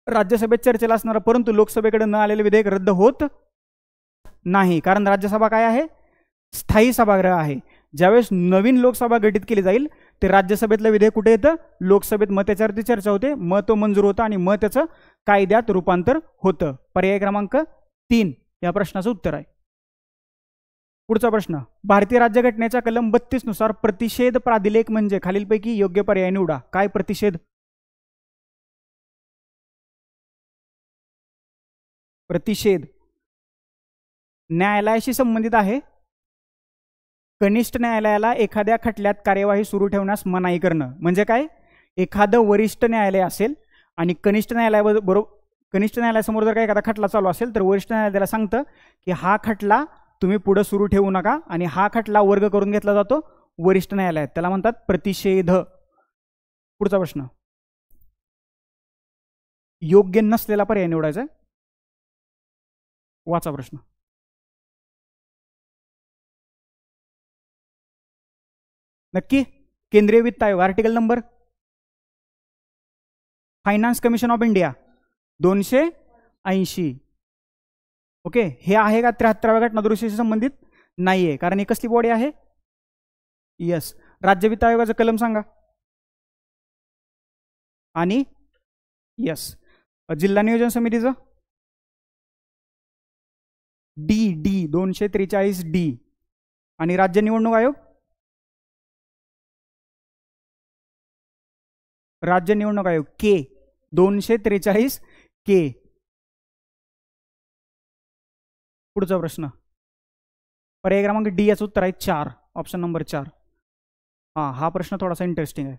राज्यसभेत चर्चेला असणारं परंतु लोकसभेकडे न आलेले विधेयक रद्द होत नाही, कारण राज्यसभा काय आहे, स्थायी सभागृह आहे. ज्यावेळेस नवीन लोकसभा गठीत केली जाईल ते राज्यसभेतलं विधेयक कुठे येतं, लोकसभेत. मग त्याच्यावरती चर्चा होते, मग तो मंजूर होतं आणि मग त्याचं कायद्यात रूपांतर होतं. पर्याय क्रमांक 3 या प्रश्नाचं उत्तर आहे. पुढचा प्रश्न, भारतीय राज्यघटनेच्या कलम 32 नुसार प्रतिषेध प्राधिलेख म्हणजे खालीलपैकी योग्य पर्याय निवडा. काय प्रतिषेध, प्रतिषेध न्यायालयाशी संबंधित आहे. कनिष्ठ न्यायालयाला एखाद्या खटल्यात कार्यवाही सुरू ठेवण्यास मनाई करणं म्हणजे काय, एखादं वरिष्ठ न्यायालय असेल आणि कनिष्ठ न्यायालयासमोर जर का एखादा खटला चालू असेल तर वरिष्ठ न्यायालय त्याला सांगतं की हा खटला तुम्ही पुढे सुरू ठेवू नका आणि हा खटला वर्ग करून घेतला जातो वरिष्ठ न्यायालयात, त्याला म्हणतात प्रतिषेध. पुढचा प्रश्न, योग्य नसलेला पर्याय निवडायचा. वाचा प्रश्न. नक्की, केंद्रीय वित्त आयोग article number, finance commission of India 280. Okay, हे आहे का 73व्या घटनादुरुस्तीशी संबंधित, नाहीये, कारण ही कसली बॉडी आहे. यस, राज्य वित्त आयोगाचं कलम सांगा. आणि यस, जिल्हा नियोजन समितीचं डी 243D आणि राज्य निवडणूक आयोग, राज्य निवडणूक आयोग के 243K. पुढचा प्रश्न, पर्याय क्रमांक डी याचं उत्तर आहे 4, ऑप्शन नंबर 4. हा प्रश्न थोडासा इंटरेस्टिंग आहे.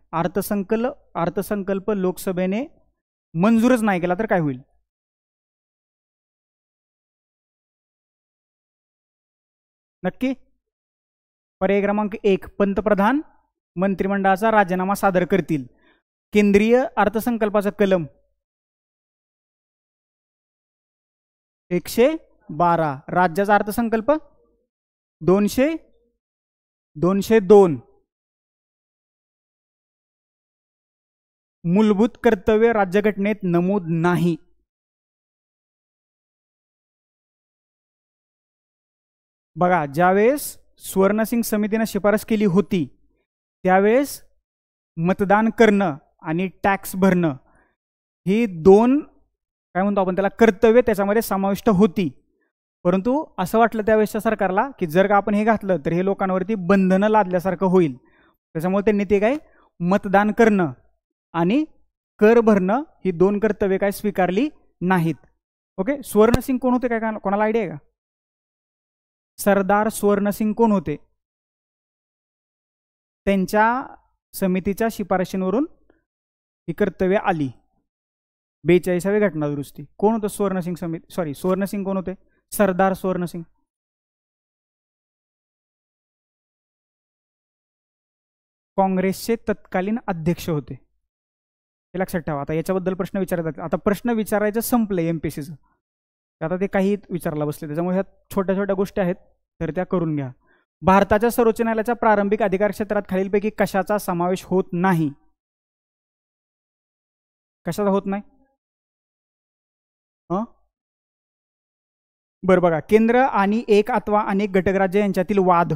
अर्थसंकल्प लोकसभेने मंजूरच नाही केला तर काय होईल. नक्की, पर्याय क्रमांक 1, पंतप्रधान मंत्रिमंडळाचा राजीनामा सादर करतील. केंद्रीय अर्थसंकल्पाचा कलम 112, राज्याचा अर्थसंकल्प 202. मूलभूत कर्तव्य राज्यघटनेत नमूद नाही. बघा, ज्यावेळेस स्वर्णसिंग समितीने शिफारस केली होती त्यावेळेस मतदान करणं आणि टॅक्स भरणं ही दोन काय म्हणतो आपण त्याला कर्तव्य त्याच्यामध्ये समाविष्ट होती. परंतु असं वाटलं त्यावेळेसच्या सरकारला की जर का आपण हे घातलं तर हे लोकांवरती बंधनं लादल्यासारखं होईल. त्याच्यामुळे त्यांनी ते काय, मतदान करणं आणि कर भरणं ही दोन कर्तव्ये काय स्वीकारली नाहीत. ओके, स्वर्णसिंग कोण होते, काय कोणाला आयडिया आहे का. सरदार स्वर्णसिंग कोण होते, त्यांच्या समितीच्या शिफारशींवरून ही कर्तव्य आली. 42वी घटनादुरुस्ती. कोण होतं स्वर्णसिंग स्वर्णसिंग कोण होते, सरदार स्वर्णसिंग. काँग्रेसचे तत्कालीन अध्यक्ष होते, हे लक्षात ठेवा. आता याच्याबद्दल प्रश्न विचारतात. आता प्रश्न विचारायचं संपलंय एमपीसीचं, आता ते काही विचारला बसले. त्याच्यामुळे ह्या छोट्या छोट्या गोष्टी आहेत तर त्या करून घ्या. भारताच्या सर्वोच्च न्यायालयाच्या प्रारंभिक अधिकार क्षेत्रात खालीलपैकी कशाचा समावेश होत नाही. कशाचा होत नाही. बरं बघा, केंद्र आणि एक अथवा अनेक घटक राज्य यांच्यातील वाद,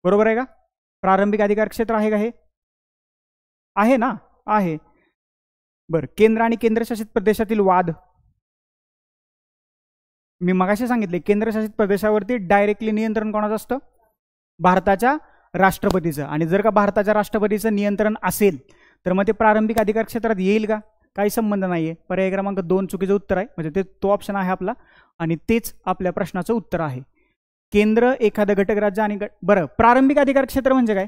बरोबर आहे का. प्रारंभिक अधिकार क्षेत्र आहे का, हे आहे ना, आहे. बरं, केंद्र आणि केंद्रशासित प्रदेशातील वाद, मी मगाशी सांगितले केंद्रशासित प्रदेशावरती डायरेक्टली नियंत्रण कोणाचं असतं, भारताच्या राष्ट्रपतीचं. आणि जर का भारताच्या राष्ट्रपतीचं नियंत्रण असेल तर मग ते प्रारंभिक अधिकार क्षेत्रात येईल का, काही संबंध नाहीये. पर्याय क्रमांक 2 चुकीचं उत्तर आहे, म्हणजे तो ऑप्शन आहे आपला आणि तेच आपल्या प्रश्नाचं उत्तर आहे. केंद्र एखादं घटक राज्य आणि बरं, प्रारंभिक अधिकार क्षेत्र म्हणजे काय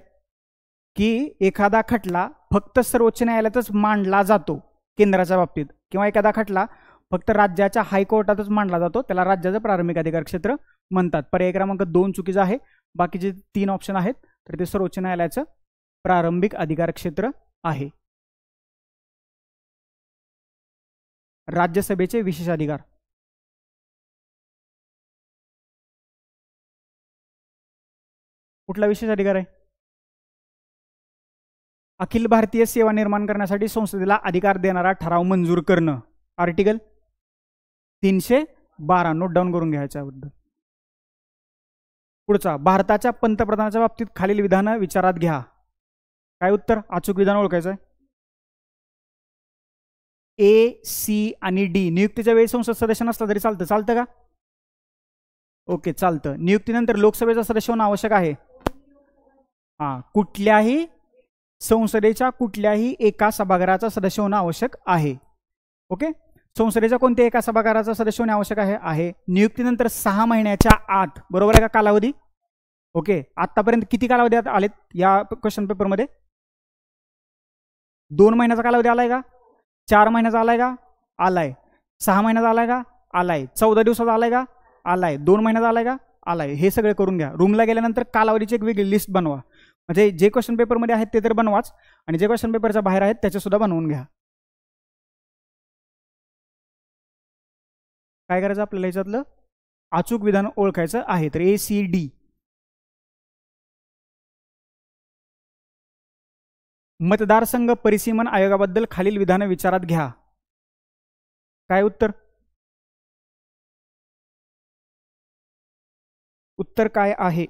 की एखादा खटला फक्त सर्वोच्च न्यायालयातच मांडला जातो केंद्राच्या बाबतीत, किंवा एखादा खटला फक्त राज्याच्या हायकोर्टातच मांडला जातो, त्याला राज्याचं प्रारंभिक अधिकार क्षेत्र म्हणतात. पर्याय क्रमांक 2 चुकीचा आहे. बाकीचे 3 ऑप्शन आहेत तर ते सर्वोच्च न्यायालयाचं प्रारंभिक अधिकार क्षेत्र आहे. राज्यसभेचे विशेष अधिकार, कुठला विशेष अधिकार आहे? अखिल भारतीय सेवा निर्माण करण्यासाठी संसदेला अधिकार देणारा ठराव मंजूर करणं. आर्टिकल 312. नोट डाऊन करून घ्यायच्याबद्दल. पुढचा, भारताच्या पंतप्रधानाच्या बाबतीत खालील विधानं विचारात घ्या. काय उत्तर? अचूक विधान ओळखायचं आहे. ए, सी आणि डी. नियुक्तीच्या वेळी संसद सदस्य नसला तरी चालतं. चालतं का? ओके, चालतं. नियुक्तीनंतर लोकसभेचा सदस्य होणं आवश्यक आहे. कुठल्याही संसदेच्या कुठल्याही एका सभागृहाचा सदस्य होणं आवश्यक आहे. ओके, संसदेच्या कोणत्या एका सभागृहाचा सदस्य होणे आवश्यक आहे. नियुक्तीनंतर 6 महिन्याच्या आत, बरोबर आहे का कालावधी? ओके, आतापर्यंत किती कालावधी आलेत या क्वेश्चन पेपरमध्ये? 2 महिन्याचा कालावधी आलाय का? 4 महिन्याचा आलाय का? आलाय. 6 महिन्याचा आलाय का? आलाय. 14 दिवसाचा आलाय का? आलाय. 2 महिन्याचा आलाय का? आलाय. हे सगळे करून घ्या. रूमला गेल्यानंतर कालावधीची एक वेगळी लिस्ट बनवा. म्हणजे जे क्वेश्चन पेपरमध्ये आहेत ते तर बनवाच, आणि जे क्वेश्चन पेपरच्या बाहेर आहेत त्याचे सुद्धा बनवून घ्या. काय करायचं आपल्याला याच्यातलं? अचूक विधान ओळखायचं आहे. तर ए, सी, डी. मतदारसंघ परिसीमन आयोगाबद्दल खालील विधानं विचारात घ्या. काय उत्तर? उत्तर काय आहे?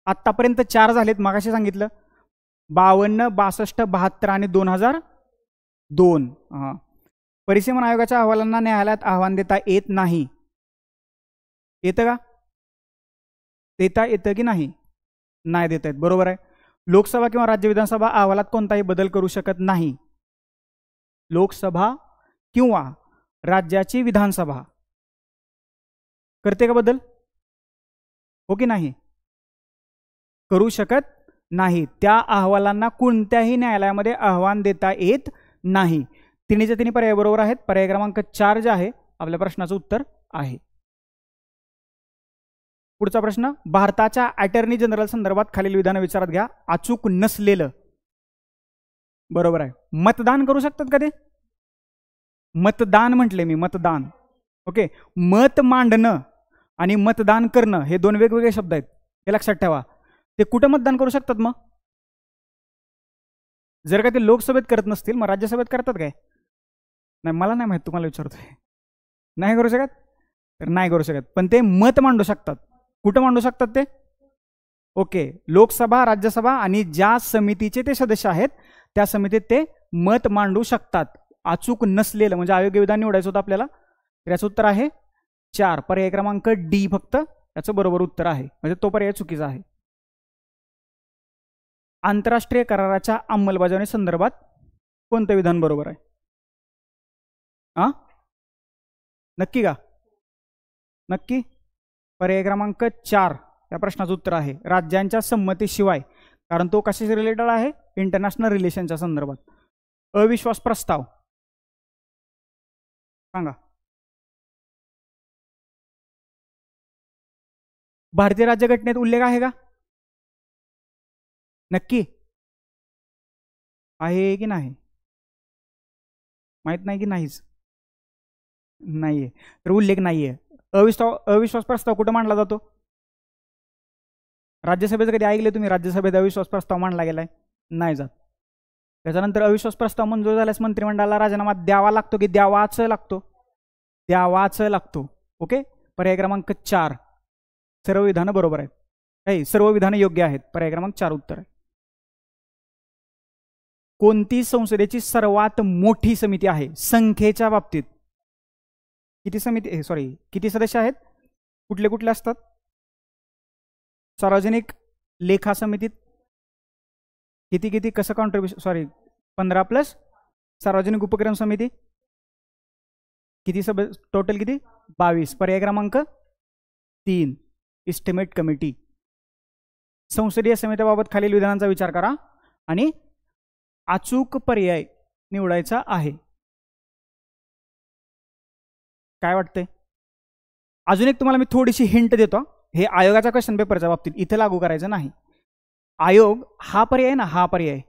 आतापर्यंत 4 झालेत. मागाशी सांगितलं 52, 62, 72 आणि 2002. परिसीमन आयोगाच्या अहवालांना न्यायालयात आव्हान देता येत नाही. येतं का? देता येतं की नाही? नाही देता येत. बरोबर आहे. लोकसभा किंवा राज्य विधानसभा अहवालात कोणताही बदल करू शकत नाही. लोकसभा किंवा राज्याची विधानसभा करते का बदल? हो की नाही? करू शकत नाही. त्या अहवालांना कोणत्याही न्यायालयामध्ये आव्हान देता येत नाही. तिन्हीचे तिन्ही पर्याय बरोबर आहेत. पर्याय क्रमांक 4 जे आहे आपल्या प्रश्नाचं उत्तर आहे. पुढचा प्रश्न, भारताच्या अटर्नी जनरल संदर्भात खालील विधानं विचारात घ्या. अचूक नसलेलं. बरोबर आहे. मतदान करू शकतात का ते? मतदान म्हटले मी, मतदान. ओके, मत मांडणं आणि मतदान करणं हे 2 वेगवेगळे शब्द आहेत, हे लक्षात ठेवा. ते कुठं मतदान करू शकतात मग? जर का ते लोकसभेत करत नसतील मग राज्यसभेत करतात काय? नाही, मला नाही माहित, तुम्हाला विचारतोय. नाही करू शकत तर नाही करू शकत, पण ते मत मांडू शकतात. कुठं मांडू शकतात ते? ओके, लोकसभा, राज्यसभा आणि ज्या समितीचे ते सदस्य आहेत त्या समितीत ते मत मांडू शकतात. अचूक नसलेलं म्हणजे अयोग्य विधान निवडायचं होतं आपल्याला. तर याचं उत्तर आहे 4. पर्याय क्रमांक डी फक्त याचं बरोबर उत्तर आहे, म्हणजे तो पर्याय चुकीचा आहे. आंतरराष्ट्रीय कराराच्या अंमलबजावणी संदर्भात कोणतं विधान बरोबर आहे? नक्की का? नक्की? पर्याय क्रमांक 4 या प्रश्नाचं उत्तर आहे राज्यांच्या संमतीशिवाय, कारण तो कशाशी रिलेटेड आहे? इंटरनॅशनल रिलेशनच्या संदर्भात. अविश्वास प्रस्ताव सांगा. भारतीय राज्यघटनेत उल्लेख आहे का? नक्की आहे की नाही? माहित नाही की नाहीच? नाहीये, तर उल्लेख नाहीये. अविश्वास प्रस्ताव कुठं मांडला जातो? राज्यसभेचं कधी ऐकले तुम्ही? राज्यसभेत अविश्वास प्रस्ताव मांडला गेलाय? नाही जात. त्याच्यानंतर अविश्वास प्रस्ताव मंजूर झाल्यास मंत्रिमंडळाला राजीनामा द्यावा लागतो की द्यावाच लागतो? द्यावाच लागतो. ओके, पर्याय क्रमांक 4. सर्व विधानं बरोबर आहेत, सर्व विधानं योग्य आहेत. पर्याय क्रमांक 4 उत्तर आहे. कोणती संसदेची सर्वात मोठी समिती आहे संख्येच्या बाबतीत? किती समिती, किती सदस्य आहेत? कुठले कुठले असतात? सार्वजनिक लेखा समितीत किती किती कसं कॉन्ट्रीब्युशन? 15 प्लस सार्वजनिक उपक्रम समिती किती टोटल किती? 22. पर्याय क्रमांक 3 इस्टिमेट कमिटी. संसदीय समितीबाबत खालील विधानांचा विचार करा आणि अचूक पर्याय निवडायचा आहे. काय वाटतंय? अजून एक तुम्हाला मी थोडीशी हिंट देतो. हे आयोगाच्या क्वेश्चन पेपरच्या बाबतीत इथे लागू करायचं नाही. आयोग हा पर्याय ना, हा पर्याय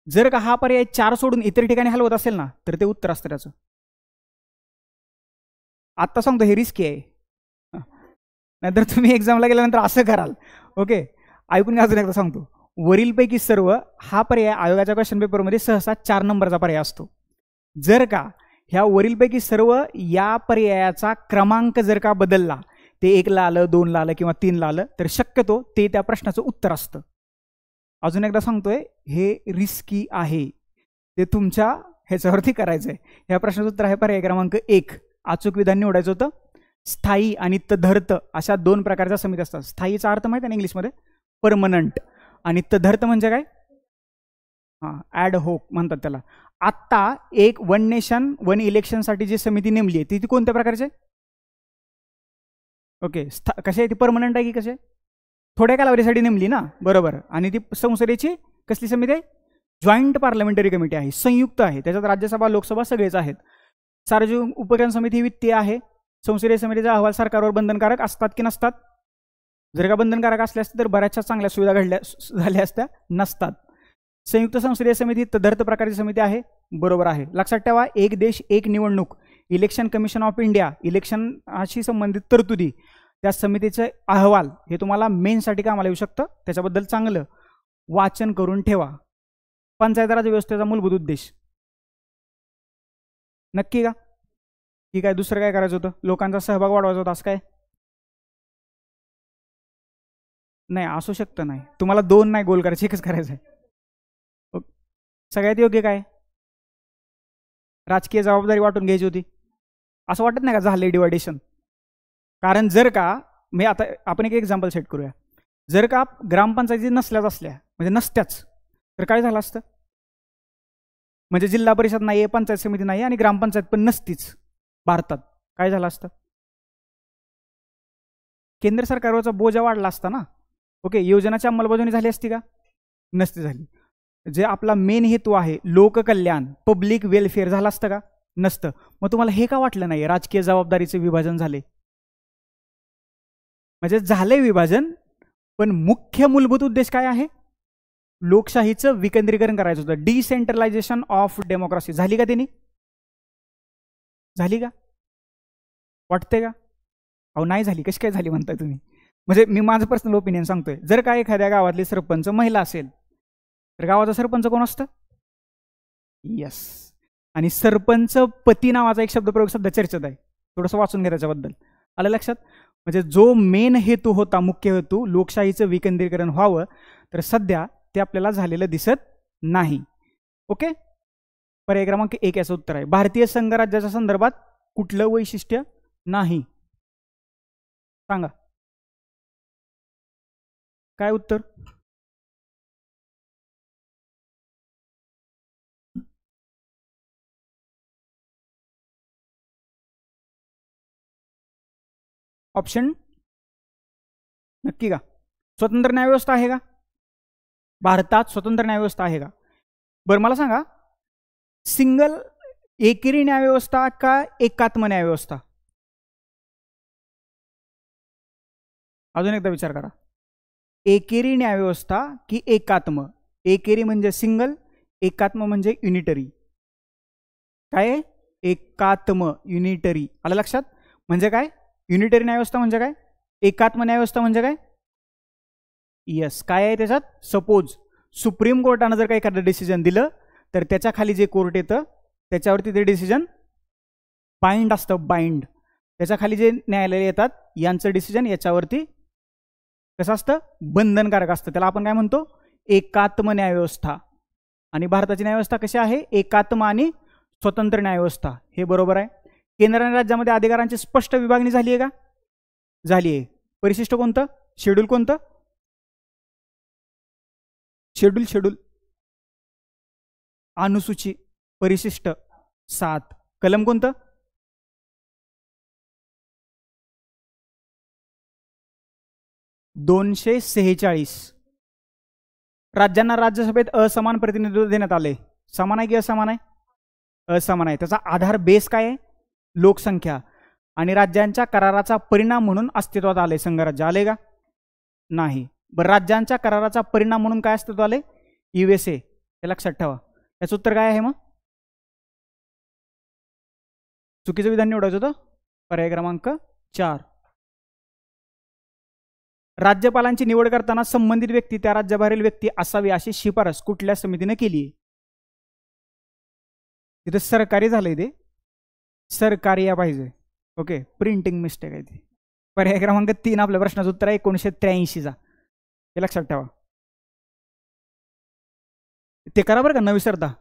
जर का हा पर्याय 4 सोडून इतर ठिकाणी हलवत असेल ना तर ते उत्तर असतं त्याचं. आत्ता सांगतो हे रिस्की आहे, नाहीतर तुम्ही एक्झामला गेल्यानंतर असं कराल ओके, ऐकून घ्या, अजून एकदा सांगतो. वरीलपैकी सर्व हा पर्याय आयोगाच्या क्वेश्चन पेपरमध्ये सहसा 4 नंबरचा पर्याय असतो. जर का ह्या वरीलपैकी सर्व या पर्यायाचा क्रमांक जर का बदलला, ते 1 ला आलं, 2 ला आलं किंवा 3 ला आलं, तर शक्यतो ते त्या प्रश्नाचं उत्तर असतं. अजून एकदा सांगतोय, हे रिस्की आहे, ते तुमच्या ह्याच्यावरती करायचं आहे. ह्या प्रश्नाचं उत्तर आहे पर्याय क्रमांक 1. अचूक विधान निवडायचं होतं. स्थायी आणि तदर्थ अशा 2 प्रकारच्या समिती असतात. स्थायीचा अर्थ माहिती आहे ना इंग्लिशमध्ये, परमनंट, आणि तदर्थ म्हणजे काय, हां, ॲड होक म्हणतात त्याला. आत्ता एक वन नेशन वन इलेक्शनसाठी जी समिती नेमली आहे ती कोणत्या प्रकारची आहे? ओके, कशी आहे ती, परमनंट आहे की कशी आहे? थोड्या कालावधीसाठी नेमली ना, बरोबर. आणि ती संसदेची कसली समिती आहे? जॉईंट पार्लमेंटरी कमिटी आहे, संयुक्त आहे. त्याच्यात राज्यसभा लोकसभा सगळेच आहेत. सार्वजनिक उपक्रम समिती ही वित्तीय आहे. संसदीय समितीचा अहवाल सरकारवर बंधनकारक असतात की नसतात? जर का बंधनकारक असल्या असत्या तर बऱ्याचशा चांगल्या सुविधा घडल्या झाल्या असत्या, नसतात. संयुक्त संसदीय समिती तदर्थ प्रकारची समिती आहे, बरोबर आहे. लक्षात ठेवा, एक देश एक निवडणूक, इलेक्शन कमिशन ऑफ इंडिया, इलेक्शनशी संबंधित तरतुदी, त्या समितीचे अहवाल हे तुम्हाला मेनसाठी कामाला येऊ शकतं. त्याच्याबद्दल चांगलं वाचन करून ठेवा. पंचायत राज व्यवस्थेचा मूलभूत उद्देश नक्की का, की काय दुसरं काय करायचं होतं? लोकांचा सहभाग वाढवायचा होता असं काय? नाही, असू शकतं. नाही, तुम्हाला 2 नाही गोल करायचे, एकच करायचं आहे. सगळ्यात योग्य काय? राजकीय जबाबदारी वाटून घ्यायची होती. असं वाटत नाही का झालंय डिवायडेशन? कारण जर का मी आता आपण एक एक्झाम्पल सेट करूया, जर का ग्रामपंचायती नसल्याच असल्या, म्हणजे नसत्याच, तर काय झालं असतं? म्हणजे जिल्हा परिषद नाही आहे, पंचायत समिती नाही आणि ग्रामपंचायत पण नसतीच भारतात, काय झालं असतं? केंद्र सरकारवरचा बोजा वाढला असता ना. ओके, योजनाची अंमलबजावणी झाली असती का? नसती झाली. जे आपला मेन हेतू आहे लोककल्याण, पब्लिक वेलफेअर, झालं असतं का? नसतं. मग तुम्हाला हे का वाटलं नाही राजकीय जबाबदारीचे विभाजन झाले? म्हणजे झाले विभाजन, पण मुख्य मूलभूत उद्देश काय आहे? लोकशाहीचं विकेंद्रीकरण करायचं होतं, डिसेंट्रलायझेशन ऑफ डेमोक्रेसी. झाली का त्यांनी? झाली का? वाटते का? अहो नाही झाली. कशी काय झाली म्हणताय तुम्ही? म्हणजे मी माझं पर्सनल ओपिनियन सांगतोय. जर का एखाद्या गावातली सरपंच महिला असेल तर गावाचा सरपंच कोण असतं? यस. आणि सरपंच पती नावाचा एक शब्दप्रयोग सध्या चर्चेत आहे, थोडंसं वाचून घ्या त्याच्याबद्दल. आलं लक्षात? म्हणजे जो मेन हेतू होता, मुख्य हेतू लोकशाहीचं विकेंद्रीकरण व्हावं, तर सध्या ते आपल्याला झालेलं दिसत नाही. ओके, पर्याय क्रमांक 1 याचं उत्तर आहे. भारतीय संघराज्याच्या संदर्भात कुठलं वैशिष्ट्य नाही? सांगा काय उत्तर? ऑप्शन नक्की का? स्वतंत्र न्यायव्यवस्था आहे का भारतात? स्वतंत्र न्यायव्यवस्था आहे का? बरं मला सांगा, सिंगल एकेरी न्यायव्यवस्था का एकात्म न्यायव्यवस्था? अजून एकदा विचार करा, एकेरी न्यायव्यवस्था की एकात्म? एकेरी म्हणजे सिंगल, एकात्म म्हणजे युनिटरी. काय? एकात्म, युनिटरी. आलं लक्षात? म्हणजे काय? युनिटरी न्यायव्यवस्था म्हणजे काय? एकात्म न्यायव्यवस्था म्हणजे काय? यस. काय आहे त्याच्यात? सपोज सुप्रीम कोर्टानं जर का एखादं डिसिजन दिलं तर त्याच्या खाली जे कोर्ट येतं त्याच्यावरती ते डिसिजन बाइंड असतं, बाइंड. त्याच्या खाली जे न्यायालय येतात यांचं डिसिजन याच्यावरती कसं असतं? बंधनकारक असतं. त्याला आपण काय म्हणतो? एकात्म न्यायव्यवस्था. आणि भारताची न्यायव्यवस्था कशी आहे? एकात्म आणि स्वतंत्र न्यायव्यवस्था. हे बरोबर आहे. केंद्र आणि राज्यामध्ये अधिकारांची स्पष्ट विभागणी झाली आहे का? झाली आहे. परिशिष्ट कोणतं? शेड्यूल कोणतं? शेड्यूल अनुसूची, परिशिष्ट 7. कलम कोणतं? (246). राज्यांना राज्यसभेत असमान प्रतिनिधित्व देण्यात आले. समान आहे की असमान आहे? असमान आहे. त्याचा आधार बेस काय आहे? लोकसंख्या. आणि राज्यांच्या कराराचा परिणाम म्हणून अस्तित्वात आले संघराज्य. आले का? नाही. बरं, राज्यांच्या कराराचा परिणाम म्हणून काय अस्तित्वात आले? USA. हे लक्षात ठेवा. याचं उत्तर काय आहे मग? चुकीचं विधान निवडायचं होतं. पर्याय क्रमांक 4. राज्यपालांची निवड करताना संबंधित व्यक्ती त्या राज्याबाहेरील व्यक्ती असावी अशी शिफारस कुठल्या समितीने केली? तिथे सरकारी झालंय, ते सरकारी या पाहिजे. ओके, प्रिंटिंग मिस्टेक आहे ती. पर्याय क्रमांक 3 आपल्या प्रश्नाचं उत्तर आहे 1983 चा. हे लक्षात ठेवा. ते करा बरं का, न विसरता.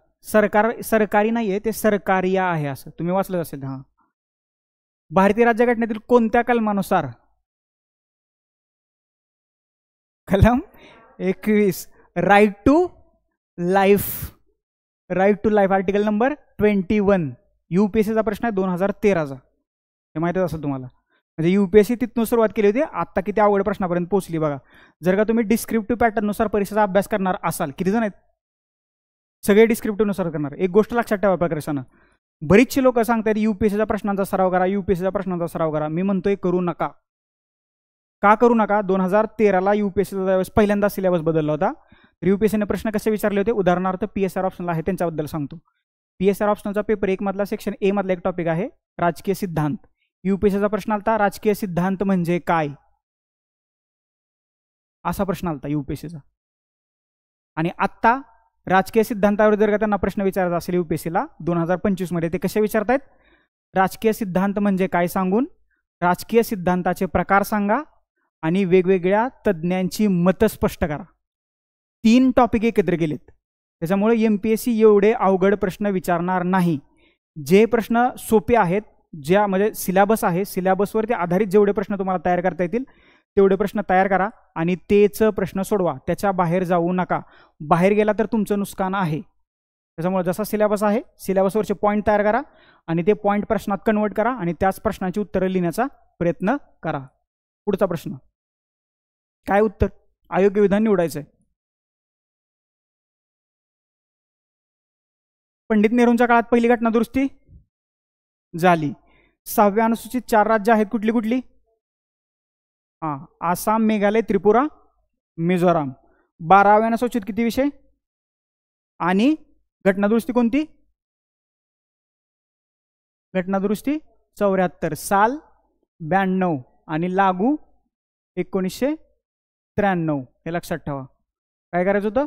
सरकारी नाहीये ते, सरकारी आहे असं तुम्ही वाचलं असेल. हा, भारतीय राज्यघटनेतील कोणत्या कलमानुसार? कलम 21, right to life. Right to life, article number 21. UPSCचा प्रश्न आहे 2013चा. हे माहितच असेल तुम्हाला. म्हणजे UPSC तिथून सुरुवात केली होती, आता किती अवघड प्रश्नापर्यंत पोहोचली बघा. जर का तुम्ही डिस्क्रिप्टिव्ह पॅटर्ननुसार परीक्षेचा अभ्यास करणार असाल, किती जण आहेत? सगळे डिस्क्रिप्टिव्हनुसार करणार. एक गोष्ट लक्षात ठेवा प्रकर्षानं, बरीचशी लोक सांगतात UPSCच्या प्रश्नांचा सराव करा, UPSCच्या प्रश्नांचा सराव करा. मी म्हणतोय करू नका. का करू नका? 2013ला UPSCचा ज्यावेळेस पहिल्यांदा सिलेबस बदलला होता, तर UPSCने प्रश्न कसे विचारले होते? उदाहरणार्थ PSR ऑप्शनला आहे त्यांच्याबद्दल सांगतो. PSR ऑप्शनचा पेपर 1 मधला सेक्शन A मधला एक टॉपिक आहे राजकीय सिद्धांत. UPSCचा प्रश्न आलता राजकीय सिद्धांत म्हणजे काय, असा प्रश्न आलता UPSCचा. आणि आत्ता राजकीय सिद्धांतावर जर का त्यांना प्रश्न विचारायचा असेल UPSCला 2025 मध्ये, ते कसे विचारतायत? राजकीय सिद्धांत म्हणजे काय सांगून राजकीय सिद्धांताचे प्रकार सांगा आणि वेगवेगळ्या तज्ज्ञांची मतं स्पष्ट करा. 3 टॉपिक एकत्र केलेत. त्याच्यामुळे MPSC एवढे अवघड प्रश्न विचारणार नाही. जे प्रश्न सोपे आहेत, ज्या म्हणजे सिलेबस आहे, सिलेबसवरती आधारित जेवढे प्रश्न तुम्हाला तयार करता येतील तेवढे प्रश्न तयार करा आणि तेच प्रश्न सोडवा. त्याच्या बाहेर जाऊ नका. बाहेर गेला तर तुमचं नुकसान आहे. त्याच्यामुळे जसा सिलेबस आहे सिलेबसवरचे पॉईंट तयार करा आणि ते पॉईंट प्रश्नात कन्वर्ट करा आणि त्याच प्रश्नाची उत्तरं लिहिण्याचा प्रयत्न करा. पुढचा प्रश्न, काय उत्तर? अयोग्य विधान निवडायचंय. पंडित नेहरूंच्या काळात पहिली घटना दुरुस्ती झाली. 6व्या अनुसूचित 4 राज्य आहेत, कुठली कुठली? आसाम, मेघालय, त्रिपुरा, मिझोराम. 12व्या अनुसूचित किती विषय आणि घटना दुरुस्ती कोणती? घटना दुरुस्ती 74. साल 92 आणि लागू 1993. हे लक्षात ठेवा. काय करायचं होतं?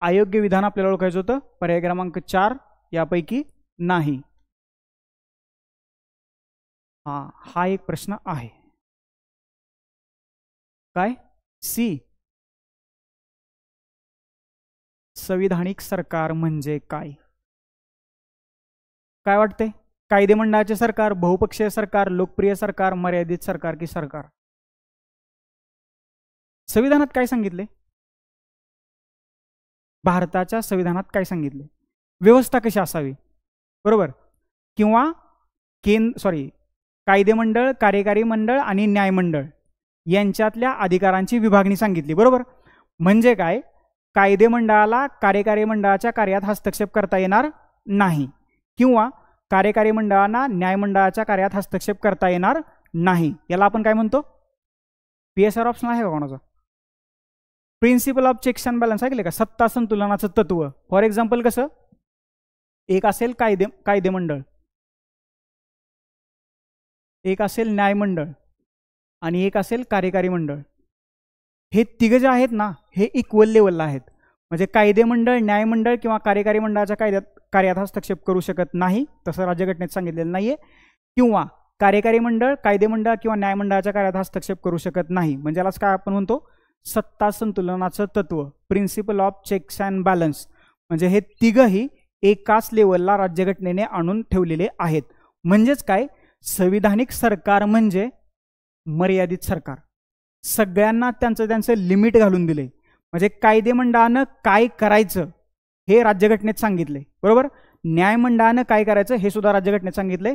अयोग्य विधान आपल्याला ओळखायचं होतं. पर्याय क्रमांक 4 यापैकी नाही. हा एक प्रश्न आहे. काय? सी, संविधानिक सरकार म्हणजे काय? काय वाटते? कायदे मंडळाचे सरकार, बहुपक्षीय सरकार, लोकप्रिय सरकार, मर्यादित सरकार की सरकार? संविधानात काय सांगितले? भारताच्या संविधानात काय सांगितले? व्यवस्था कशी असावी, बरोबर? किंवा कायदे मंडळ, कार्यकारी मंडळ आणि न्यायमंडळ यांच्यातल्या अधिकारांची विभागणी सांगितली, बरोबर? म्हणजे काय? कायदे मंडळाला कार्यकारी मंडळाच्या कार्यात हस्तक्षेप करता येणार नाही किंवा कार्यकारी मंडळांना न्यायमंडळाच्या कार्यात हस्तक्षेप करता येणार नाही. याला आपण काय म्हणतो? PSR ऑप्शन आहे का कोणाचा? Principle of checks and balance ऐकले का? सत्ता संतुलनाचं तत्व. फॉर एक्झाम्पल कसं? एक असेल कायदे मंडळ, एक असेल न्यायमंडळ आणि एक असेल कार्यकारी मंडळ. हे तिघे जे आहेत ना, हे इक्वल लेवलला आहेत. म्हणजे कायदे मंडळ, न्यायमंडळ किंवा कार्यकारी मंडळाच्या कार्यात हस्तक्षेप करू शकत नाही, तसं राज्यघटनेत सांगितलेलं नाहीये. किंवा कार्यकारी मंडळ, कायदे मंडळ किंवा न्यायमंडळाच्या कार्यात हस्तक्षेप करू शकत नाही. म्हणजे यालाच काय आपण म्हणतो? सत्ता संतुलनाचं तत्व, principle of checks and balance. म्हणजे हे तिघही एकाच लेवलला राज्यघटनेने आणून ठेवलेले आहेत. म्हणजेच काय? संविधानिक सरकार म्हणजे मर्यादित सरकार. सगळ्यांना त्यांचं लिमिट घालून दिले. म्हणजे कायदे मंडळानं काय करायचं हे राज्यघटनेत सांगितले, बरोबर? न्यायमंडळानं काय करायचं हे सुद्धा राज्यघटनेत सांगितले.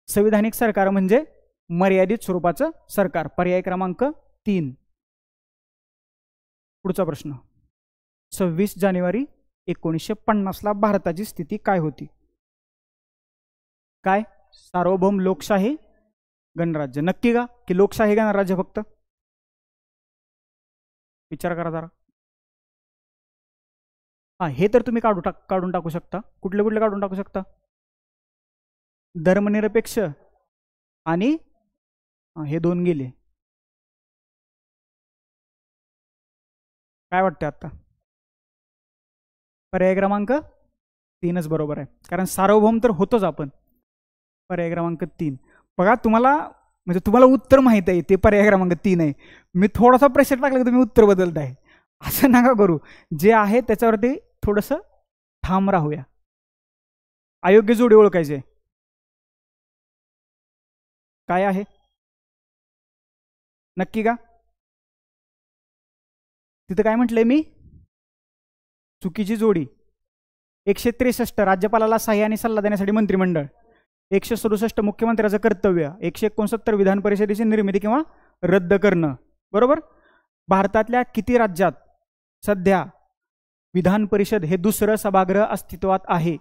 संविधानिक सरकार म्हणजे मर्यादित स्वरूपाचं सरकार. पर्याय क्रमांक 3. पुढचा प्रश्न, 26 जानेवारी 1950ला भारताची स्थिती काय होती? काय? सार्वभौम लोकशाही गणराज्य. नक्की का की लोकशाही गणराज्य फक्त? विचार करा जरा. हे तर तुम्ही काढून टाकू शकता. कुठले कुठले काढून टाकू शकता? धर्मनिरपेक्ष आणि हे 2 गेले. काय वाटतं आता? पर्याय क्रमांक 3च बरोबर आहे, कारण सार्वभौम तर होतोच आपण. पर्याय क्रमांक 3. बघा तुम्हाला म्हणजे तुम्हाला उत्तर माहित आहे ते पर्याय क्रमांक 3 आहे. मी थोडासा प्रेशर टाकला की तुम्ही उत्तर बदलताय. असं नका करू. जे आहे त्याच्यावरती थोडंसं ठाम राहूया. अयोग्य जोडी ओळखायचे. काय आहे? नक्की का? तिथं काय म्हटलंय मी? चुकीची जोडी. 163 राज्यपालाला सहाय्य आणि सल्ला देण्यासाठी मंत्रिमंडळ. 167 मुख्यमंत्र्याचं कर्तव्य. 169 विधान परिषदेची निर्मिती किंवा रद्द करणं. बरोबर. भारतातल्या किती राज्यात सध्या विधान परिषद हे दुसरं सभागृह अस्तित्वात आहे?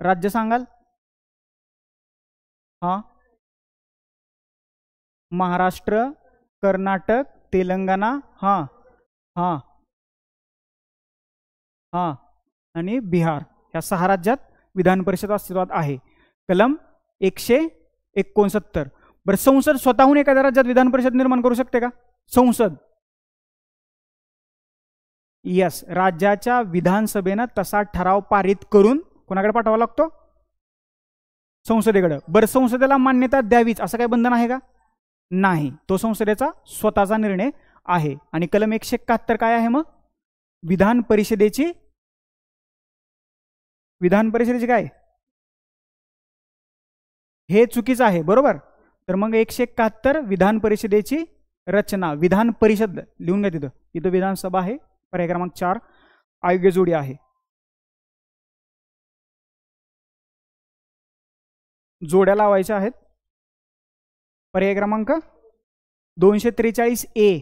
राज्य सांगाल? हा, महाराष्ट्र, कर्नाटक, तेलंगणा, हा हा हा आणि बिहार. या 6 राज्यात विधान परिषद अस्तित्वात आहे. कलम 169. बरं, संसद स्वतःहून एखाद्या राज्यात विधान परिषद निर्माण करू शकते का? संसद. यस, राज्याच्या विधानसभेनं तसा ठराव पारित करून कोणाकडे पाठवावा लागतो? संसदेकडे. बरं, संसदेला मान्यता द्यावीच असं काही बंधन आहे का? नाही, तो संसदेचा स्वतःचा निर्णय आहे. आणि कलम 171 काय आहे मग? विधान परिषदेची काय? हे चुकीचं आहे. बरोबर. तर मग 171 विधान परिषदेची रचना. विधान परिषद लिहून घ्या तिथं. इथं विधानसभा आहे. पर्याय क्रमांक 4 अयोग्य जोडी आहे. जोड्या लावायच्या आहेत. पर्याय क्रमांक 243A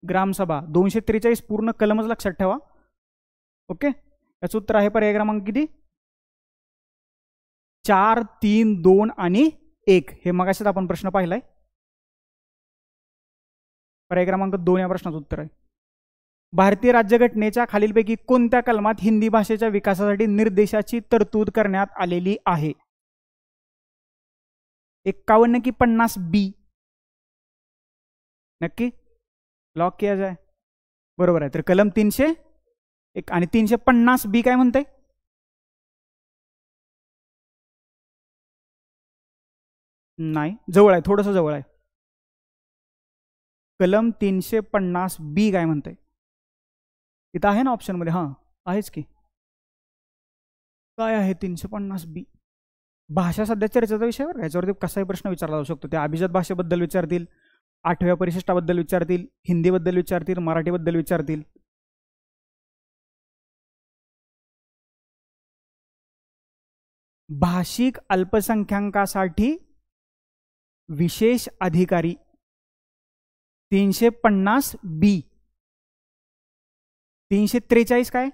ग्रामसभा. 243 पूर्ण कलमच लक्षात ठेवा. ओके. याचं उत्तर आहे पर्याय क्रमांक किती? 4, 3, 2 आणि 1. हे मगाशीच आपण प्रश्न पाहिलाय. पर्याय क्रमांक 2 या प्रश्नाचं उत्तर आहे. भारतीय राज्यघटनेच्या खालीलपैकी कोणत्या कलमात हिंदी भाषेच्या विकासासाठी निर्देशाची तरतूद करण्यात आलेली आहे? 51 की 50B? नक्की लॉक किया जाए. बरोबर आहे. तर कलम 301 आणि 350B काय म्हणते? नाही, जवळ आहे, थोडंसं जवळ आहे. कलम 350B काय म्हणते? इथं आहे ना ऑप्शनमध्ये. हां, आहेच की. काय आहे 350B? भाषा सध्या चर्चेचा विषयावर. याच्यावरती कसाही प्रश्न विचारला जाऊ शकतो. त्या अभिजात भाषेबद्दल विचारतील, 8व्या परिशिष्टाबद्दल विचारतील, हिंदीबद्दल विचारतील, मराठीबद्दल विचारतील. भाषिक अल्पसंख्याकासाठी विशेष अधिकारी 350B. 343 काय?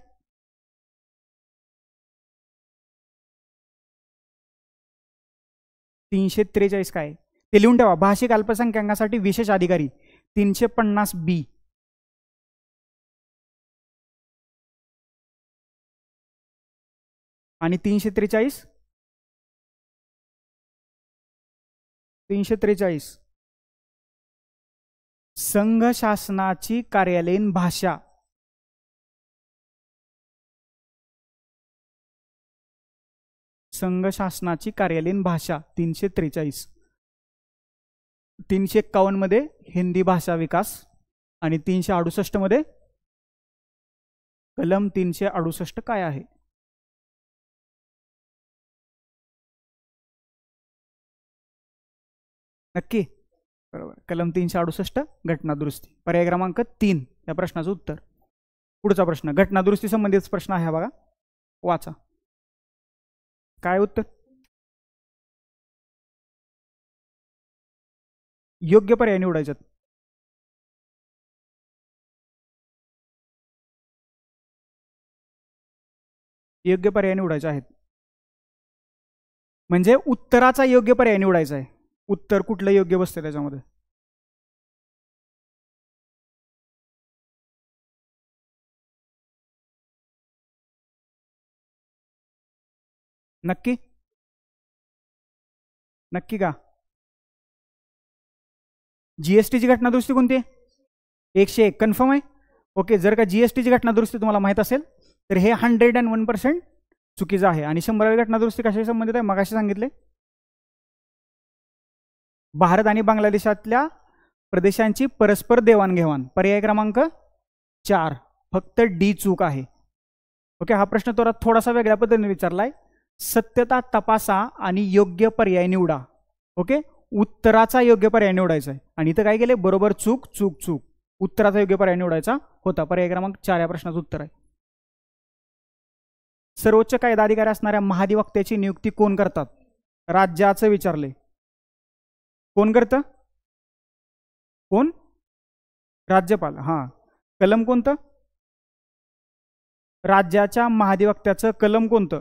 काय ते लिहून ठेवा. भाषिक अल्पसंख्याकासाठी विशेष अधिकारी 350B. आणि 343 संघ शासनाची कार्यालयीन भाषा. संघ शासनाची कार्यालयीन भाषा 343. 351 मध्ये हिंदी भाषा विकास आणि 368 मध्ये कलम 368 काय आहे? नक्की. बरोबर. कलम 368 घटनादुरुस्ती. पर्याय क्रमांक 3 या प्रश्नाचं उत्तर. पुढचा प्रश्न घटनादुरुस्ती संबंधित प्रश्न आहे बघा, वाचा. काय उत्तर? योग्य पर्याय निवडायचे. योग्य पर्याय निवडायचे आहेत. म्हणजे उत्तराचा योग्य पर्याय निवडायचा आहे. उत्तर कुठलं योग्य बसतं त्याच्यामध्ये? नक्की नक्की का? जीएसटीची घटनादुरुस्ती कोणती आहे? 101 कन्फर्म आहे. ओके, जर का जीएसटीची घटना दुरुस्ती तुम्हाला माहीत असेल तर हे 101% चुकीचं आहे. आणि 100वी घटना दुरुस्ती कशाशी संबंधित आहे मगाशी सांगितले, भारत आणि बांगलादेशातल्या प्रदेशांची परस्पर देवाणघेवाण. पर्याय क्रमांक 4, फक्त डी चूक आहे. ओके, हा प्रश्न थोडासा वेगळ्या पद्धतीने विचारलाय. सत्यता तपासा आणि योग्य पर्याय निवडा. ओके, उत्तराचा योग्य पर्याय निवडायचा आहे. आणि इथं काय केले, बरोबर चूक चूक चूक, उत्तराचा योग्य पर्याय निवडायचा होता. पर्याय क्रमांक 4 या प्रश्नाचं उत्तर आहे. सर्वोच्च कायदा अधिकारी असणाऱ्या महाधिवक्त्याची नियुक्ती कोण करतात? राज्याचं विचारले. कोण करतं? कोण? राज्यपाल. हां, कलम कोणतं? राज्याच्या महाधिवक्त्याचं कलम कोणतं?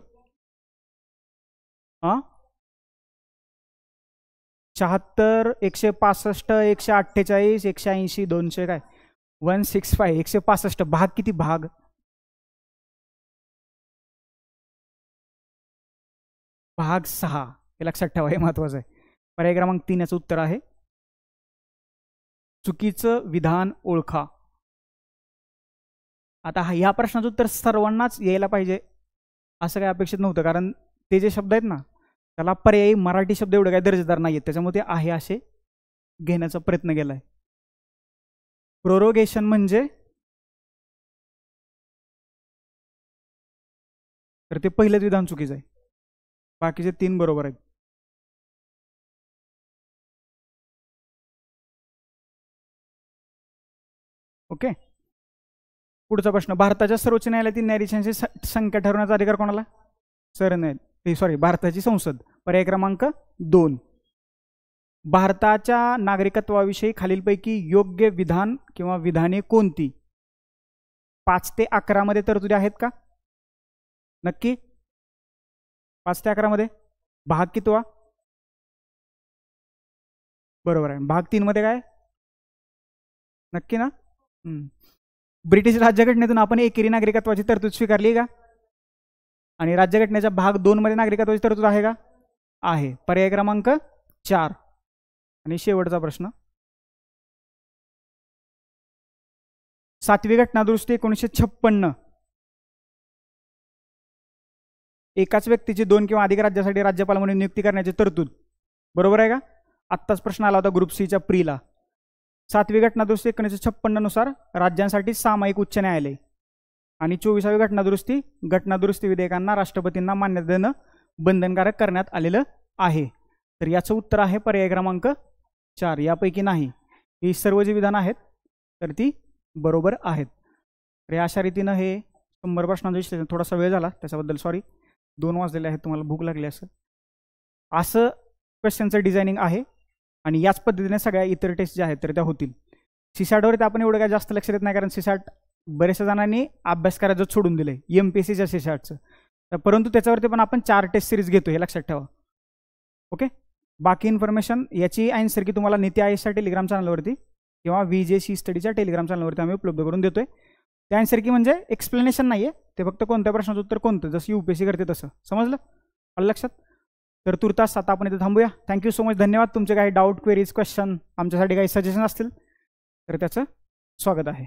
76, 165, 148, 180, 200 काय 165, 165. भाग किती? भाग भाग 6. हे लक्षात ठेवा, हे महत्वाचं आहे. पर्याय क्रमांक 3 याचं उत्तर आहे. चुकीचं विधान ओळखा. आता ह्या प्रश्नाचं उत्तर सर्वांनाच यायला पाहिजे असं काही अपेक्षित नव्हतं, कारण ते जे शब्द आहेत ना त्याला पर्यायी मराठी शब्द एवढे काही दर्जेदार नाही आहेत, त्याच्यामुळे ते आहे असे घेण्याचा प्रयत्न केलाय. प्रोरोगेशन म्हणजे तर ते पहिलंच विधान चुकीचं आहे, बाकीचे 3 बरोबर आहेत. ओके, पुढचा प्रश्न. भारताच्या सर्वोच्च न्यायालयातील न्यायाधीशांची संख्या ठरवण्याचा अधिकार कोणाला? भारताची संसद. पर्याय क्रमांक 2. भारताच्या नागरिकत्वाविषयी खालीलपैकी योग्य विधान किंवा विधाने कोणती? 5 ते 11 मध्ये तरतुदी आहेत का? नक्की 5 ते 11 मध्ये. भाग कितवा? बरोबर आहे. भाग 3 मध्ये काय? नक्की ना? ब्रिटिश राज्यघटनेतून आपण एकेरी नागरिकत्वाची तरतूद स्वीकारली का? आणि राज्यघटनेच्या भाग 2 मध्ये नागरिकत्वाची तरतूद आहे का? आहे. पर्याय क्रमांक 4. आणि शेवटचा प्रश्न. 7वी घटना दुरुस्ती 1956 एकाच व्यक्तीची 2 किंवा अधिक राज्यासाठी राज्यपाल म्हणून नियुक्ती करण्याची तरतूद. बरोबर आहे का? आत्ताच प्रश्न आला होता ग्रुप सीच्या प्रीला. 7वी घटना दुरुस्ती 1956 नुसार राज्यांसाठी सामायिक उच्च न्यायालय. आणि 24वी घटना दुरुस्ती विधेयकांना राष्ट्रपतींना मान्यता देणं बंधनकारक करण्यात आलेलं आहे. तर याचं उत्तर आहे पर्याय क्रमांक 4. यापैकी नाही. ही सर्व जी विधानं आहेत तर ती बरोबर आहेत. तर अशा रीतीनं हे 100 प्रश्नांचं विश्लेषण. थोडासा वेळ झाला त्याच्याबद्दल सॉरी. 2 वाजलेले आहेत, तुम्हाला भूक लागली असं क्वेश्चनचं डिझायनिंग आहे. आणि याच पद्धतीने सगळ्या इतर टेस्ट ज्या आहेत तर त्या होतील. सीसॅटवर आपण एवढं काय जास्त लक्ष देत नाही, कारण सीसॅट बऱ्याचशा जणांनी अभ्यास करायचं सोडून दिलंय MPSCच्या सीसॅटचं. तर परंतु त्याच्यावरती पण आपण 4 टेस्ट सिरीज घेतो, हे लक्षात ठेवा. ओके, बाकी इन्फॉर्मेशन याची आन्सर की तुम्हाला नीती आयोगच्या टेलिग्राम चॅनलवरती किंवा VJC स्टडीच्या टेलिग्राम चॅनलवरती आम्ही उपलब्ध करून देतोय. त्या आन्सर की म्हणजे एक्सप्लेनेशन नाहीये, ते फक्त कोणत्या प्रश्नाचं उत्तर कोणतं, जसं UPSC करते तसं. समजलं? आलं लक्षात? तर तुर्तास आता आपण इथे थांबूया. Thank you so much. धन्यवाद. तुमचे काही डाऊट, क्वेरीज, क्वेश्चन, आमच्यासाठी काही सजेशन असतील तर त्याचं स्वागत आहे.